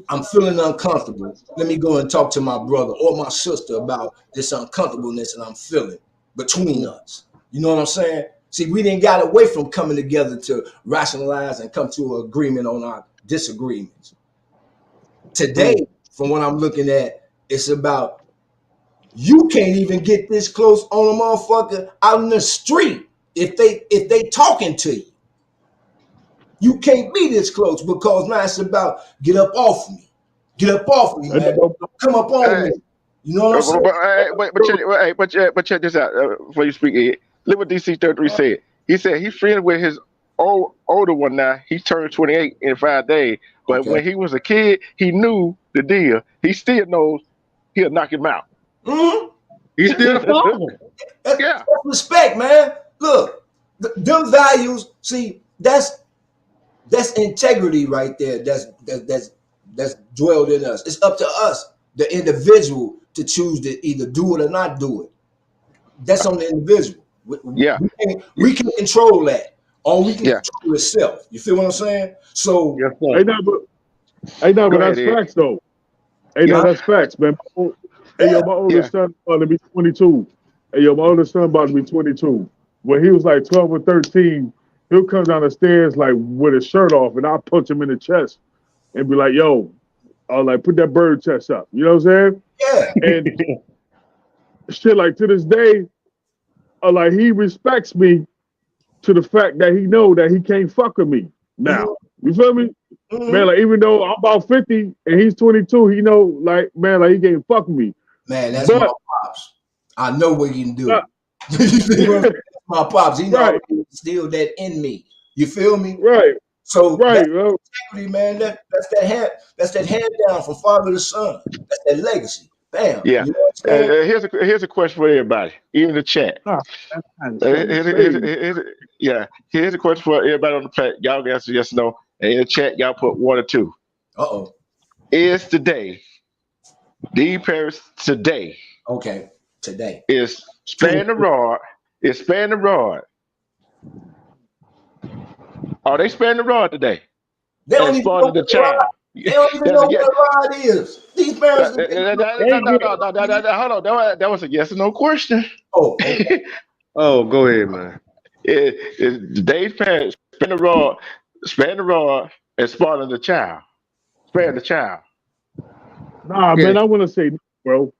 I'm feeling uncomfortable. Let me go and talk to my brother or my sister about this uncomfortableness that I'm feeling between us. You know what I'm saying? See, we didn't got away from coming together to rationalize and come to an agreement on our disagreements. Today, from what I'm looking at, it's about you can't even get this close on a motherfucker out in the street if they talking to you. You can't be this close because now it's about get up off me. Get up off me, man. Don't come up on me. You know what I'm saying? But check this out before you speak. Ed. Look what DC33 said. He said he's friends with his older one now. He turned 28 in 5 days. But when he was a kid, he knew the deal. He still knows he'll knock him out. Mm-hmm. He's still a father. That's respect, man. Look, them values. See, that's integrity right there. That's dwelled in us. It's up to us, the individual, to choose to either do it or not do it. That's on the individual. We can control that. All we can control is self. You feel what I'm saying? So, but that's facts though. That's facts, man. Hey, yo, my oldest son about to be 22. Hey, yo, my oldest son about to be 22. When he was like 12 or 13, he'll come down the stairs like with his shirt off, and I'll punch him in the chest and be like, "Yo, I'll like put that bird chest up." You know what I'm saying? Yeah. And shit, like to this day, like he respects me to the fact that he know that he can't fuck with me now. You feel me? Man, like even though I'm about 50 and he's 22, he know like man, like he can't fuck with me. Man, that's my pops. I know what he can do. My pops, he know still that in me. You feel me? Right. So integrity, man, that's that hand down from father to son. That's that legacy. Bam. Yeah. You know what I'm saying? Here's a question for everybody, even the chat. Here's a question for everybody on the chat. Y'all can answer yes or no. And in the chat, y'all put 1 or 2. Is today, these parents today. Okay, today. Is span the rod. Is span the rod. Are they span the rod today? They don't even know the child. They don't even know what a rod is. These parents. Hold on. That was a yes or no question. Oh, go ahead, man. Is today's parents span the rod, and spawn the child? Spare the child. Nah, man, I want to say, bro.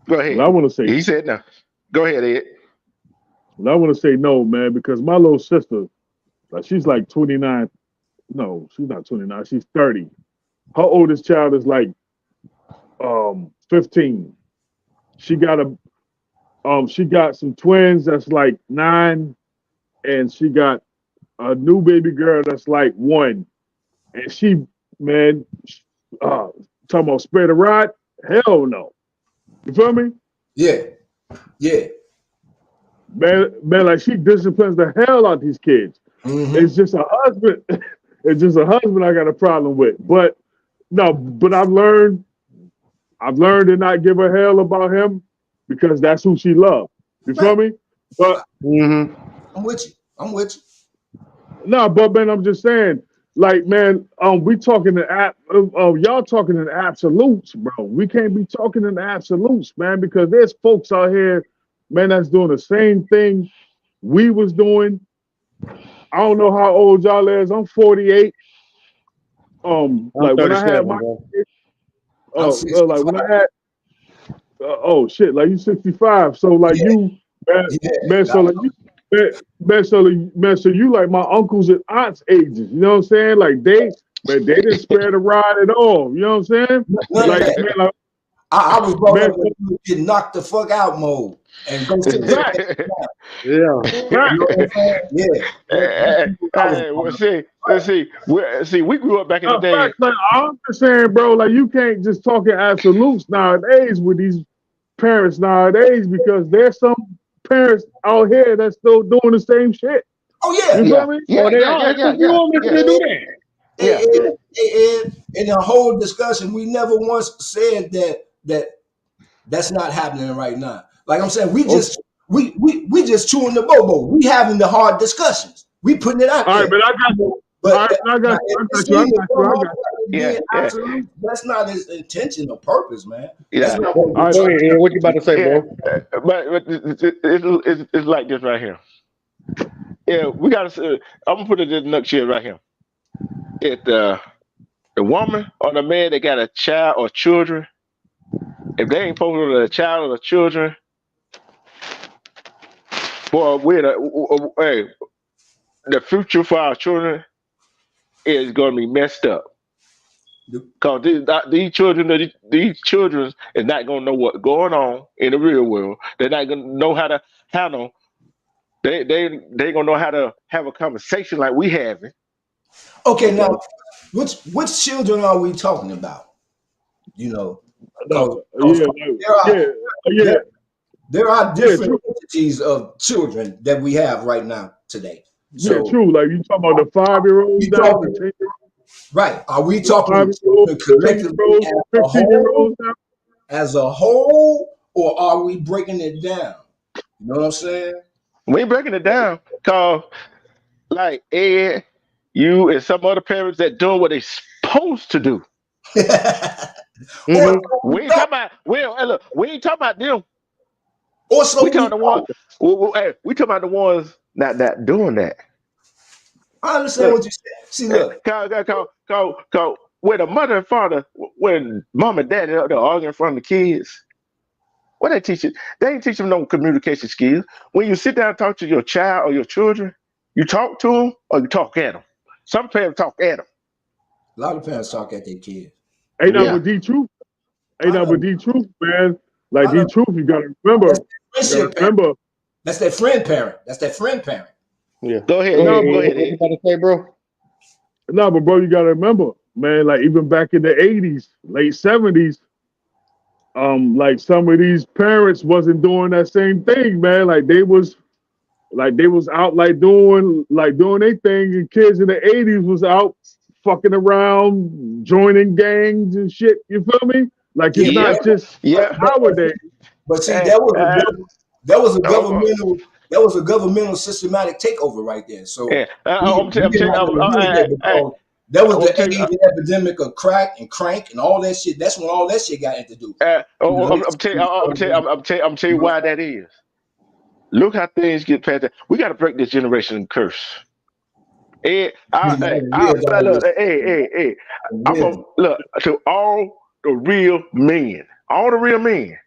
Go ahead. I want to say. He said no. Go ahead, Ed. I want to say no, man, because my little sister, like, she's like 29. No, she's not 29. She's 30. Her oldest child is like 15. She got some twins that's like 9, and she got a new baby girl that's like 1. And she, man, talking about spare the rod? Hell no. You feel me? Yeah. Man, like she disciplines the hell out these kids. It's just a husband. It's just a husband I got a problem with. But I've learned to not give a hell about him because that's who she loved. You feel me? But I'm with you. No, but man, I'm just saying, like, man, we talking y'all talking in absolutes, bro. We can't be talking in absolutes, man, because there's folks out here, man, that's doing the same thing we was doing. I don't know how old y'all is. I'm 48. Like when I had my kids, I'm like when 65. I had, oh shit, like you 65. So like Yeah, you, man, so like you, so you like my uncles and aunts ages. You know what I'm saying? Like they didn't spare the ride at all. You know what I'm saying? none of Like that. man, like I was brought man, up in get knocked the fuck out mode and go sit there. fact, Yeah. You fact. know what I'm saying? Yeah. I was Well, brought up. let's see. We grew up back in the day. Fact, like I'm just saying, bro. Like you can't just talk in absolutes nowadays with these parents nowadays because there's some parents out here that's still doing the same shit. Oh yeah. You Yeah, feel me? yeah, Oh, they yeah, are. yeah, yeah, You yeah, want me yeah, to do that? yeah. In the whole discussion, we never once said that's not happening right now. Like I'm saying, we just chewing the bobo. We having the hard discussions. We putting it out All right, there. but I got you. But All right, I got you. Yeah, yeah. That's not his intention or purpose, man. Yeah. That's not Go what ahead, Ed. What you about to say, Yeah, bro? but it's like this right here. Yeah, we got to. I'm gonna put it in a nutshell right here. If the woman or the man that got a child or children, if they ain't supposed to a child or children, boy, hey, the future for our children is gonna be messed up. Cause these children is not gonna know what's going on in the real world. They're not gonna know how to handle. They gonna know how to have a conversation like we having. Okay, now which children are we talking about? You know, No, there are different entities of children that we have right now today. So, true. Like you talking about the 5-year-olds You down talking- to 10-year-olds, right? Are we talking 5-year-olds, collectively 10-year-olds, 15-year-olds now? as a whole, or are we breaking it down? You know what I'm saying? We ain't breaking it down. Cause like Ed, you and some other parents that doing what they supposed to do. Or, We ain't talking about. Look, we ain't talking about them. or so We talking about the ones. Hey, we talking about the ones not doing that. I understand what you said. See, look, Cause when the mother and father, when mom and dad they're arguing in front of the kids, what they teach you? They ain't teach them no communication skills. When you sit down and talk to your child or your children, you talk to them or you talk at them. Some parents talk at them. a lot of parents talk at their kids. Ain't Yeah. nothing but D truth. Ain't I nothing but know. D truth, man. Like I D know. truth, you gotta remember. Friendship parent. That's their friend parent. That's their friend parent. Yeah. Go ahead. Go Go ahead, ahead. Ed. What you Ed. about to say, bro? No, but bro, you gotta remember, man. Like even back in the '80s, late '70s, like some of these parents wasn't doing that same thing, man. Like they was out like doing their thing, and kids in the '80s was out fucking around, joining gangs and shit. You feel me? Like it's Yeah, not just Yeah. nowadays. but see, Hey, that was a oh, governmental systematic takeover right there. So yeah. we I'm telling didn't have to you. do that because that was I'm the telling you. Asian epidemic of crack and crank and all that shit. That's when all that shit got introduced. I'm telling you why that is. Look how things get past that. We got to break this generation curse. Hey, look, hey. I'm gonna look to all the real men. All the real men.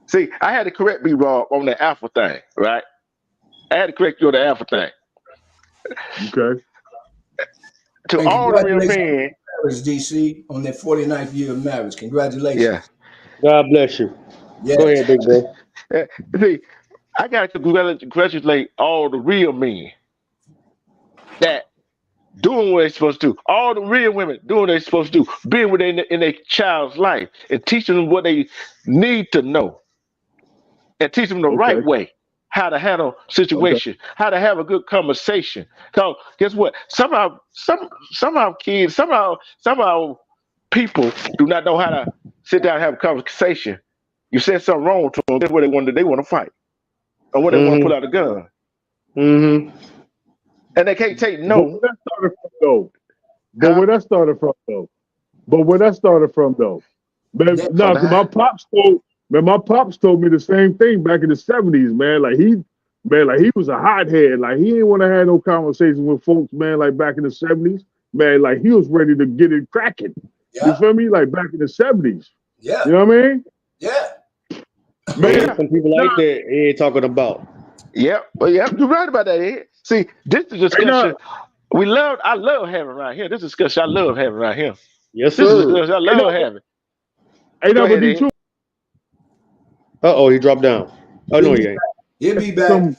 See, I had to correct me, Rob, on the alpha thing, right? I had to correct you on the alpha thing. Okay. To And all the real congratulations men. on marriage, DC, on their 49th year of marriage. Congratulations. Yeah. God bless you. Yes. Go ahead, big bro. See, I got to congratulate all the real men that doing what they're supposed to do. All the real women doing what they're supposed to do, being within in their child's life and teaching them what they need to know and teach them the right way, how to handle situations, how to have a good conversation. Because guess what? Some of our kids, some of our people do not know how to sit down and have a conversation. You said something wrong to them, that's what they want to fight. Or when they want to pull out a gun. Mm-hmm. And they can't take no. But where that started from though. Man, no, because my pops told me the same thing back in the 70s, man. Like he was a hothead. Like he didn't want to have no conversation with folks, man, like back in the 70s. Man, like he was ready to get it cracking. You feel me? Like back in the 70s. Yeah. You know what I mean? Yeah. Man, some people like that ain't talking about. Yep. Well, yeah, you're right about that, Ed. See, this is a discussion I love having right here. This discussion I love having right here. Yes, This is a sir. discussion I love having. Ain't Go never ahead, be Ed. true. Uh-oh, he dropped down. Oh, no, he ain't. He'll be back. Some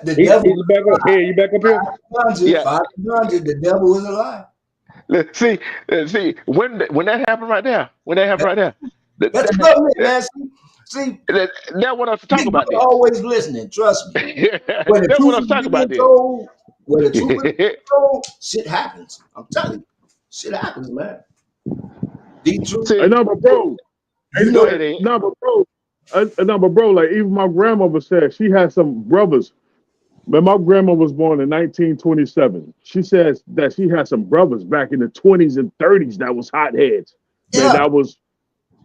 The He's devil. back up here. You back up here? Yeah. The devil is a lie. See, when that happened right there, That's government, man. See, that what I was talking about. They're always listening. Trust me. When the That's truth what I was is talking about. being told, when the truth is being told, shit happens. I'm telling you, shit happens, man. The truth. See, no, but bro. You know it ain't. No, but bro. Like even my grandmother said, she had some brothers. But my grandma was born in 1927. She says that she had some brothers back in the 20s and 30s that was hotheads. Man, Yeah. that was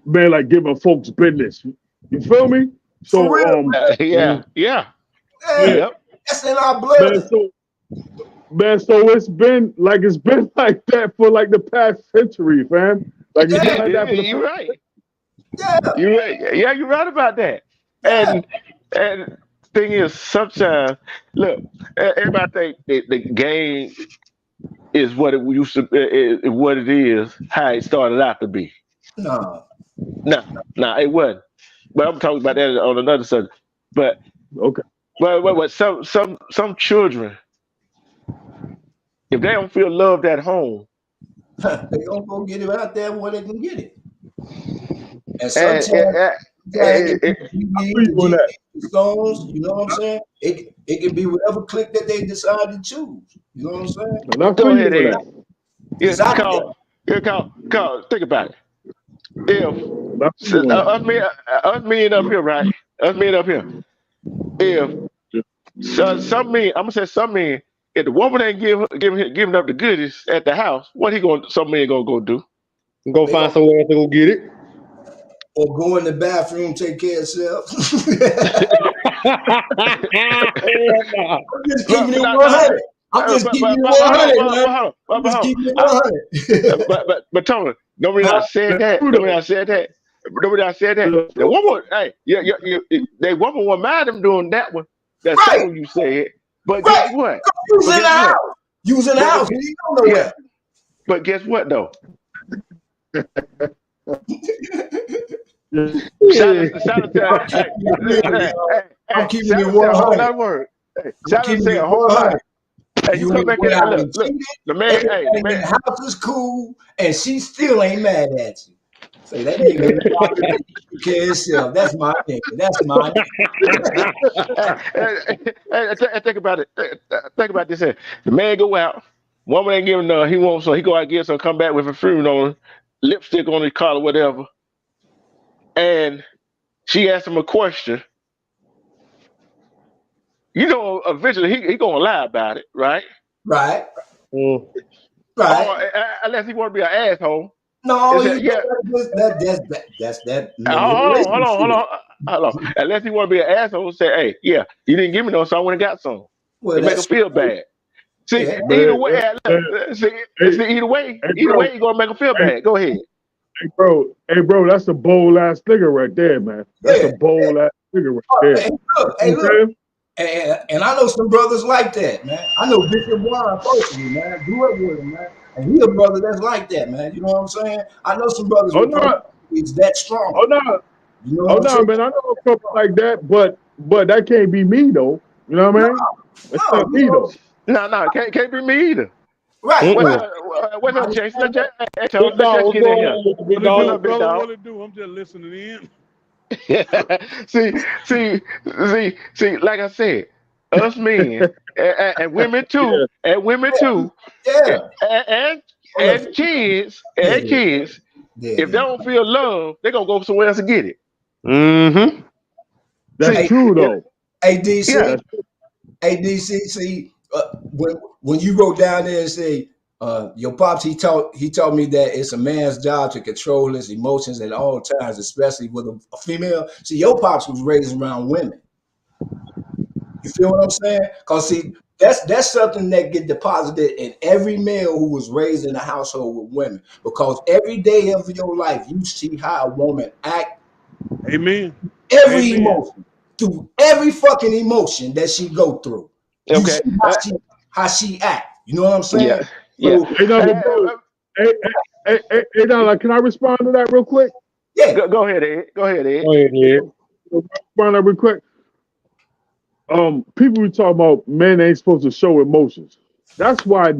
like giving folks business. You feel me? So For real, yeah. Yep. That's in our blood. So it's been like that for like the past century, fam. Like it's been like that for the You're right. Yeah. You're right. Yeah, you're right about that. And thing is, sometimes look, everybody think the game is what it used to, what it is, how it started out to be. No, it wasn't. But I'm talking about that on another subject. But okay. But some children, if they don't feel loved at home, they don't go get it out there where they can get it. And sometimes stones, you know what I'm saying? It can be whatever clique that they decide to choose. You know what I'm saying? Go ahead, Ed. Carl, think about it. If us men up here, right? Us men up here. If some men, I'm gonna say some men, if the woman ain't giving up the goodies at the house, some men gonna go do? Go find somewhere else to go get it. Or go in the bathroom, take care of yourself. I'm just keeping it 100. I'm just keeping it 100, man. I'm just keeping it 100. But Tony, nobody I said that. The woman, hey, the woman won't mind them doing that one. That's right. What you said. But guess what? You was in the house. You was in the house. You don't know that. But guess what though? I'm keeping it 100. Shout out to a whole lot. Hey, you come back here and look. The man, the house is cool, and she still ain't mad at you. Say that nigga care himself. That's my nigga. That's my nigga. Think about it. Think about this here. The man go out. Woman ain't giving none. He wants some. He go out and get some. Come back with a fruit on, lipstick on his collar, whatever. And she asked him a question. You know, eventually he gonna lie about it, right? Right. Right. Unless he want to be an asshole. No, that's that. Hold on. Unless he want to be an asshole, say, "Hey, yeah, you didn't give me no, so I went and got some." Well, make him feel bad. See, either way, either way, you gonna make him feel bad. Go ahead. Hey, bro, that's a bold ass nigga right there, man. That's a bold ass nigga right there. Hey, look. And I know some brothers like that, man. I know Bishop Warren personally, man. Grew up with him, man. And he a brother that's like that, man. You know what I'm saying? I know some brothers is that strong. You know man. I know a couple like that, but that can't be me though. You know what I mean? That's not me though. No, can't be me either. Right. What's up, Jason? Let's get in here. What it do? I'm just listening in. see, like I said, us men and women too, and kids, if they don't feel love, they're gonna go somewhere else to get it. Mm-hmm. That's true though. Hey DC, see, when you go down there and say, your pops, he told me that it's a man's job to control his emotions at all times, especially with a female. See, your pops was raised around women. You feel what I'm saying? Because see, That's something that get deposited in every male who was raised in a household with women, because every day of your life you see how a woman act. Amen. Every Amen. emotion, through every fucking emotion that she go through. You Okay. see how she act. You know what I'm saying? Yeah. Yeah. So, Hey, no, but bro, hey, no, like, can I respond to that real quick? yeah. Go ahead, Ed. Go ahead, Ed. Go ahead, Ed. Respond to that real quick. People be talking about men ain't supposed to show emotions. That's why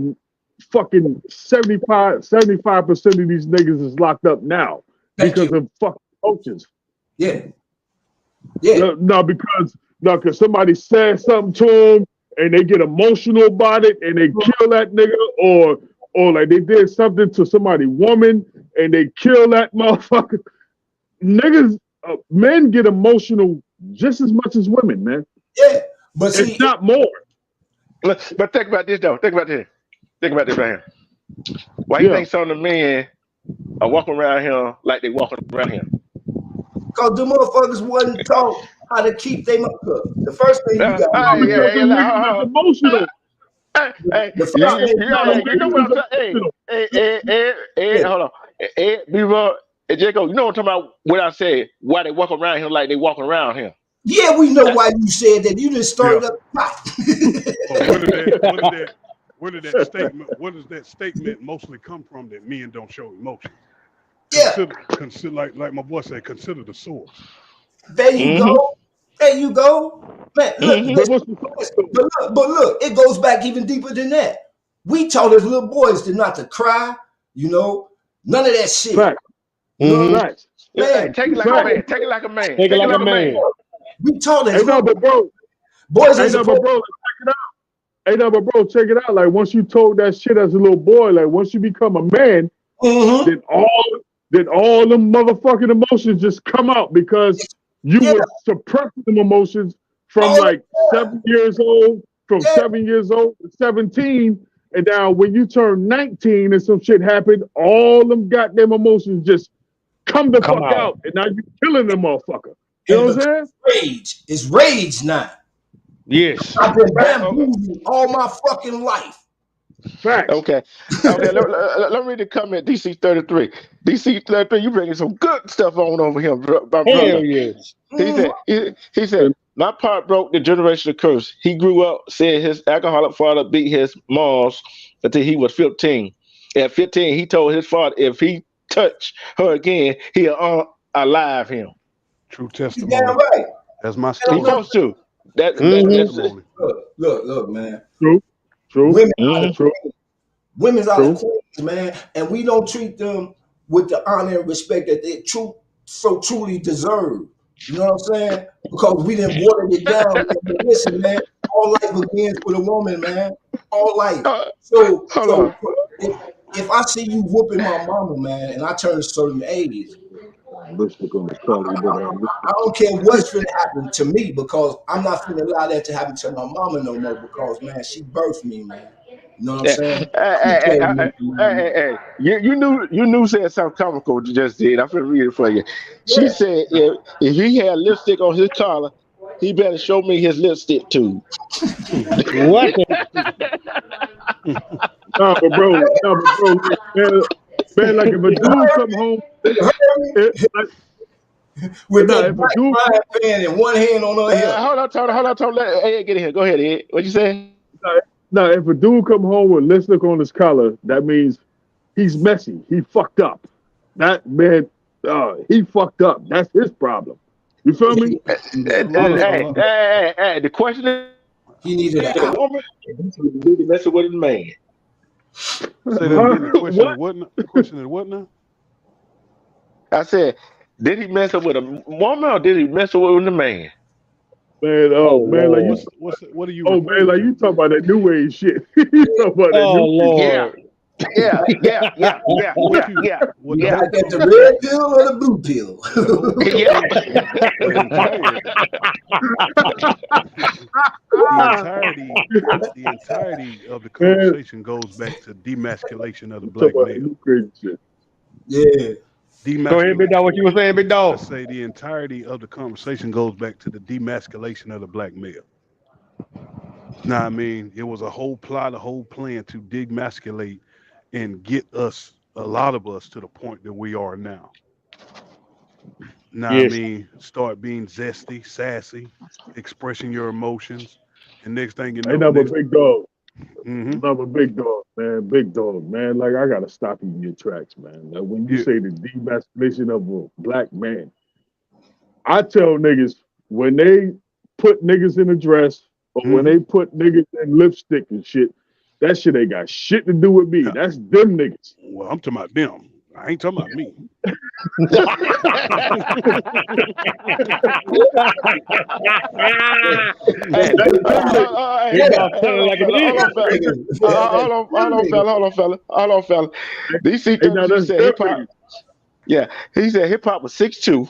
fucking 75% of these niggas is locked up now because of fucking emotions. Yeah. Yeah. No, because somebody said something to them and they get emotional about it and they kill that nigga, or like they did something to somebody woman and they kill that motherfucker. Niggas, men get emotional just as much as women, man. Yeah, but see, it's not more. But think about this though. Think about this right here. Why you think some of the men are walking around here like they walking around here? Because the motherfuckers wasn't taught how to keep them up. The first thing you got emotional. You know what I'm saying? Hey, hold on. B-Roll, Jacob, you know what I'm talking about when I said why they walk around here like they walking around here? Yeah, we know why you said that. You just started up. Where does that statement mostly come from that men don't show emotion? Yeah. Consider like my boy said, consider the source. There you go. There you go. Man, look, but look, it goes back even deeper than that. We taught as little boys to not to cry, you know, none of that shit. Right. You know, man, take it like a man. Take it like a man. Take it like a man. We taught as hey, no, but bro, boys. Hey, no, but bro, check it out. Hey, no, but bro, check it out. Like once you told that shit as a little boy, like once you become a man, then all them motherfucking emotions just come out because you were suppressing them emotions from like 7 years old, from 7 years old to 17. And now when you turn 19 and some shit happened, all them goddamn emotions just come the fuck out. And now you're killing them motherfucker. You know what I'm saying? Rage. It's rage now. Yes. I've been bamboozled all my fucking life. Facts. Okay. Let me read the comment. DC 33. DC 33, you bringing some good stuff on over here, my brother. Hell yes. He said, my part broke the generational curse. He grew up, said his alcoholic father beat his moms until he was 15. At 15, he told his father if he touched her again, he'll alive him. True testimony. Damn right. That's my story. He's supposed to. That's Look, man. True. Women's are the queens, man, and we don't treat them with the honor and respect that they so truly deserve. You know what I'm saying? Because we didn't water it down. Listen, man, all life begins with a woman, man. All life. So if I see you whooping my mama, man, and I turn a certain age, I don't care what's going to happen to me, because I'm not going to allow that to happen to my mama no more, because, man, she birthed me, man. You know what I'm saying? Hey, you knew said something comical you just did. I'm going to read it for you. She said if he had lipstick on his collar, he better show me his lipstick too. What? No, but bro, man, like if a dude come home with that black fan and one hand on her hip. Hold on, let Ed get in here. Go ahead, Ed. What you say? No, if a dude come home with lipstick on his collar, that means he's messy. He fucked up. That man, he fucked up. That's his problem. You feel me? Hey, the question is, he needed a woman. He need to mess with his man. Say that again. The question is what now? I said, did he mess up with a woman or did he mess up with a man? Man, man, like you. What are you? Oh man, like you talking about that new age shit. You talking about that new Lord. Yeah. The red pill or the blue pill? The entirety of the conversation goes back to demasculation of the black male. Yeah. Go ahead, big dog. What you were saying, big dog? I say the entirety of the conversation goes back to the demasculation of the black male. Now, I mean, it was a whole plot, a whole plan to demasculate and get us, a lot of us, to the point that we are now. Now, I Yes. mean, start being zesty, sassy, expressing your emotions, and next thing you Ain't know, nothing but big dog. hmm Another big dog, man. Big dog, man. Like I gotta stop you in your tracks, man. Like, when you yeah, say the demasculation of a black man, I tell niggas when they put niggas in a dress or when hmm they put niggas in lipstick and shit, that shit ain't got shit to do with me. yeah. That's them niggas. Well, I'm talking about them. I ain't talking about me. Hey, That's them niggas. hey, It about sounding like an hold on, fella. DC Hey, now 32 that's said them hip hop. niggas. Yeah, he said hip hop was 6'2"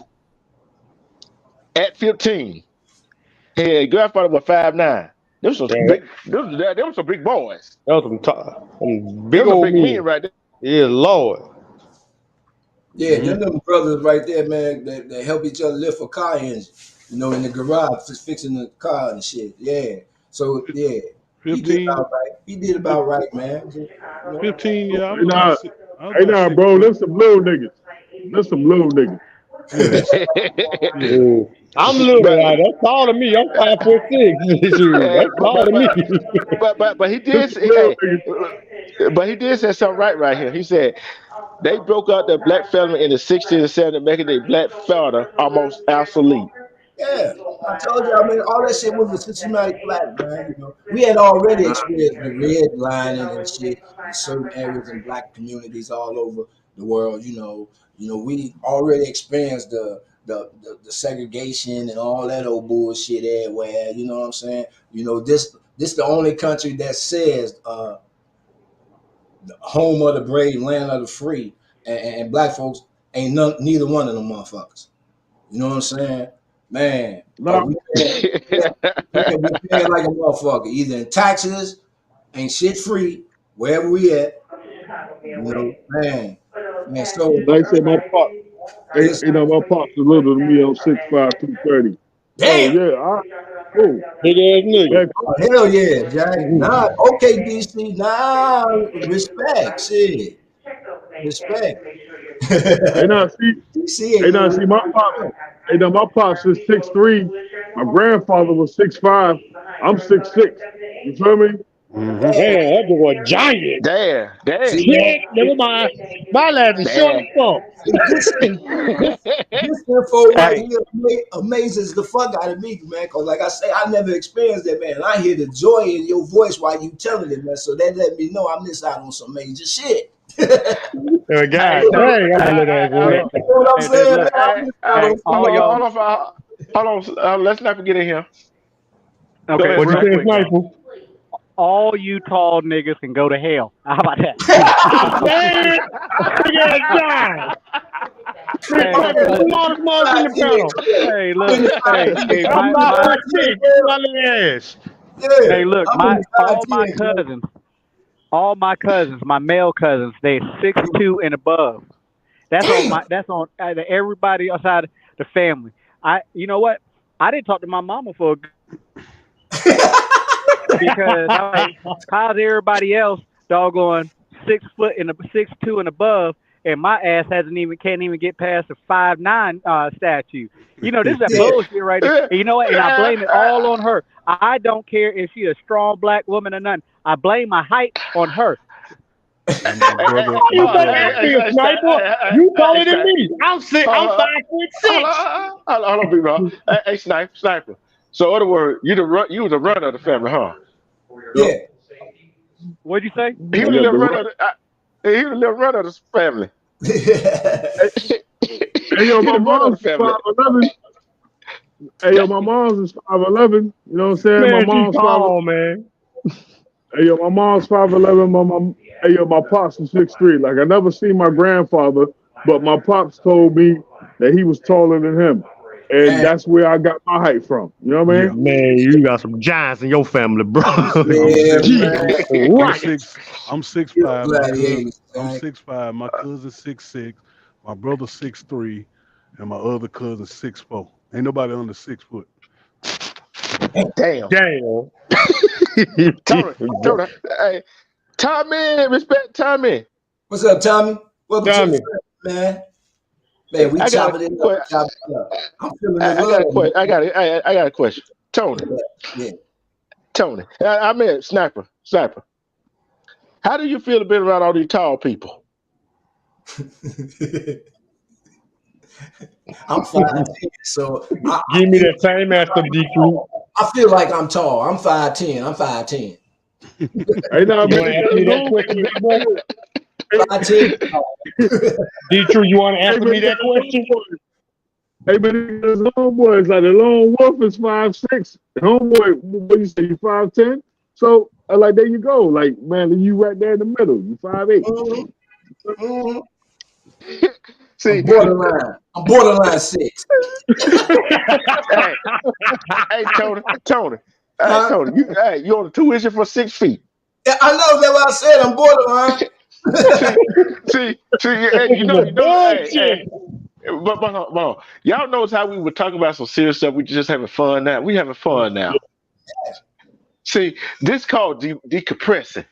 at 15. His grandfather was 5'9". Them some Yeah, big, them some big boys. that was some big Them some old big men men. right there. Yeah, Lord. Yeah, hmm them brothers right there, man, that help each other lift a car engine, in the garage, just fixing the car and shit. Yeah. So yeah, he did 15, about right. He did about right, man. Just, 15, yeah, Hey, nah, I was hey, about nah, six bro. foot. There's some little niggas. There's some little niggas. Yeah, yeah. I'm little, but right? That's taller than me. I'm 5'6". Shoot, uh, that's taller than me. but he There's did some say, little hey, niggas. but he did say something right here. He said they broke out the black family in the 60s and 70s, making the black father almost obsolete. yeah. I told y'all, man, all that shit was a systematic flag, man. We had already experienced the red lining and shit in certain areas in black communities all over the world. We already experienced the segregation and all that old bullshit everywhere. You know what I'm saying? This the only country that says the home of the brave, land of the free, and black folks ain't neither one of them motherfuckers. You know what I'm saying? Man, Nah, we paying like a motherfucker, either in taxes, ain't shit free, wherever we at, man. Man, so like I said, my pop. Hey, this my pop's is little than me. I'm 6'5", 230. So damn. yeah, oh, Big ass nigga. man, Oh, hell yeah, Jack. Nah, okay, DC. Nah, respect. Shit. Respect. hey, now see, DC hey, ain't now no see, my pops. Hey, now my pops is 6'3". My grandfather was 6'5". I'm 6'6". You feel me? hmm Man, that boy a giant. Damn. See, man, Shit, never mind. My lad is short as Damn. fuck. this info right Hey, here amazes the fuck out of me, man. Cause like I say, I never experienced that, man. And I hear the joy in your voice while you telling it, man. So that let me know I missed out on some major shit. You God hey, dang, so, I'm a little ass hey, boy. know what I'm hey, saying, man? look, I missed out hey, on some all y'all. Hold on. Let's not forget in here. Go Okay, ahead, What you real Snipe. saying, quick though. Sniper? All you tall niggas can go to hell. How about that? Man, big ass guy. Big Hey, fucking look, smallest motherfucker in the panel. hey, look, hey, I'm my 5'6". My little ass. Yeah, hey, look, I'm in the all my 5'10", man. cousins, my male cousins, they 6'2" and above. Damn. That's on everybody outside the family. You know what? I didn't talk to my mama because I'm like, how's everybody else doggone 6 foot and 6'2" and above, and my ass can't even get past the 5'9" statue. This is that Yeah. bullshit right there. And you know what? And I blame it all on her. I don't care if she's a strong black woman or nothing. I blame my height on her. And my brother, How you think I feel, Sniper? You taller than me. I'm 5'6". Hold on, big bro. Hey, Sniper. So, in other words, you was the runner of the family, huh? Yeah. What'd you say? He was Yeah, the little the runner. He was the little runner of the family. Hey, yo, He my the runner of mom's the family. 5'11". Hey, yo, my mom's is 5'11". You know what I'm saying? My Man, she mom's 5'11". tall, man. Hey, yo, my mom's 5'11". My mom. Hey, yo, my pops is 6'3". Like I never seen my grandfather, but my pops told me that he was taller than him, and Man, that's where I got my height from. You know what I Yeah, mean? Man, you got some giants in your family, bro. I'm yeah, six. Jesus man. I'm Christ. six. I'm six You're five. My cousin. gladiators, I'm Jack. 6'5". My cousin 6'6". My brother 6'3", and my other cousin 6'4". Ain't nobody under 6 foot. Damn. Damn. Tony, hey, Tommy, respect Tommy. What's up, Tommy? Welcome to Tommy. the show, man. Man, we I got chopping it a up, chopping it up. I'm feeling the I got a love, question. man. I got a question. Tony, Yeah. Tony. I mean Sniper. How do you feel about around all these tall people? I'm 5'10", so Give me that same answer, DQ. I feel like I'm tall. I'm 5'10". I'm 5'10". Hey, now, You want to ask me that question, big boy? 5'10". D-True, you want to answer me that question? Hey, but his homeboy is like the lone wolf is 5'6". The homeboy, what you say, you 5'10"? So, like, there you go. Like, man, you right there in the middle. You 5'8". Mm-hmm. See, I'm borderline 6. hey, Tony. Hey, Tony, you on the tuition for 6 feet. Yeah, I know that's what I said. I'm borderline. see, you know, hey, but y'all knows how we were talking about some serious stuff. We just having fun now. We having fun now. See, this called decompressing.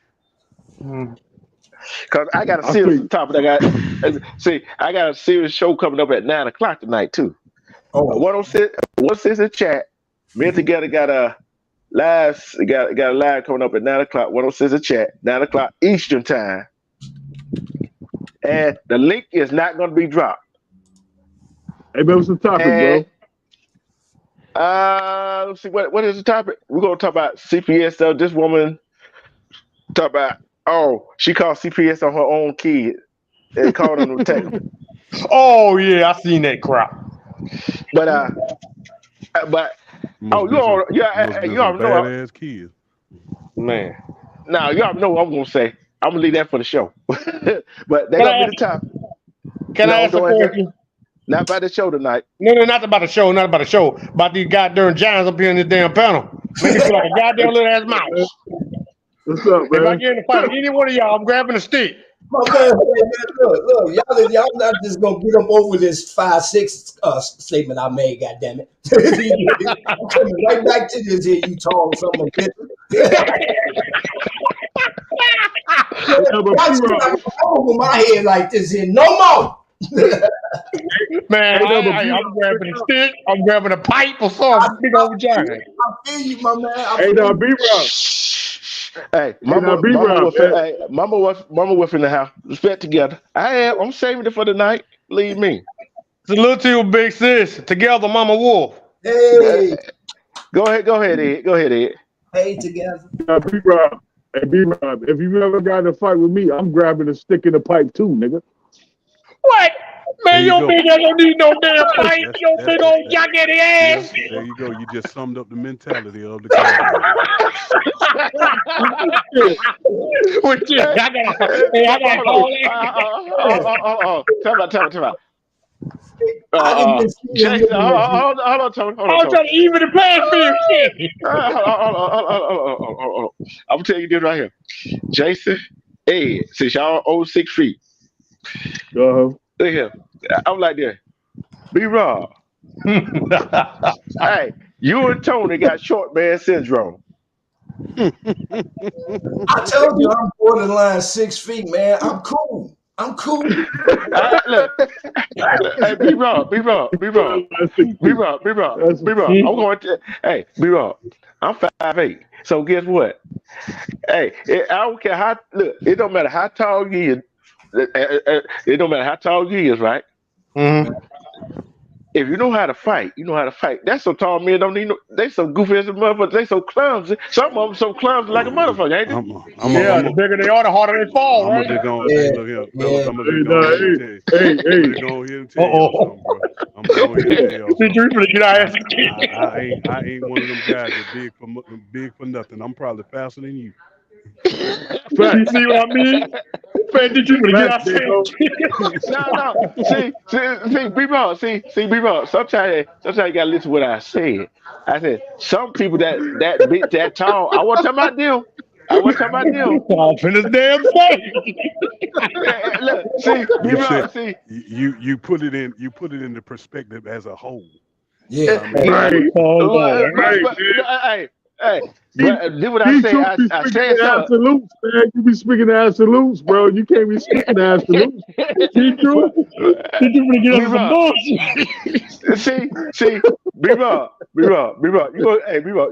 Cause I got a serious topic. I got a serious show coming up at 9:00 tonight too. 106 in chat. Men Together got a live. Got a live coming up at 9:00. 106 in chat. 9:00 Eastern time. And the link is not going to be dropped. Hey, man, what's the topic, bro? Let's see. What is the topic? We're going to talk about CPS. So this woman talk about. Oh, she called CPS on her own kid and called them to take them. Oh yeah, I seen that crap. But you already know. Badass kids. Man. Now you already know what I'm gonna say. I'm gonna leave that for the show. But they gonna be the top. Can I ask a question? Not about the show tonight. No, not about the show. Not about the show. About these goddamn giants up here in this damn panel. Make it feel like a goddamn little ass mouse. What's up, man? If I get in a fight with any one of y'all, I'm grabbing a stick. My man, look, y'all not just gonna get up over this 5'6" statement I made. Goddamn it! I'm coming right back to this here. You tall something over my head like this here. No more. Man, I'm grabbing a stick. I'm grabbing a pipe or something. Big old giant. I feel you, my man. Hey, now, B-Rob. Hey, Mama Wolf in the house. Respect together. I'm saving it for the night. Leave me. Salute to you, big sis. Together, Mama Wolf. Hey. Go ahead, Ed. Hey, together. B-Rob. Hey, B-Rob, if you ever got in a fight with me, I'm grabbing a stick in the pipe too, nigga. What? Man, your big ass don't need no damn fight. Your big old gigantic ass. There you go. You just summed up the mentality of the guy. I got Tell about. Jason, hold on, Tony. I'm trying to even the playing field. Hold on. I'm gonna tell you this right here. Jason, Ed, since y'all old 6 feet. Look here. I'm like this. B-Rob. Hey, you and Tony got short man syndrome. I told you I'm borderline 6 feet, man. I'm cool. Look. Hey, B-Rob. I'm going to. Hey, B-Rob. I'm 5'8". So guess what? Hey, I don't care how. Look, it don't matter how tall you is. It don't matter how tall you is, right? Mm-hmm. If you know how to fight, you know how to fight. That's so tall men don't need no. They so goofy as a motherfucker. They so clumsy. Some of them so clumsy like a motherfucker, ain't they? The bigger they are, the harder they fall, right? I'm gonna just go ahead and tell you. I'm going to tell you. I ain't one of them guys that big for nothing. I'm probably faster than you. You see what I mean? Man, did you get out there? No. See, B-Rob. See, B-Rob. Sometimes you gotta listen to what I said. I said some people that big, that tall. I wasn't talking about them. Off in this damn thing. Look, see, B-Rob. See, you put it in the perspective as a whole. Yeah. Hey, See, but did what I you say. should be I speaking said in something. absolutes, man. You be speaking in absolutes, bro. You can't be speaking in absolutes. See, true. He just gonna get us some B-Rock. bullshit. See, B-Rock.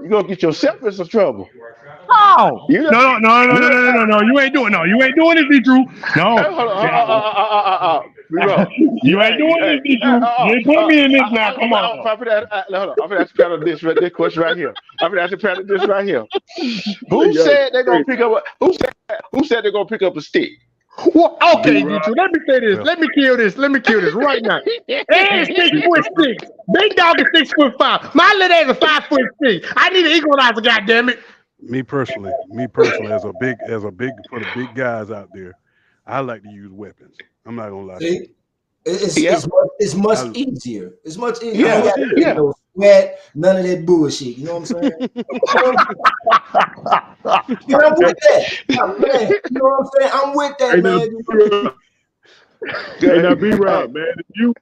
You gonna get yourself in some trouble. No, You know, no. You ain't doing this, be true. No. hey, hold on. B-Rock. You ain't doing this, be true. You ain't put me in this now. Come on. I'm gonna ask you this question right here. I'm gonna ask you this right here. Who said they're gonna pick up? Who said they're gonna pick up a stick? Well, okay, B2, let me say this. Let me kill this right now. Hey, 6 foot 6. Big dog is 6'5". My little ass is 5'6". I need an equalizer, goddammit. Me personally, as a big for the big guys out there, I like to use weapons. I'm not gonna lie to you. It's much easier. It's much easier. Yeah, You got to get no sweat, none of that bullshit. You know what I'm saying? And I'm with that. Man, you know what I'm saying? I'm with that, man. Hey, now B-Rob, man. If you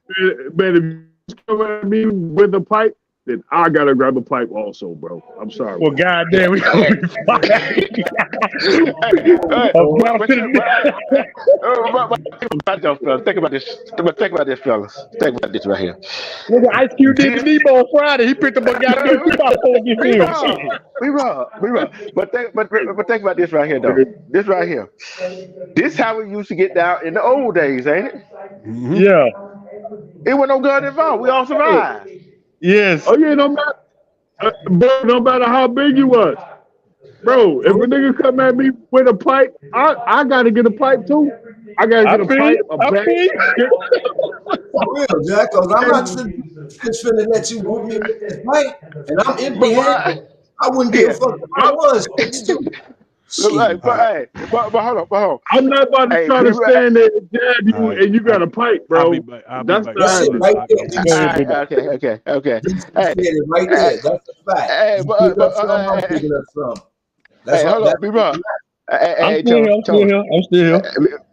come at me with a pipe, then I gotta grab a pipe also, bro. I'm sorry. Well, goddamn, we gonna be fine. Think about this. Think about this, fellas. Think about this right here. Look at Ice Cube did the Debo on Friday. He picked up a goddamn B-Rob. But think about this right here, though. This right here. This how we used to get down in the old days, ain't it? Mm-hmm. Yeah. It wasn't no gun involved. We all survived. Yes. Oh yeah, no matter how big you was, bro. If a nigga come at me with a pipe, I gotta get a pipe too. I gotta get a pipe, a bag. For real, Jack, because I'm not just finna let you whoop me with this pipe, and I'm empty-handed. I wouldn't give a fuck if I was. But hold on. I'm not about to try to stand there and jab you, and you got a pipe, bro. That's right there. Okay. Hey, right there. That's a fact. Hey, I'm picking up some. That's hold on, B-Rock. I'm still here.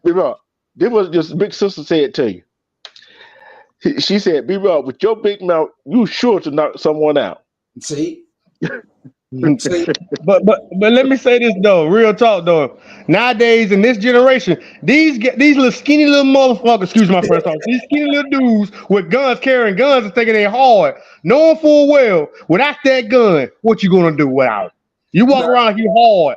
B-Rock, this was just big sister said to you. She said, B-Rock, with your big mouth, you sure to knock someone out. See? But let me say this though, real talk though. Nowadays in this generation, these little skinny little motherfuckers, excuse my French talk, these skinny little dudes with guns, carrying guns and thinking they hard, knowing full well, without that gun, what you gonna do without it? You walk around like you hard.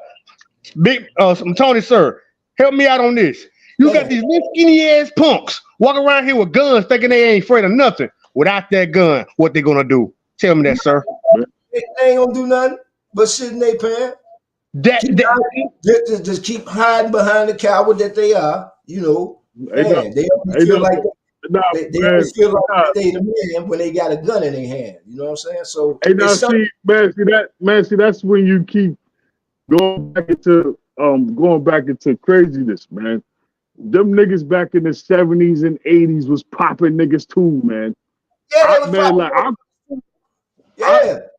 Big Tony, sir, help me out on this. You got these little skinny ass punks walking around here with guns thinking they ain't afraid of nothing. Without that gun, what they gonna do? Tell me that, sir. They ain't gonna do nothing but sit in their pants. Just keep hiding behind the coward that they are. You know, they always feel like they always feel like they the man when they got a gun in their hand. You know what I'm saying? So see, that's when you keep going back into craziness, man. Them niggas back in the 70s and 80s was popping niggas too, man. Yeah, they was popping.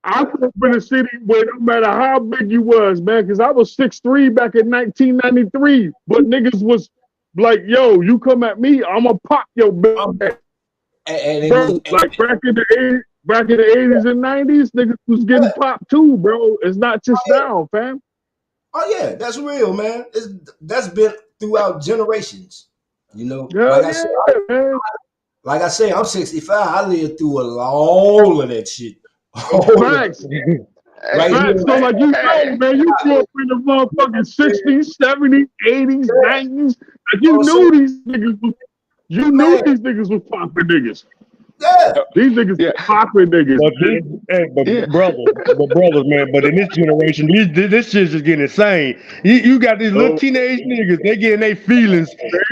I grew up in a city where no matter how big you was, man, because I was 6'3" back in 1993, but niggas was like, yo, you come at me, I'ma pop your bitch. Like back in the 80s and 90s, niggas was getting popped too, bro. It's not just now, fam. Oh yeah, that's real, man. That's been throughout generations. You know, like I say, I'm 65. I lived through all of that shit. Facts. Right. So like you know, man, you grew up in the motherfucking 60s, 70s, 80s, 90s. Like you knew these niggas was popping niggas. Yeah. These niggas popping niggas. But brothers, man. But in this generation, this shit's just getting insane. You got these little teenage niggas. They getting their feelings.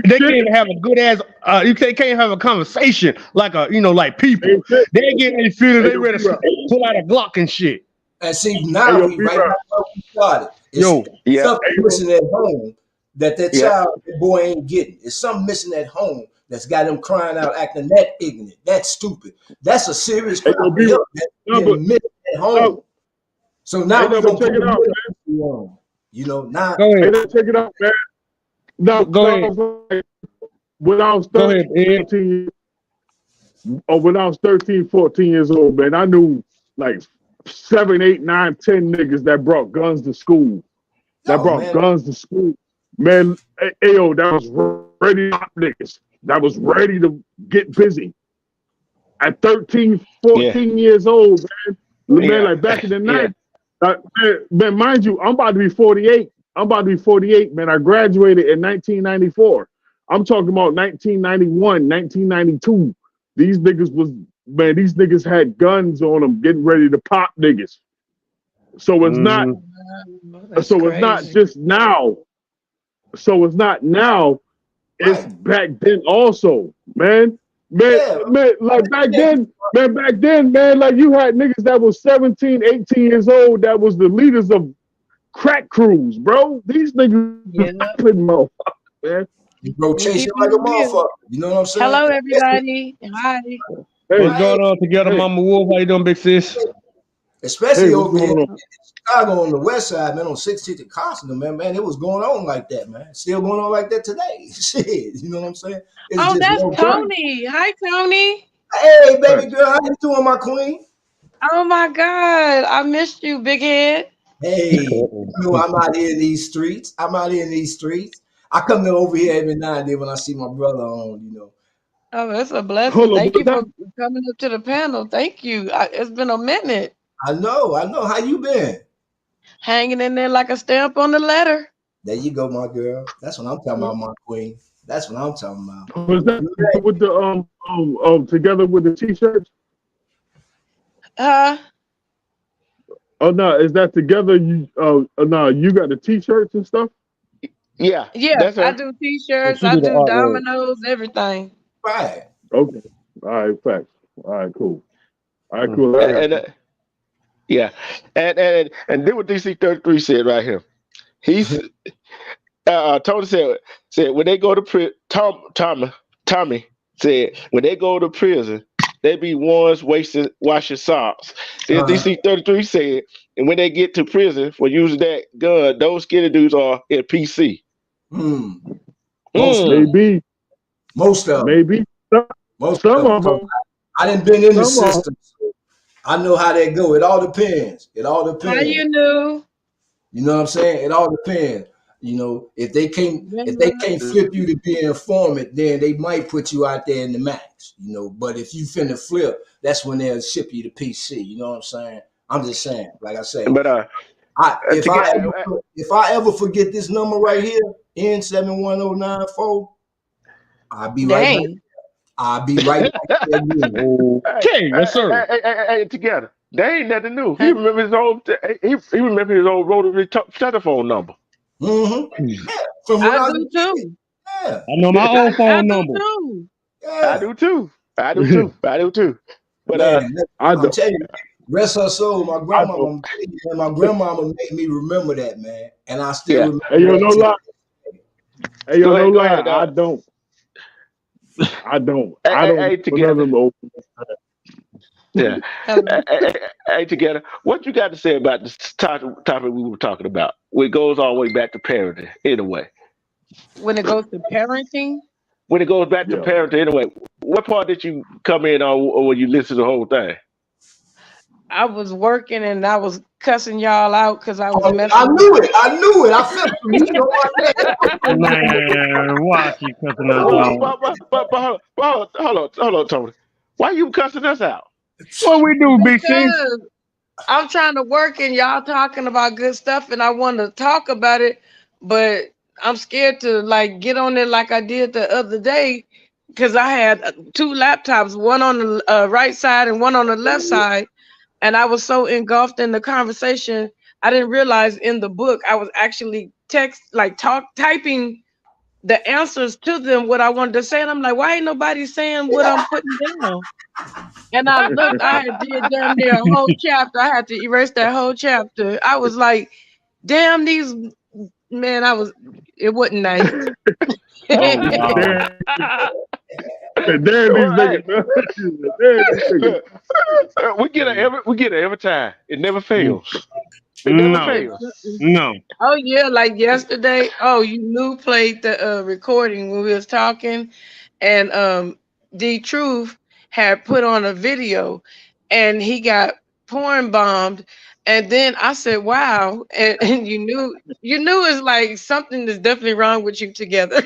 They can't have a good ass. They can't have a conversation like like people. They getting their feelings. They ready to pull out a Glock and shit. And see now, we started. It's something missing at home that child, that boy ain't getting. It's something missing at home that's got them crying out, acting that ignorant, that stupid. That's a serious crime. That's missing at home. So now we're gonna check it out, man. You know, now check it out, man. No, go ahead. When I was 13, 14 years old, man, I knew like 7, 8, 9, 10 niggas that brought guns to school. That brought guns to school. Man, ayo, that was ready to niggas. That was ready to get busy. At 13, 14 years old, man, like back in the night, man, mind you, I'm about to be 48. Man. I graduated in 1994. I'm talking about 1991, 1992. These niggas had guns on them, getting ready to pop niggas. So it's not. So it's not just now. So it's not now. It's back then also, man. Like back then, like you had niggas that was 17, 18 years old that was the leaders of crack crews, bro. These niggas motherfuckers, man. Rotation like a motherfucker. You know what I'm saying? Hello, everybody. Hi. Hey, what's going on together, Mama Wolf? How you doing, big sis? Especially over here in Chicago on the west side, man, on 16th and Constant, man, it was going on like that, man. Still going on like that today. Shit, you know what I'm saying? It's that's Tony. Hi, Tony. Hey, baby girl, how you doing, my queen? Oh my God, I missed you, big head. Hey, you know I'm out here in these streets. I come over here every now and then when I see my brother on, you know. Oh, that's a blessing. Thank you for coming up to the panel. Thank you. It's been a minute. I know. How you been? Hanging in there like a stamp on the letter. There you go, my girl. That's what I'm talking about, my queen. That's what I'm talking about. Was that with the together with the t-shirts? Oh no, is that together? You no, you got the t-shirts and stuff. Yeah, I do t-shirts. I do dominoes, everything. Right. Okay. All right. Facts. All right. Cool. All right. Cool. And then what DC33 said right here. He's Tony said when they go to Tommy said when they go to prison, they be ones washing socks. Then DC33 said, and when they get to prison for using that gun, those skinny dudes are in PC. Maybe. Most of them. Maybe. Most of them. I done been in the system. So I know how that go. It all depends. How you know? You know what I'm saying? It all depends. You know, if they can't flip you to be an informant, then they might put you out there in the max. You know, but if you finna flip, that's when they'll ship you to PC. You know what I'm saying? I'm just saying, like I say. But if I ever forget this number right here, N71094, I'll be right back. I'll be right back there. Okay, yes, sir. Hey, together. They ain't nothing new. He remember his old. He remember his old rotary telephone number. Mm-hmm. Yeah. I do too. Yeah. I know my own phone number. Yeah. I do too. But I'll tell you, rest her soul. My grandmama made me remember that, man, and I still remember. Hey, yo, no lie. Hey, yo, no lie. I don't. Hey, together. Yeah. Hey, together. What you got to say about this topic we were talking about? It goes all the way back to parenting, anyway. When it goes to parenting? When it goes back to parenting, anyway. What part did you come in on, or when you listen to the whole thing? I was working and I was cussing y'all out because I was messing. I knew it. I felt it. Man, why she cussing us out? But hold on, Tony. Why you cussing us out? What we do, BC? I'm trying to work and y'all talking about good stuff and I want to talk about it, but I'm scared to like get on it like I did the other day because I had 2 laptops, one on the right side and one on the left side. And I was so engulfed in the conversation, I didn't realize in the book I was actually typing the answers to them what I wanted to say. And I'm like, why ain't nobody saying what I'm putting down? And I looked, I had did damn near a whole chapter. I had to erase that whole chapter. I was like, damn these, man, it wasn't nice. We get it every time. It never fails. No. Oh yeah, like yesterday. Oh, you played the recording when we was talking, and D Truth had put on a video, and he got porn bombed, and then I said, "Wow!" And you knew it's like something is definitely wrong with you together.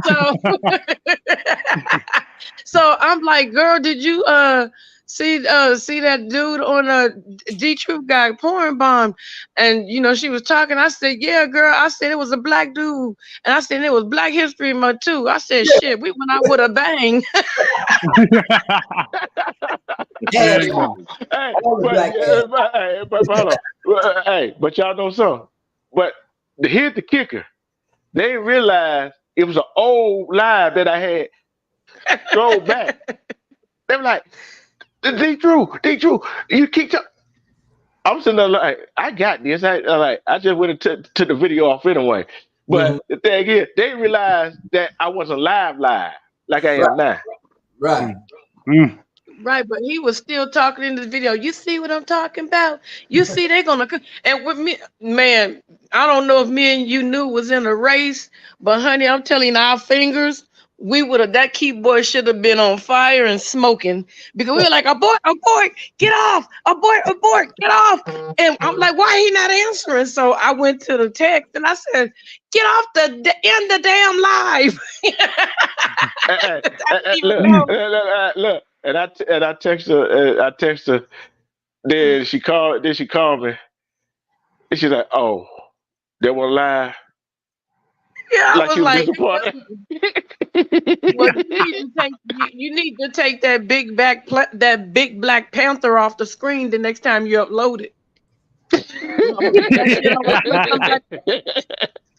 So, so I'm like, "Girl, did you see that dude on a D-Truth guy porn bomb?" And she was talking. I said, "Yeah, girl." I said it was a black dude, and I said it was Black History Month too. I said, "Shit, we went out with a bang." Hey, but y'all know something. But here's the kicker: they didn't realize it was an old live that I had thrown back. They were like, D-True, you keep talking. I'm sitting there like, I got this. I just went to the video off anyway. But the thing is, they didn't realize that I wasn't live like I am now. Right. Right, but he was still talking in the video. You see what I'm talking about? You see they're gonna and with me, man. I don't know if me and you knew was in a race, but honey, I'm telling you, our fingers, that keyboard should have been on fire and smoking because we were like, abort, get off, abort, get off. And I'm like, why he not answering? So I went to the text and I said, get off end the damn live. Look. And I text her. Then she called me. And she's like, "Oh, they were live." Yeah, I like was you like, disappointed. well, you need to take that big Black Panther off the screen the next time you upload it.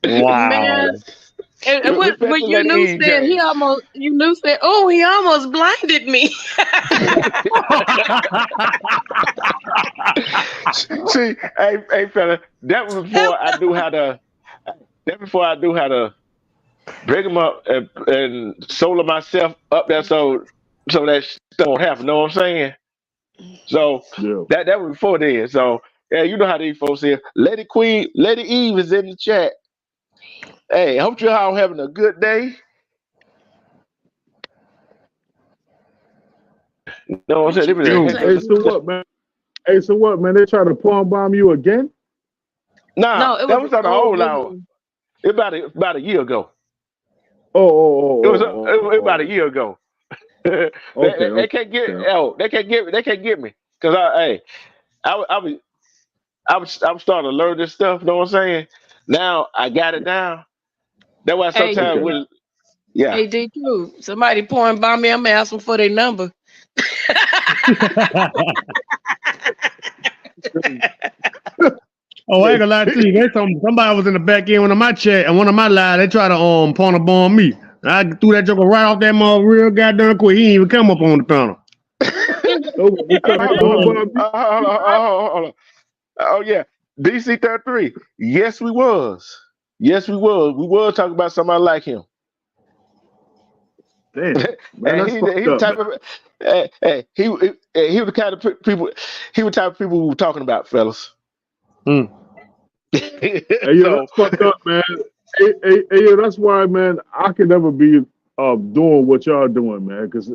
Wow. Man. And what you said, oh, he almost blinded me. See, hey, fella, that was before I knew how to. That before I knew how to break them up and solar myself up there, so that stuff won't happen. Know what I'm saying? So that was before then. So yeah, you know how these folks here. Lady Eve is in the chat. Hey, hope you're all having a good day. You know what I'm saying? Hey, so what, man? They try to porn bomb you again? No, that was on the old hour. About a year ago. It was about a year ago. They can't get me because I was starting to learn this stuff. Know what I'm saying? Now I got it down. That's why sometimes Hey, D2, somebody pouring by me, I'm asking for their number. Oh, I ain't gonna lie to you. Somebody was in the back end one of my chat and one of my lives. They tried to porn bomb me. I threw that joker right off that mother real goddamn quick. He didn't even come up on the panel. Hold on. Oh yeah, DC33. Yes, we was. We was talking about somebody like him. Damn, man, he was the type of he was the kind of people. He was the type of people we were talking about, fellas. Hey, that's fucked up, man. Hey, that's why, man, I can never be doing what y'all doing, man, because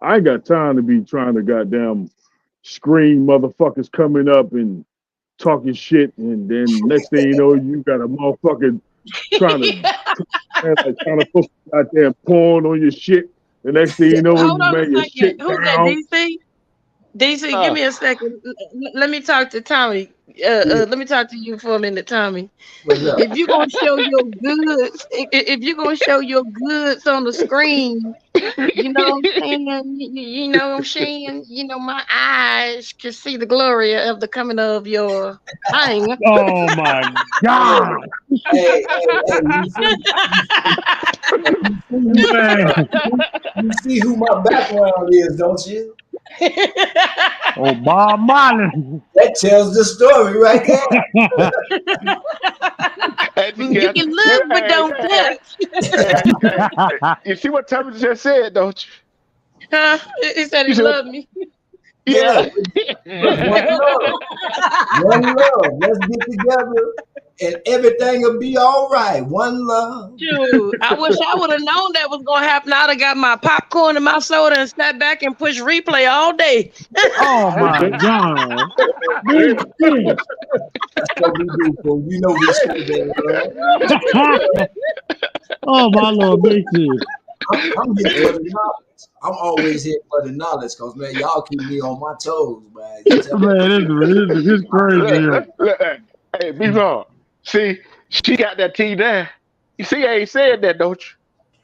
I ain't got time to be trying to goddamn scream motherfuckers coming up and talking shit, and then next thing you know, you got a motherfucker trying to put goddamn porn on your shit. The next thing you know, hold on you a make your second. shit Who's down. that, DC? DC, give me a second. Let me talk to Tommy. Let me talk to you for a minute, Tommy. If you're gonna show your goods, if you're gonna show your goods on the screen, you know what I'm saying? You know what I'm saying? You know, my eyes can see the glory of the coming of your thing. Oh my God! Hey, you see who my background is, don't you? Oh, Bob Marley. That tells the story right there. You can look, but don't touch. You see what Tommy just said, don't you? Huh? He said he loved me. Yeah. One love. Let's get together and everything will be all right. One love. Dude, I wish I would have known that was gonna happen. I'd have got my popcorn and my soda and sat back and pushed replay all day. Oh my God. That's what we do, fool. You know we say that, Oh my Lord, big shit. I'm here for the knowledge. I'm always here for the knowledge, cause man, y'all keep me on my toes, man. Man, this is crazy. Look, hey, B-Raw. See, she got that tea there. You see, I ain't said that, don't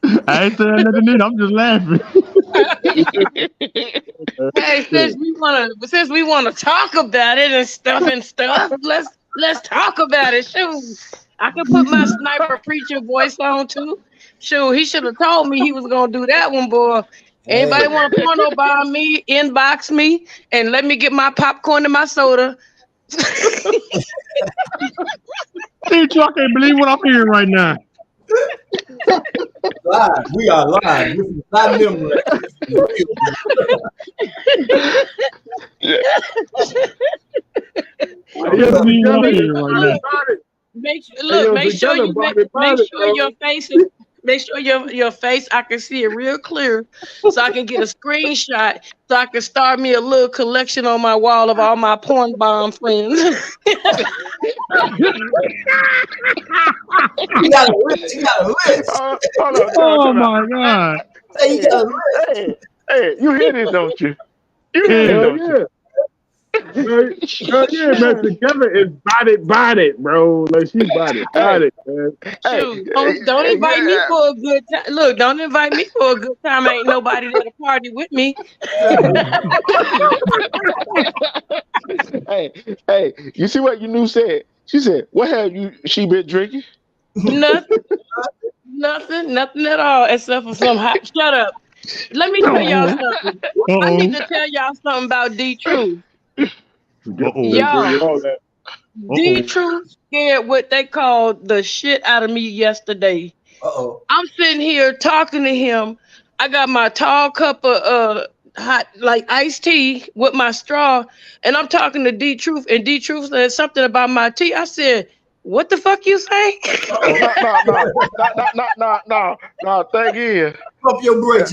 you? I ain't saying nothing either. I'm just laughing. Hey, since we wanna talk about it and stuff, let's talk about it. Shoot, I can put my sniper preacher voice on too. Shoot, he should have told me he was gonna do that one, boy. Anybody want a porno by me? Inbox me and let me get my popcorn and my soda. I can't believe what I'm hearing right now. Live. We are live. This is not memory. Make sure your face, I can see it real clear, so I can get a screenshot, so I can start me a little collection on my wall of all my porn bomb friends. You got a list. Oh my God. Hey, you got a list. Hey, you hear this, don't you? You hear this, don't you? Yeah, man. Together is body, bro. Like she body, man. Shoot, don't invite me for a good time. Look, don't invite me for a good time. Ain't nobody there to party with me. Hey, you see what you knew said? She said, "What have she been drinking?" Nothing at all, except for some hot. Shut up. Let me tell y'all something. I need to tell y'all something about D-Truth. Y'all, D-Truth scared what they called the shit out of me yesterday. I'm sitting here talking to him. I got my tall cup of hot, like iced tea with my straw, and I'm talking to D-Truth, and D-Truth said something about my tea. I said, "What the fuck you say?" No. Thing is, pump your brakes.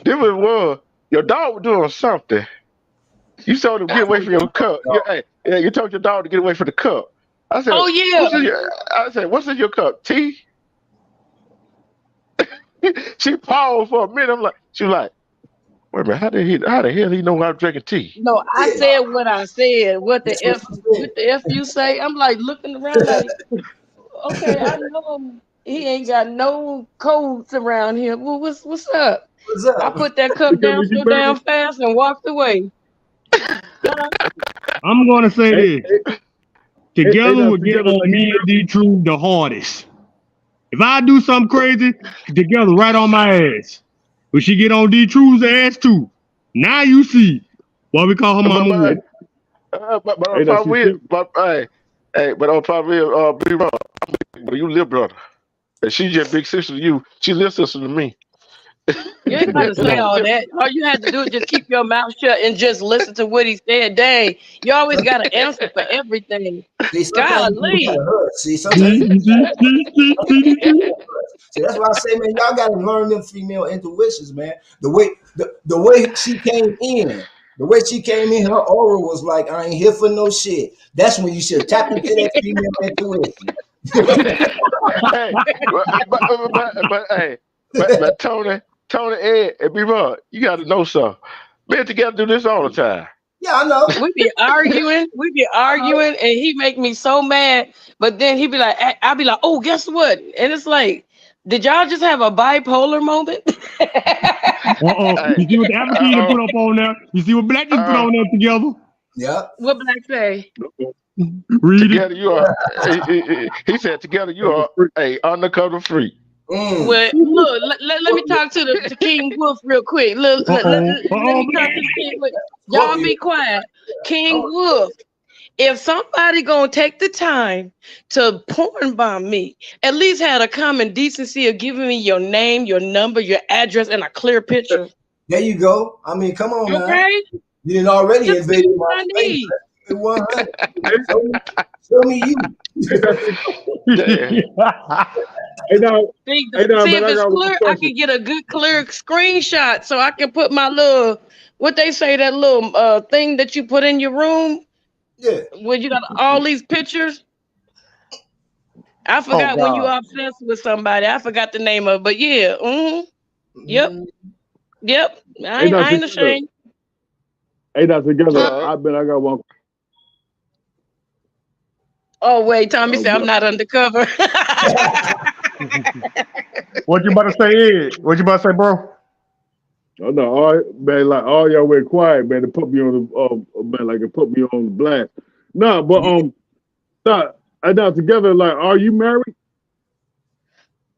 This was your dog was doing something. You told him to get away from your cup. You told your dog to get away from the cup. I said, "Oh yeah." "What's in your cup? Tea?" She paused for a minute. She was like, "Wait a minute, how the hell he know I'm drinking tea?" No, I said what I said. What the F you say? I'm like looking around like, okay, I know he ain't got no codes around here. Well, what's up? What's up? I put that cup down so damn fast and walked away. I'm gonna say this. Together we get on me and D-Truth the hardest. If I do something crazy, together right on my ass. But she get on D-Truth's ass too. Now you see why we call her Mama. But on top of it, B-Raw, you live brother. And she just big sister to you. She little sister to me. You ain't got to say all that. All you had to do is just keep your mouth shut and just listen to what he said. Dang, you always got an answer for everything. Golly. See, that's why I say, man, y'all gotta learn them female intuitions, man. The way she came in. The way she came in, her aura was like, "I ain't here for no shit." That's when you should tap into that female intuition. But Tony, Ed, and B-Raw, you got to know something. Men together do this all the time. Yeah, I know. We be arguing, and he make me so mad. But then he be like, I'll be like, "Oh, guess what?" And it's like, did y'all just have a bipolar moment? You see what the African put up on there? You see what Black just put on there together? Yeah. What Black say? Together you are. He said, "Together you are a undercover freak." Well, look, let me talk to King Wolf real quick. Let me talk to King Wolf. Y'all be quiet. King Wolf, if somebody gonna take the time to porn bomb me, at least have a common decency of giving me your name, your number, your address, and a clear picture. There you go. I mean, come on, okay? man. You didn't already invade my space. it 100. Show me you. Hey, now, See, hey, now, see man, if I it's got one clear, I question. can get a good clear screenshot so I can put my little, what they say, that little thing that you put in your room Yeah. where you got all these pictures. I forgot when you are obsessed with somebody. I forgot the name of it, but yeah. Yep. Yep. I ain't ashamed. Hey, now together, I got one. Oh, wait, Tommy said I'm not undercover. What you about to say, Ed? What you about to say, bro? Oh no, all y'all went quiet, man. To put me on the man, like it put me on the blast. No, but now together, like, are you married?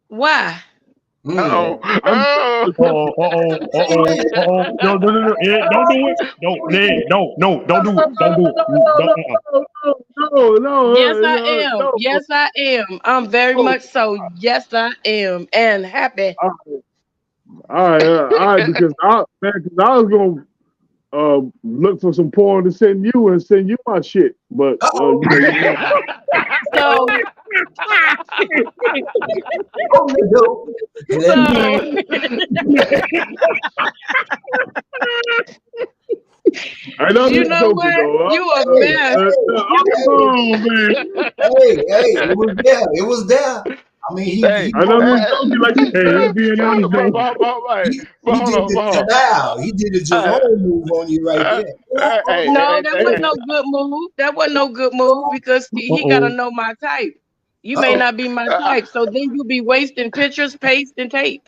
Why? No, Ed, don't do it. Don't do it. No. Yes, I am. Yes, I am. I'm very much so. Yes, I am, and happy. All right, because I was gonna look for some porn to send you my shit, but So I know you know what? You a mess. Hey, it was there. I mean, he did the Jerome move on you right there. No, that wasn't no good move. That wasn't no good move because he gotta know my type. You may not be my type, so then you'll be wasting pictures, paste, and tape.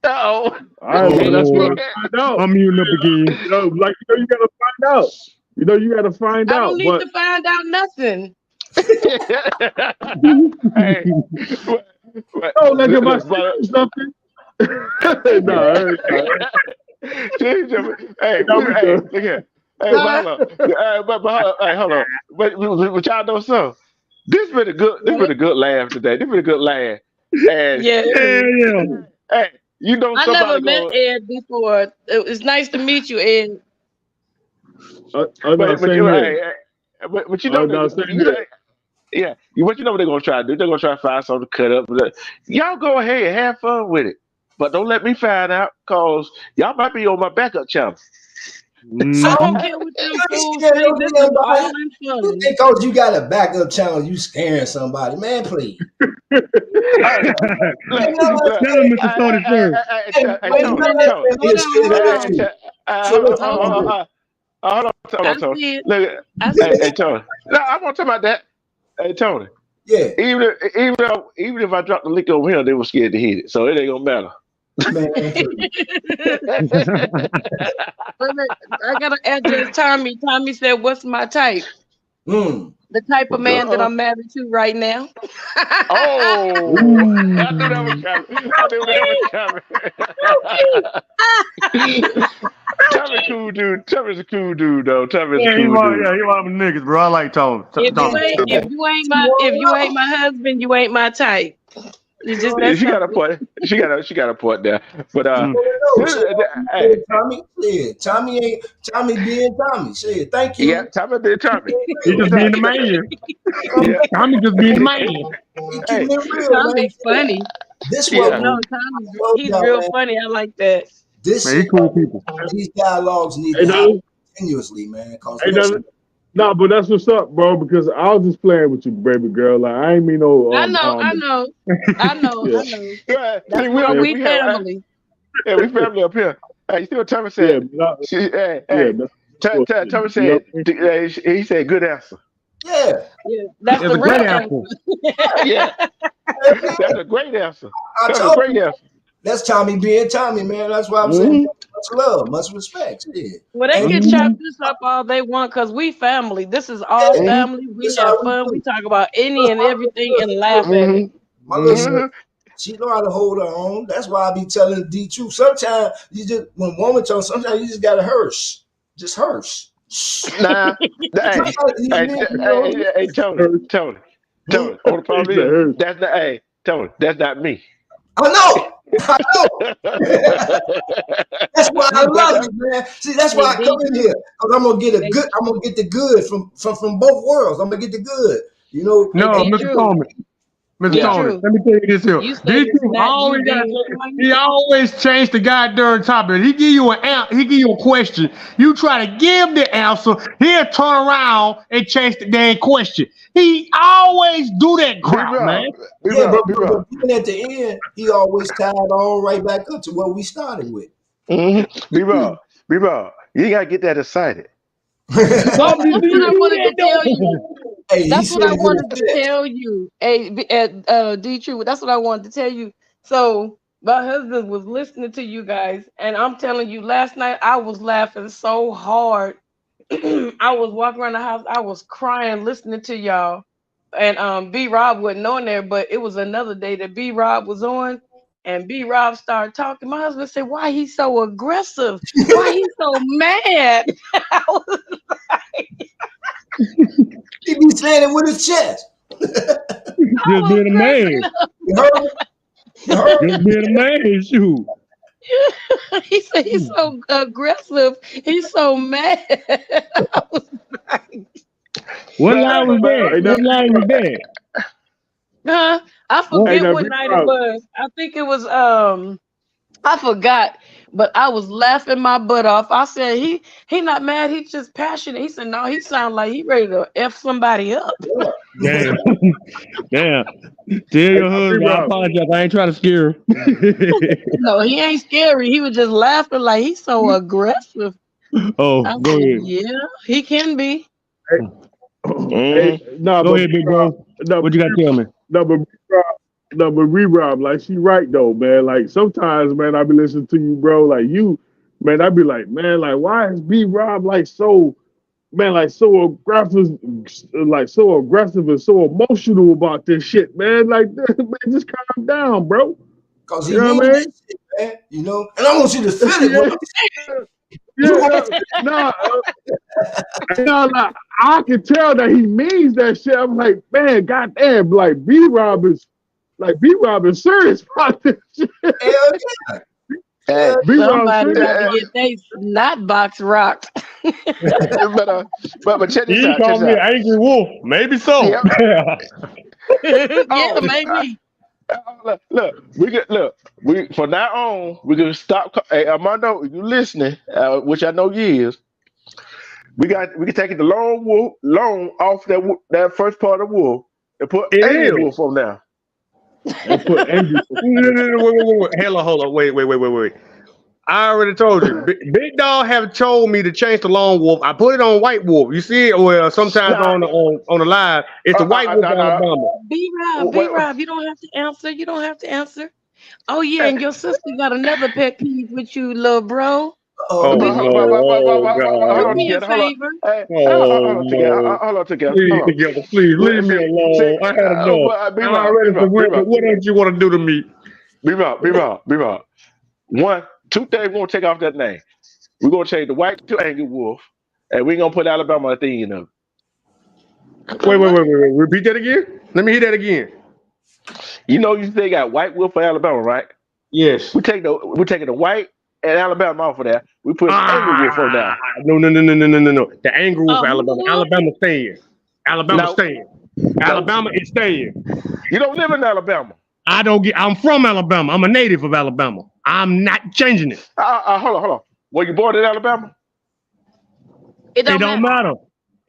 All right, well, that's what I find out. I'm muting up again. You gotta find out. You gotta find out. I don't need to find out nothing. Like if I say something. No, hey, look here. Hey, hold on. But y'all know something. This been a good laugh today. This been a good laugh. And yeah. Hey, you know I somebody never met Ed before. It's nice to meet you, Ed. But you know, yeah. What you know what they're gonna try to do? They're gonna try to find something to cut up. Y'all go ahead and have fun with it, but don't let me find out, cause y'all might be on my backup channel. I don't care what them fools say. This is all in fun. Because you got a backup channel, you scaring somebody, man. Please. Hold on. Hey, Tony. No, I want to talk about that. Hey, Tony. Yeah. Even if I drop the lick over here, they were scared to hit it, so it ain't gonna matter. I gotta address Tommy. Tommy said, "What's my type?" The type of man that I'm married to right now. Oh, I knew that was coming. Tommy's cool dude. Tommy's a cool dude, though. Tommy's a cool dude. Yeah, he one of them niggas, bro. I like Tommy. If you ain't my husband, you ain't my type. It's just that she got a point. She got a point there. But Tommy being Tommy. Shit, thank you. Yeah, Tommy being Tommy. He just being the man. Tommy just being the man. Tommy's funny. This he's real funny. I like that. Cool people. These dialogues need to happen continuously, man. No, but that's what's up, bro. Because I was just playing with you, baby girl. Like I ain't mean no. I know. That's why we family. Yeah, we family up here. Hey, you see what Tommy said? Tommy said. He said, "Good answer." Yeah. That's the real answer. Yeah, that's a great answer. That's a great answer. That's Tommy being Tommy, man. That's why I'm saying much love, much respect. Yeah. Well, they can chop this up all they want because we family. This is all family. We have fun. We talk about any and everything and laugh at it. My little sister, she know how to hold her own. That's why I be telling the truth. Sometimes when woman talks, sometimes you just gotta hearse. Just hearse. Nah. Hey, Tony. That's not me. I know. I know. That's why I love you, man. See, that's why I come in here, because I'm gonna get the good from both worlds. I'm gonna get the good. You know. No, Mr. Coleman. Mr. Tony, let me tell you this here. He always change the goddamn topic. He give you a question. You try to give the answer. He'll turn around and change the damn question. He always do that crap, man. But even at the end, he always tied on right back up to what we started with. B-Rob, you gotta get that excited. That's what I wanted to tell you. That's what I wanted to tell you. D-True, that's what I wanted to tell you. So my husband was listening to you guys, and I'm telling you, last night I was laughing so hard. I was walking around the house, I was crying listening to y'all. And B-Rob wasn't on there, but it was another day that B-Rob was on, and B-Rob started talking. My husband said, "Why he's so aggressive? Why he's so mad?" I was like, he be saying it with his chest. Just being a man. Just being a man, shoot. He said he's so aggressive. He's so mad. I was like, what line was that? What line was that? I forget what night it was. I think it was I forgot, but I was laughing my butt off. I said he not mad, he's just passionate. He said no, he sound like he ready to F somebody up. Damn. Damn. Tell your husband I apologize. I ain't trying to scare him. No, he ain't scary. He was just laughing like he's so aggressive. Oh, go ahead. Yeah, he can be. Go ahead, big bro. What you got to tell me? No, but Rob, like she right though, man. Like sometimes, man, I be listening to you, bro. Like you, man, I be like, man, like why is B-Rob like so, man, like so aggressive and so emotional about this shit, man. Like, man, just calm down, bro. Cause he knows that shit, man. You know, and I want you to feel it. Like, I can tell that he means that shit. I'm like, man, goddamn, like B-Rob is serious about this shit. Somebody got to get their snot box rocked. but check this out. He called me an angry wolf. Maybe so. Yeah, maybe. Look, we from now on we're gonna stop. Hey, Armando, if you listening, which I know you is, we can take the long off that first part of wolf and put angry wolf on now. And put angry. Wait. Hold on. Wait. I already told you. Big Dog have told me to change the Lone Wolf. I put it on White Wolf. You see it? Well, sometimes on the live, it's the White Wolf Alabama. B-Rob, you don't have to answer. Oh yeah, and your sister got another pet peeve with you, little bro. Hold on together. Please leave me alone. I had enough. I'm already for what else you want to do to me? B-Rob. 2 things we're gonna take off that name. We're gonna change the White to Angry Wolf, and we're gonna put Alabama at the end of it. Wait. Repeat that again. Let me hear that again. You know, you say got White Wolf for Alabama, right? Yes. We're taking the White and Alabama off of that. We put Angry Wolf on that. No. The Angry Wolf, Alabama staying. Alabama is staying. You don't live in Alabama. I'm from Alabama. I'm a native of Alabama. I'm not changing it. Hold on. Were you born in Alabama? It don't matter.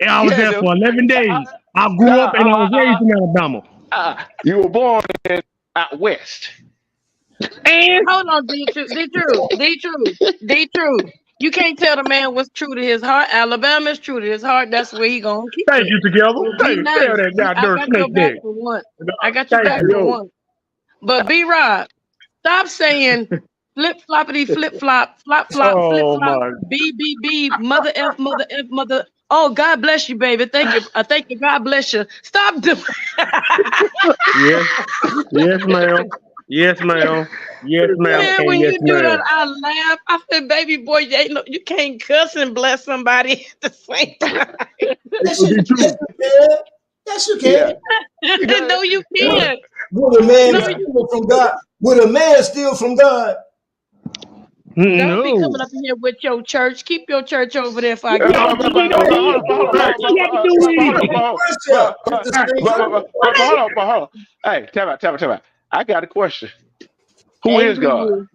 I was there for 11 days. I grew up and I was raised in Alabama. You were born out west. And hold on, D-True. You can't tell the man what's true to his heart. Alabama is true to his heart. That's where he gonna keep. Thank you, together. Thank you. Nice. I got your back for one. But B-Rob, stop saying flip floppity flip flop flip flop B mother F. Oh, God bless you, baby. Thank you. Thank you. God bless you. Stop doing. Yes, ma'am. Man, when you do that, I laugh. I said, baby boy, you can't cuss and bless somebody at the same time. Yes, you can. No, you can't. Would a man steal from God? Would a man steal from God? Don't be coming up here with your church. Keep your church over there if I get Hold on. Hey, tell me. I got a question. Who is God?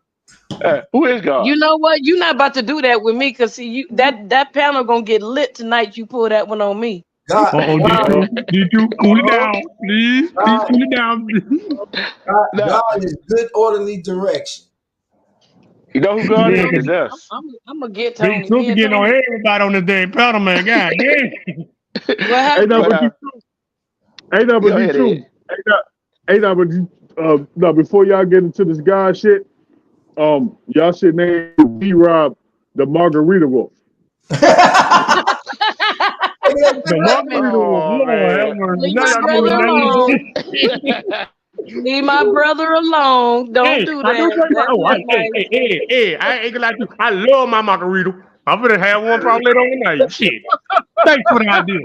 Who is God? You know what? You're not about to do that with me, because see, you that panel gonna get lit tonight. You pull that one on me. God, D2, cool it down, please. Please cool it down. God is good orderly direction. You know who God is? It's us. I'm gonna get Tony. Big Truth getting on everybody on this damn panel, man. God damn. Ain't no, before y'all get into this guy shit, y'all should name D-Rob the Margarita Wolf. Leave my brother alone. Don't do that. Hey, I ain't gonna lie to you. I love my margarita. I'm gonna have one probably later on tonight. Shit. Thanks for the idea.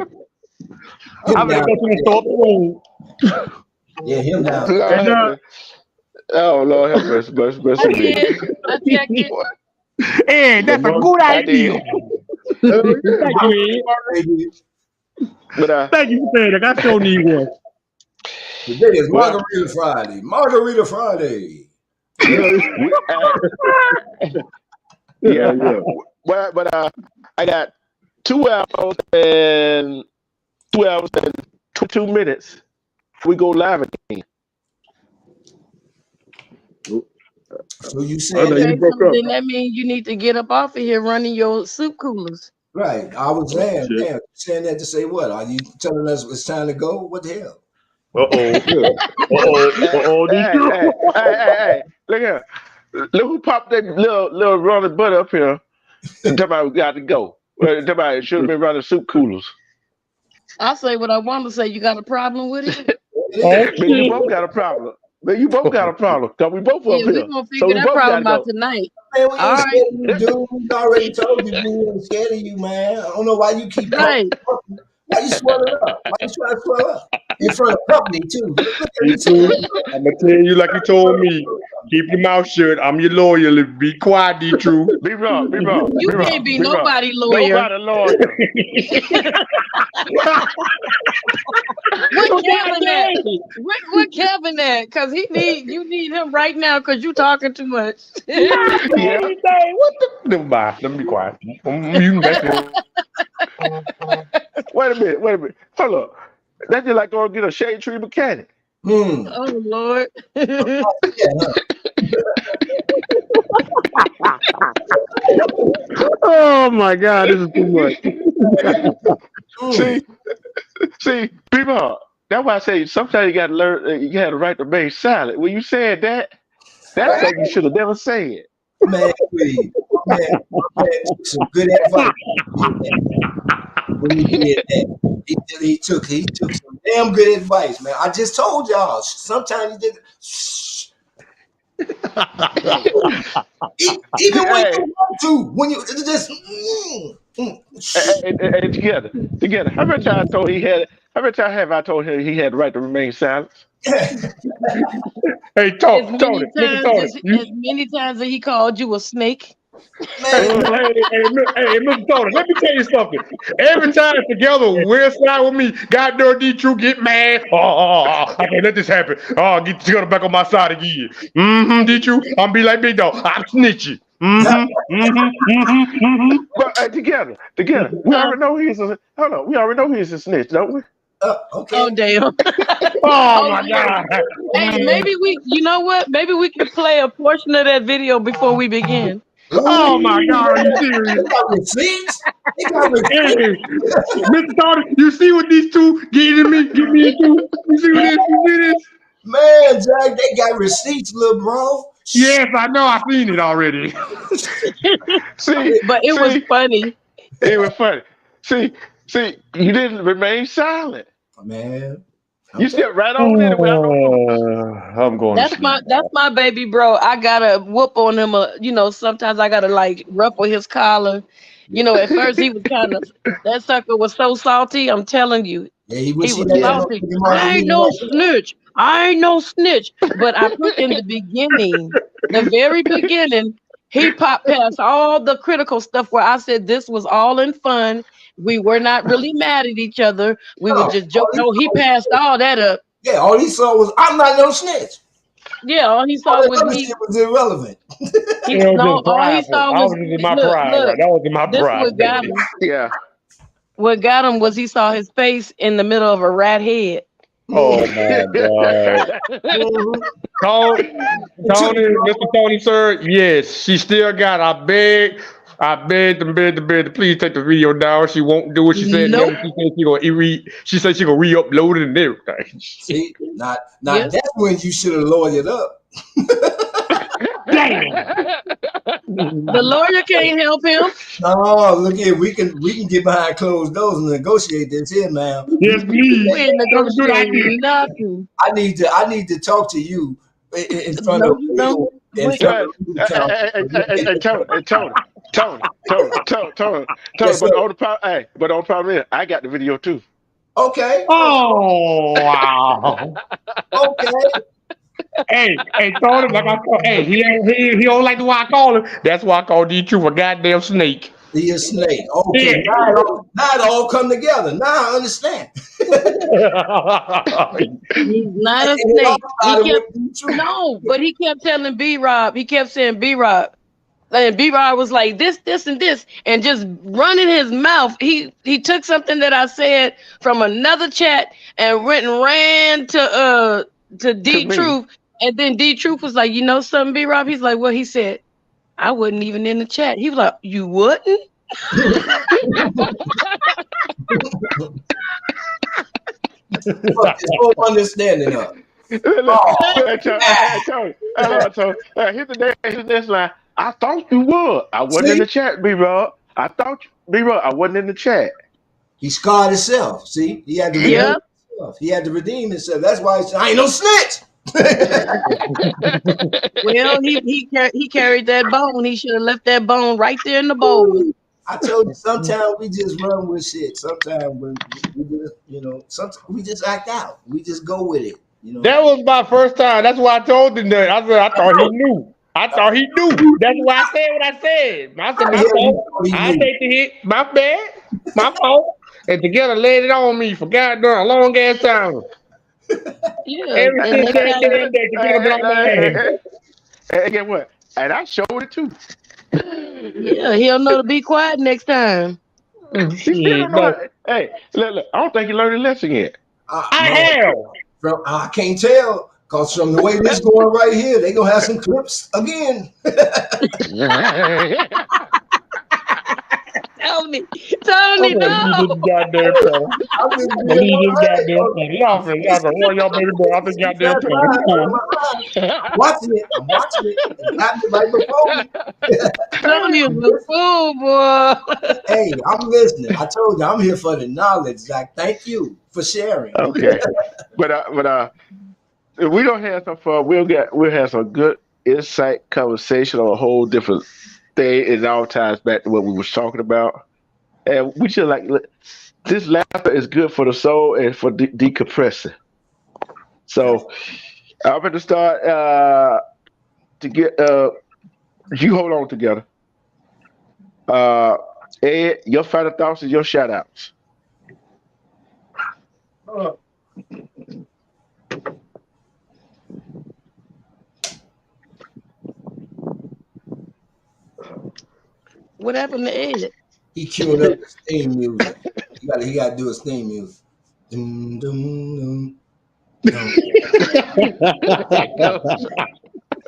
I'm gonna go to the store up the road. Yeah, him down. Oh Lord, have mercy. I checked it. Hey, that's a good idea. Thank you. Thank you for saying that. I sure need one. Today is Margarita Friday. Margarita Friday. Yeah. But I got 2 hours and 22 minutes. We go live again. So you said that means you need to get up off of here running your soup coolers. Right. I was saying, saying that to say what? Are you telling us it's time to go? What the hell? Hey, look here. Look who popped that little running butt up here. Talking about we got to go. Talking about it should have been running soup coolers. I say what I want to say. You got a problem with it? Man, you both got a problem. Man, you both got a problem. Cause we both up here. We're gonna figure that problem out tonight. Man, we ain't scared of you, dude. We already told you we ain't scared of you, man. I don't know why you keep right. Why you swelling up? Why you trying to swell up? In front of company too. I'm gonna tell you like you told me. Keep your mouth shut. I'm your lawyer. Be quiet, D-True. Be wrong. You can't be nobody lawyer. Nobody lawyer. What Kevin at? Because you need him right now because you talking too much. What the? Never mind. Let me be quiet. You can back Wait a minute. Hold up. That's just like going to get a shade tree mechanic. Oh Lord. Oh my God, this is too much. See, people. That's why I say sometimes you got to learn. You got the right to remain silent. When you said that, that's something you should have never said. Man, please. Man, some good advice. When he did that, he took some damn good advice, man. I just told y'all. Sometimes he did. Even when you want to, when you just together. How many times have I told him he had the right to remain silent? Hey, Tony. As many times that he called you a snake. Hey, Mr. Tony, let me tell you something. Every time together, we're side with me, goddamn D-True get mad. I can't let this happen. Get together back on my side again. D-True, I'm be like Big Dog. I'm snitching. But together. We already know he's a snitch, don't we? Okay. Oh damn. Oh my God. Hey, maybe you know what? Maybe we can play a portion of that video before we begin. Oh my God, are you serious? They got receipts. Mr. Tony, you see what these two getting me into? You see this? Man, Jack, they got receipts, little bro. Yes, I know. I've seen it already. But it was funny. It was funny. See, you didn't remain silent. Man. You stepped right over there. I'm going. That's my baby bro. I gotta whoop on him. Sometimes I gotta like ruffle his collar. At first he was that sucker was so salty. I'm telling you, Yeah, he He wish he was had no salty. nigga I ain't Martin no right there. snitch. I ain't no snitch. But I put in the beginning, the very beginning, he popped past all the critical stuff where I said this was all in fun. We were not really mad at each other. We were No, just all joking. he Oh, he saw was, passed all that up. yeah, all he saw was I'm not no snitch. Yeah, all he All saw that was other me. shit was irrelevant. He It was no, just all he prideful. saw I was was just in my look, pride, right? look. That was in my This pride. what got him. Yeah. What got him was he saw his face in the middle of a rat head. Oh my God. Mhm. Tony, It took Tony, Mr. Tony, sir. Yes, she still got. I begged to please take the video down. She won't do it. She said no. Nope. She said she gonna re-upload it and everything. See, now Yes. that's when you should have lawyered up. Damn. The lawyer can't help him. No, look here, we can get behind closed doors and negotiate this here, man. Yes, please. We ain't negotiating nothing. I need to talk to you in front No, of you don't. legal, in We, front of legal counsel. Tony. Yes, But sir. on the problem is, I got the video too. Okay. Oh wow. Okay. Hey, Tony, like I call, hey, he don't like the way I call him. That's why I call D-Truth a goddamn snake. He a snake. Okay. Yeah. Now it all come together. Now I understand. he's not a And it all snake. started He kept with D-Truth. no, but he kept telling B-Rob. He kept saying B-Rob. And B-Rob was like this, and this, and just running his mouth. He took something that I said from another chat and went and ran to D-Truth. And then D-Truth was like, you know something, B-Rob? He's like, well, he said, I wasn't even in the chat. He was like, you wouldn't? Fuck this whole understanding of it. Here's the next line. I thought you would. I wasn't in the chat, B-Rob. I thought B-Rob. I wasn't in the chat. He scarred himself. See, he had to redeem himself. He had to redeem himself. That's why he said, I ain't no snitch. Well, he carried that bone. He should have left that bone right there in the bowl. I told you, sometimes we just run with shit. Sometimes we just, sometimes we just act out. We just go with it. That was my first time. That's why I told him that. I said I thought he knew. That's why I said what I said. I said my fault. I take the hit. My bad. My fault. And together laid it on me for goddamn a long ass time. Yeah. Everything And guess what? And I showed it too. Yeah, he'll know to be quiet next time. He still don't know. Hey, look, I don't think he learned a lesson yet. I have. I can't tell, because from the way this going right here, they gonna have some clips again. Tony, no. Goddamn Watching it. I'm watching it. It happened right before me. Tony is a fool, boy. Hey, I'm listening. I told you I'm here for the knowledge, Zach. Thank you for sharing. Okay, but if we don't have some fun, we'll have some good insight conversation on a whole different thing. It all ties back to what we was talking about, and we should this laughter is good for the soul and for decompressing. So I'm going to start to get you hold on together. Ed, your final thoughts and your shout outs. What happened to Ed? He queued up his theme music. He got to do his theme music. Dum, dum, dum.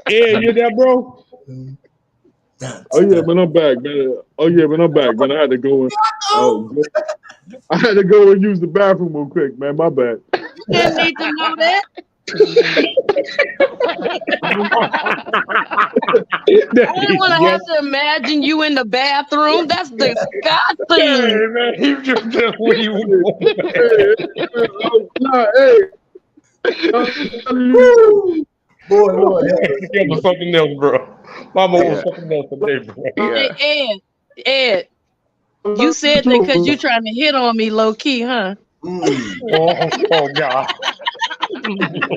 Yeah, you there, bro? Oh yeah, man, I'm back, man. I had to go and use the bathroom real quick, man. My bad. You didn't need to know that. I didn't want to have to imagine you in the bathroom. That's disgusting. Hey, man, he just tell what he was. Boy, Lord, it was something else, bro. Mama was something else today, bro. Hey, Ed, you said that because you trying to hit on me low key, huh? Oh God.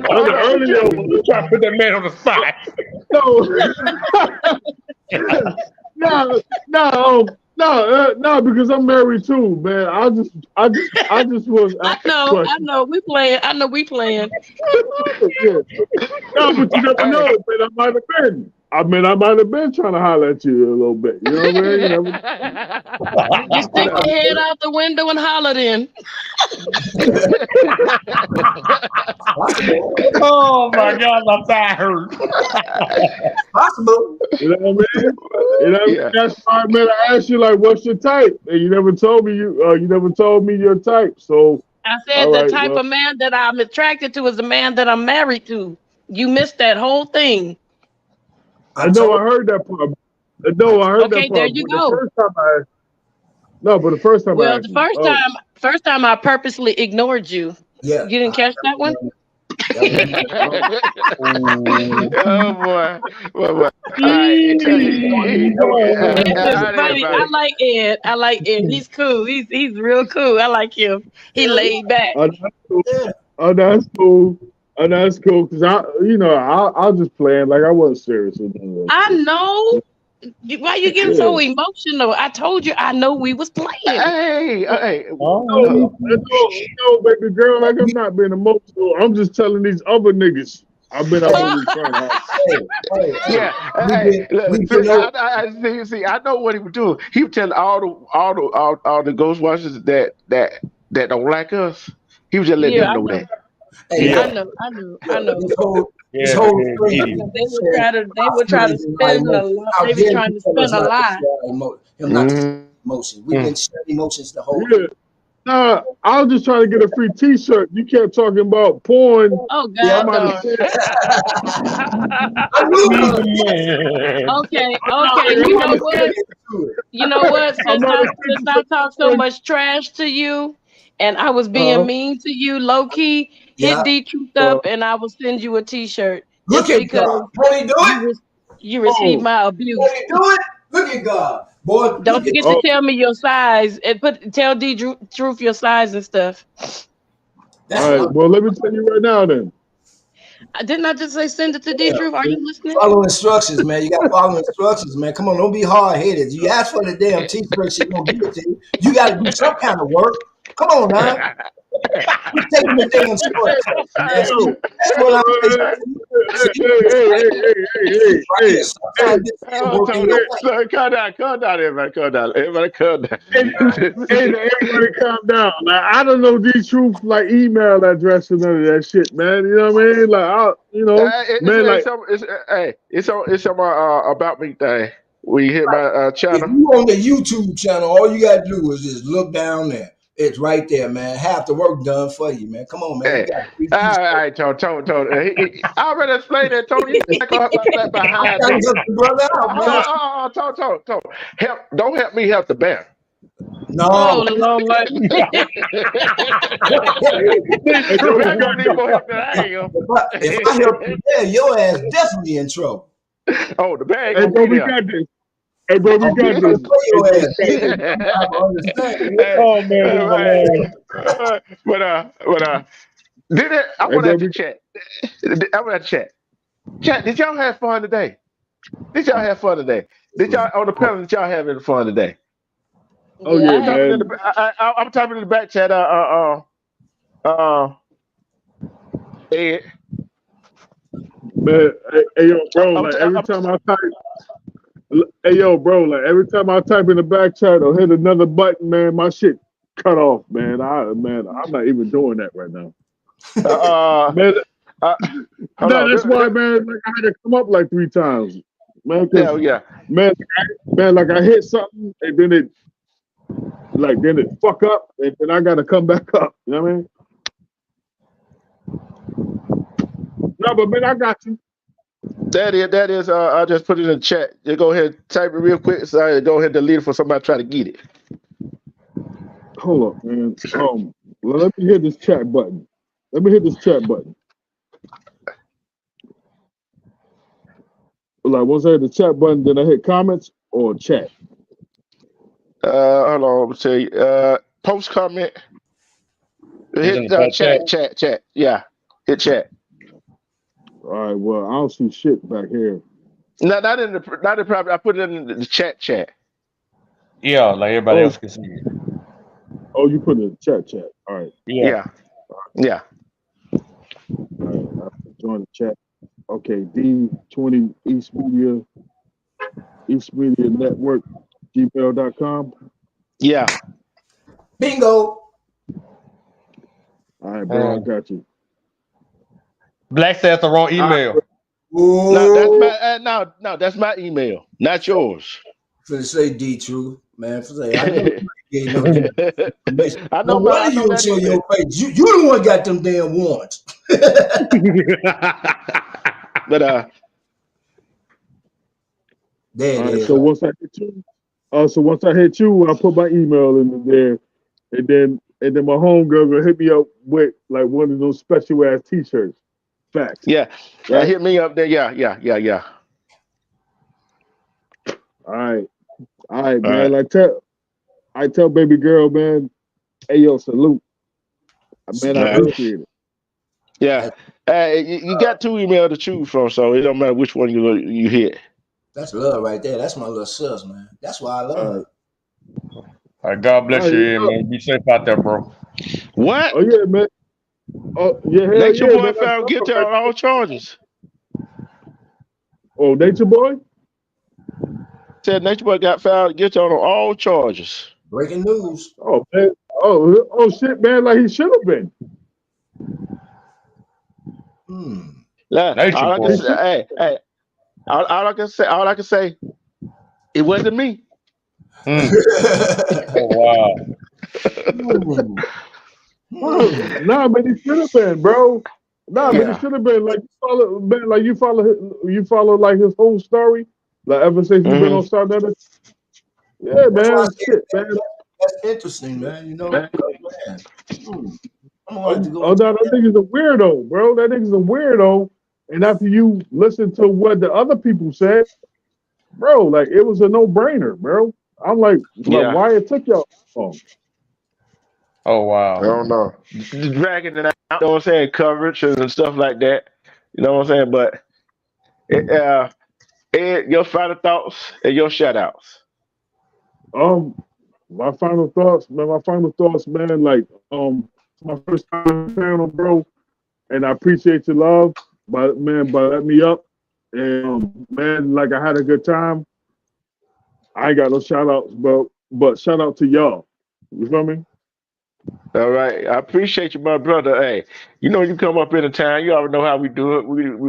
Earlier, we try to put that man on the spot. No, because I'm married too, man. I just was. I know. We playing. I know we playing. Yeah. No, but you never know, man. I might have been trying to holler at you a little bit. You know what I mean? Just stick your head out the window and holler then. Oh my God, my thigh hurt. Possible. You know what I mean? That's why, man. I asked you like, what's your type? And you never told me you never told me your type. So I said the type of man that I'm attracted to is the man that I'm married to. You missed that whole thing. I know I heard that part. No, I heard that part. Okay, there you go. The first time first time I purposely ignored you. Yeah. You didn't catch that one? Oh boy. I like Ed. He's cool. He's real cool. I like him. He laid back. That's cool. That's cool. Cause I was just playing like I wasn't serious with them. I know. Why you getting so emotional? I told you I know we was playing. Hey. No, baby girl, like I'm not being emotional. I'm just telling these other niggas I've been out here trying to see, I know what he was doing. He was telling all the Ghostwatchers that don't like us. He was just letting them know that. I know. This whole thing. They would try to spend a lot. They were trying to spend a lot. Him not to emotions. We've been sharing emotions the whole time. Nah, I was just trying to get a free T-shirt. You kept talking about porn. Oh God! Okay. You know what? Since I talk so much trash to you, and I was being mean to you, low key. Hit D-Truth up, and I will send you a T-shirt. Look at God. Won't he do it? You receive my abuse. Won't he do it? Look at God. Boy, don't forget to tell me your size and tell D-Truth your size and stuff. All right. Well, let me tell you right now then. Didn't I just say send it to D-Truth? Are you listening? Follow instructions, man. You got to follow instructions, man. Come on, don't be hard-headed. You ask for the damn T-shirt, she gonna give it to you. You got to do some kind of work. Come on, now. You're taking the damn shortcut. That's what Calm down, everybody. Calm down. Everybody calm down. Like, I don't know D-Truth like email address or none of that shit, man. You know what I mean? Like, it's on my about me thing. When you hit my channel. If you on the YouTube channel, all you gotta do is just look down there. It's right there, man. Half the work done for you, man. Come on, man. Hey. All right, Tony. I already explained that, Tony. Behind Tony. Don't help me help the bear. No. Oh, Lord. If I help you there, your ass definitely in trouble. Oh, the bear ain't gonna be there. Hey, bro, we got this. Oh man, but did it? I want to chat. Chat. Did y'all have fun today? Did y'all on the panel? Did y'all have any fun today? Oh yeah, man. I'm typing in the back chat. Ed. Man, hey yo, bro. Like every time I type. Hey yo, bro! Like every time I type in the back chat or hit another button, man, my shit cut off, man. I'm not even doing that right now. That's why, man. Like, I had to come up like 3 times, man. Man, like I hit something and then it fuck up, and then I gotta come back up. You know what I mean? No, but man, I got you. That is. I just put it in the chat. You go ahead, type it real quick. So I go ahead and delete it for somebody trying to get it. Hold up, man. Well, let me hit this chat button. Like once I hit the chat button, then I hit comments or chat. Hold on. Let me tell you. Post comment. Hit chat. Yeah, hit chat. All right. Well, I don't see shit back here. No, not in the private. I put it in the chat. Yeah, like everybody else can see it. Oh, you put it in the chat. All right. Yeah. All right. I'll join the chat. Okay. D20 East Media Network, gmail.com. Yeah. Bingo. All right, bro. I got you. Black said the wrong email. No, that's my email, not yours. For to say D True, man. For say I know you no information. I know. Why you don't show your face? You the one got them damn warrants. But there it is. So once I hit you, I'll put my email in there, and then my homegirl will hit me up with like one of those special ass T-shirts. Facts. Yeah. Right? Hit me up there. Yeah. All right, man. I tell baby girl, man, hey yo, salute. Man, I appreciate it. Yeah. You got 2 emails to choose from, so it don't matter which one you hit. That's love right there. That's my little sis, man. That's why I love her. All right, God bless you, man. Be safe out there, bro. What? Oh yeah, man. Oh yeah, Nature Boy found guilty on all charges. Oh, Nature Boy? Said Nature Boy got found guilty on all charges. Breaking news. Oh man. Oh shit, man. Like he should have been. All I can say, it wasn't me. Oh wow. Nah, man, he should have been, bro. Nah, man, he should have been. Like you follow like his whole story, like ever since he's been on Star Network. Yeah, man. Shit, man. That's interesting, man. You know, man. That nigga's a weirdo, bro. That nigga's a weirdo. And after you listen to what the other people said, bro, like it was a no-brainer, bro. I'm like why it took y'all long? Oh wow. I don't know. Dragging it out, you know what I'm saying, coverage and stuff like that. You know what I'm saying? But Ed, your final thoughts and your shout outs. My final thoughts, man, like my first time on the panel, bro. And I appreciate your love, by letting me up. And man, like I had a good time. I ain't got no shout outs, but shout out to y'all. You feel me? All right. I appreciate you, my brother. Hey, you know you come up in the town, you already know how we do it.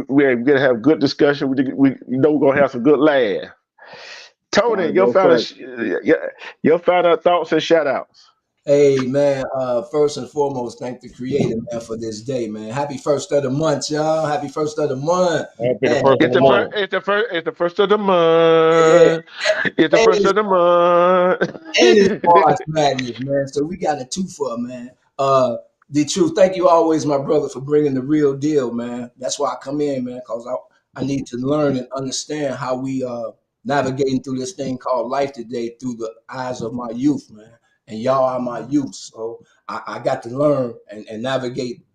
We're gonna have good discussion. We know we're gonna have some good laugh. Tony, your final thoughts and shout outs. Hey man, first and foremost, thank the Creator, man, for this day, man. Happy first of the month, y'all. Happy first of the month. It's the first of the month. It's the first of the month. And it's March Madness, man. So we got a twofer, man. The truth. Thank you always, my brother, for bringing the real deal, man. That's why I come in, man, because I need to learn and understand how we navigating through this thing called life today through the eyes of my youth, man. And y'all are my youth. So I got to learn and navigate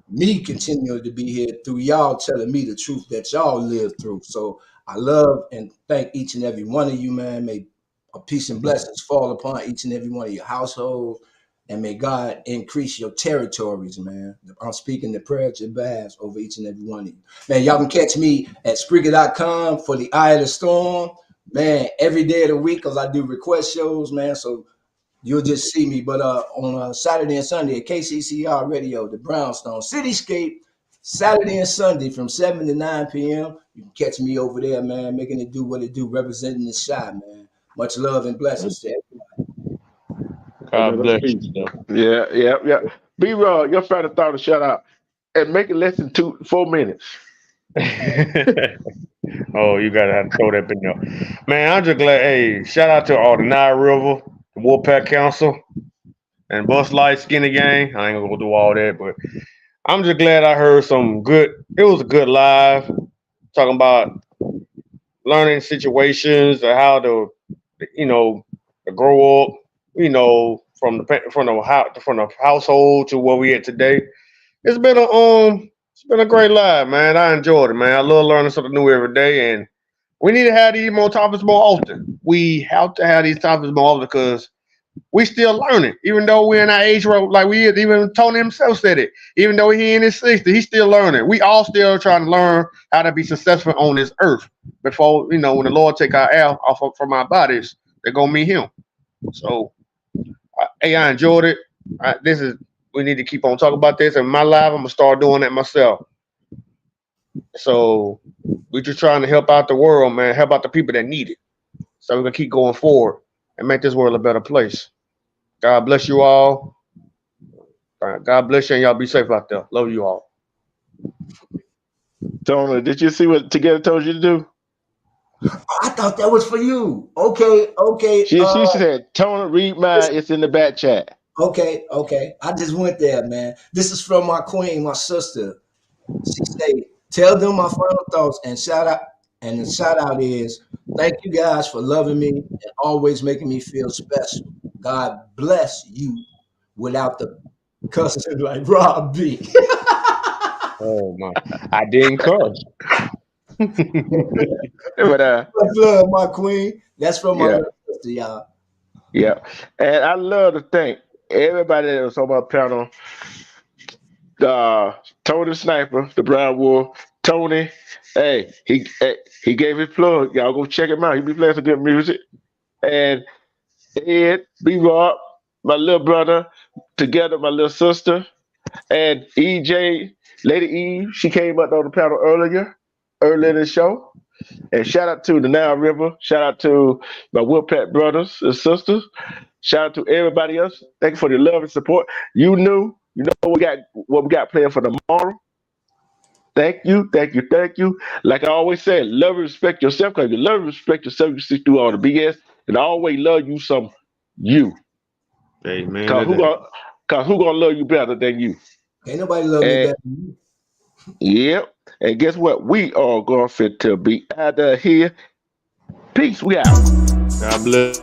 me continuing to be here through y'all telling me the truth that y'all lived through. So I love and thank each and every one of you, man. May a peace and blessings fall upon each and every one of your households. And may God increase your territories, man. I'm speaking the prayer of Jabaz over each and every one of you. Man, y'all can catch me at Spreaker.com for the Eye of the Storm. Man, every day of the week, because I do request shows, man. So you'll just see me. But on Saturday and Sunday at KCCR Radio, the Brownstone Cityscape, Saturday and Sunday from 7 to 9 p.m. You can catch me over there, man, making it do what it do, representing the Chi, man. Much love and blessings to everybody. God bless you. Yeah. B-Roll, your final thought and shout out. And make it less than 4 minutes. Oh, you gotta have to throw that in there. Man, I'm just glad. Hey, shout out to all the Nile River, the Wolfpack Council, and Bus Light Skinny Gang. I ain't gonna go do all that, but I'm just glad I heard some good. It was a good live talking about learning situations or how to grow up, from the household to where we at today. It's been a great life, man. I enjoyed it, man. I love learning something new every day, and we need to have these more topics more often. We have to have these topics more often because we still learning, even though we're in our age group, like we is. Even Tony himself said it. Even though he in his 60s, he's still learning. We all still trying to learn how to be successful on this earth before, when the Lord take our air off from our bodies, they're gonna meet him. So, hey, I enjoyed it. We need to keep on talking about this. In my life, I'm gonna start doing that myself. So we're just trying to help out the world, man. Help out the people that need it. So we're gonna keep going forward and make this world a better place. God bless you all. God bless you, and y'all be safe out there. Love you all. Tony, did you see what Together told you to do? I thought that was for you. Okay. She said, Tony, read mine. It's in the back chat. Okay. I just went there, man. This is from my queen, my sister. She said, tell them my final thoughts and shout out. And the shout out is, thank you guys for loving me and always making me feel special. God bless you without the cussing like Rob B. Oh my! I didn't cuss. But love, my queen. That's from my sister, y'all. Yeah, and I love to thank everybody that was on my panel. Tony Sniper, the Brown Wolf, Tony. Hey, he gave his plug. Y'all go check him out. He be playing some good music. And Ed, B-Rock, my little brother, Together, my little sister, and EJ, Lady Eve. She came up on the panel earlier in the show. And shout out to the Nile River. Shout out to my Woodpack brothers and sisters. Shout out to everybody else. Thank you for the love and support. You know what we got planned for tomorrow. Thank you. Like I always say, love and respect yourself. Because if you love and respect yourself, you see through all the BS. And I always love you some you. Amen. Because who gonna love you better than you? Ain't nobody love me better than you. Yep. And guess what? We are going to be out of here. Peace. We out. God bless.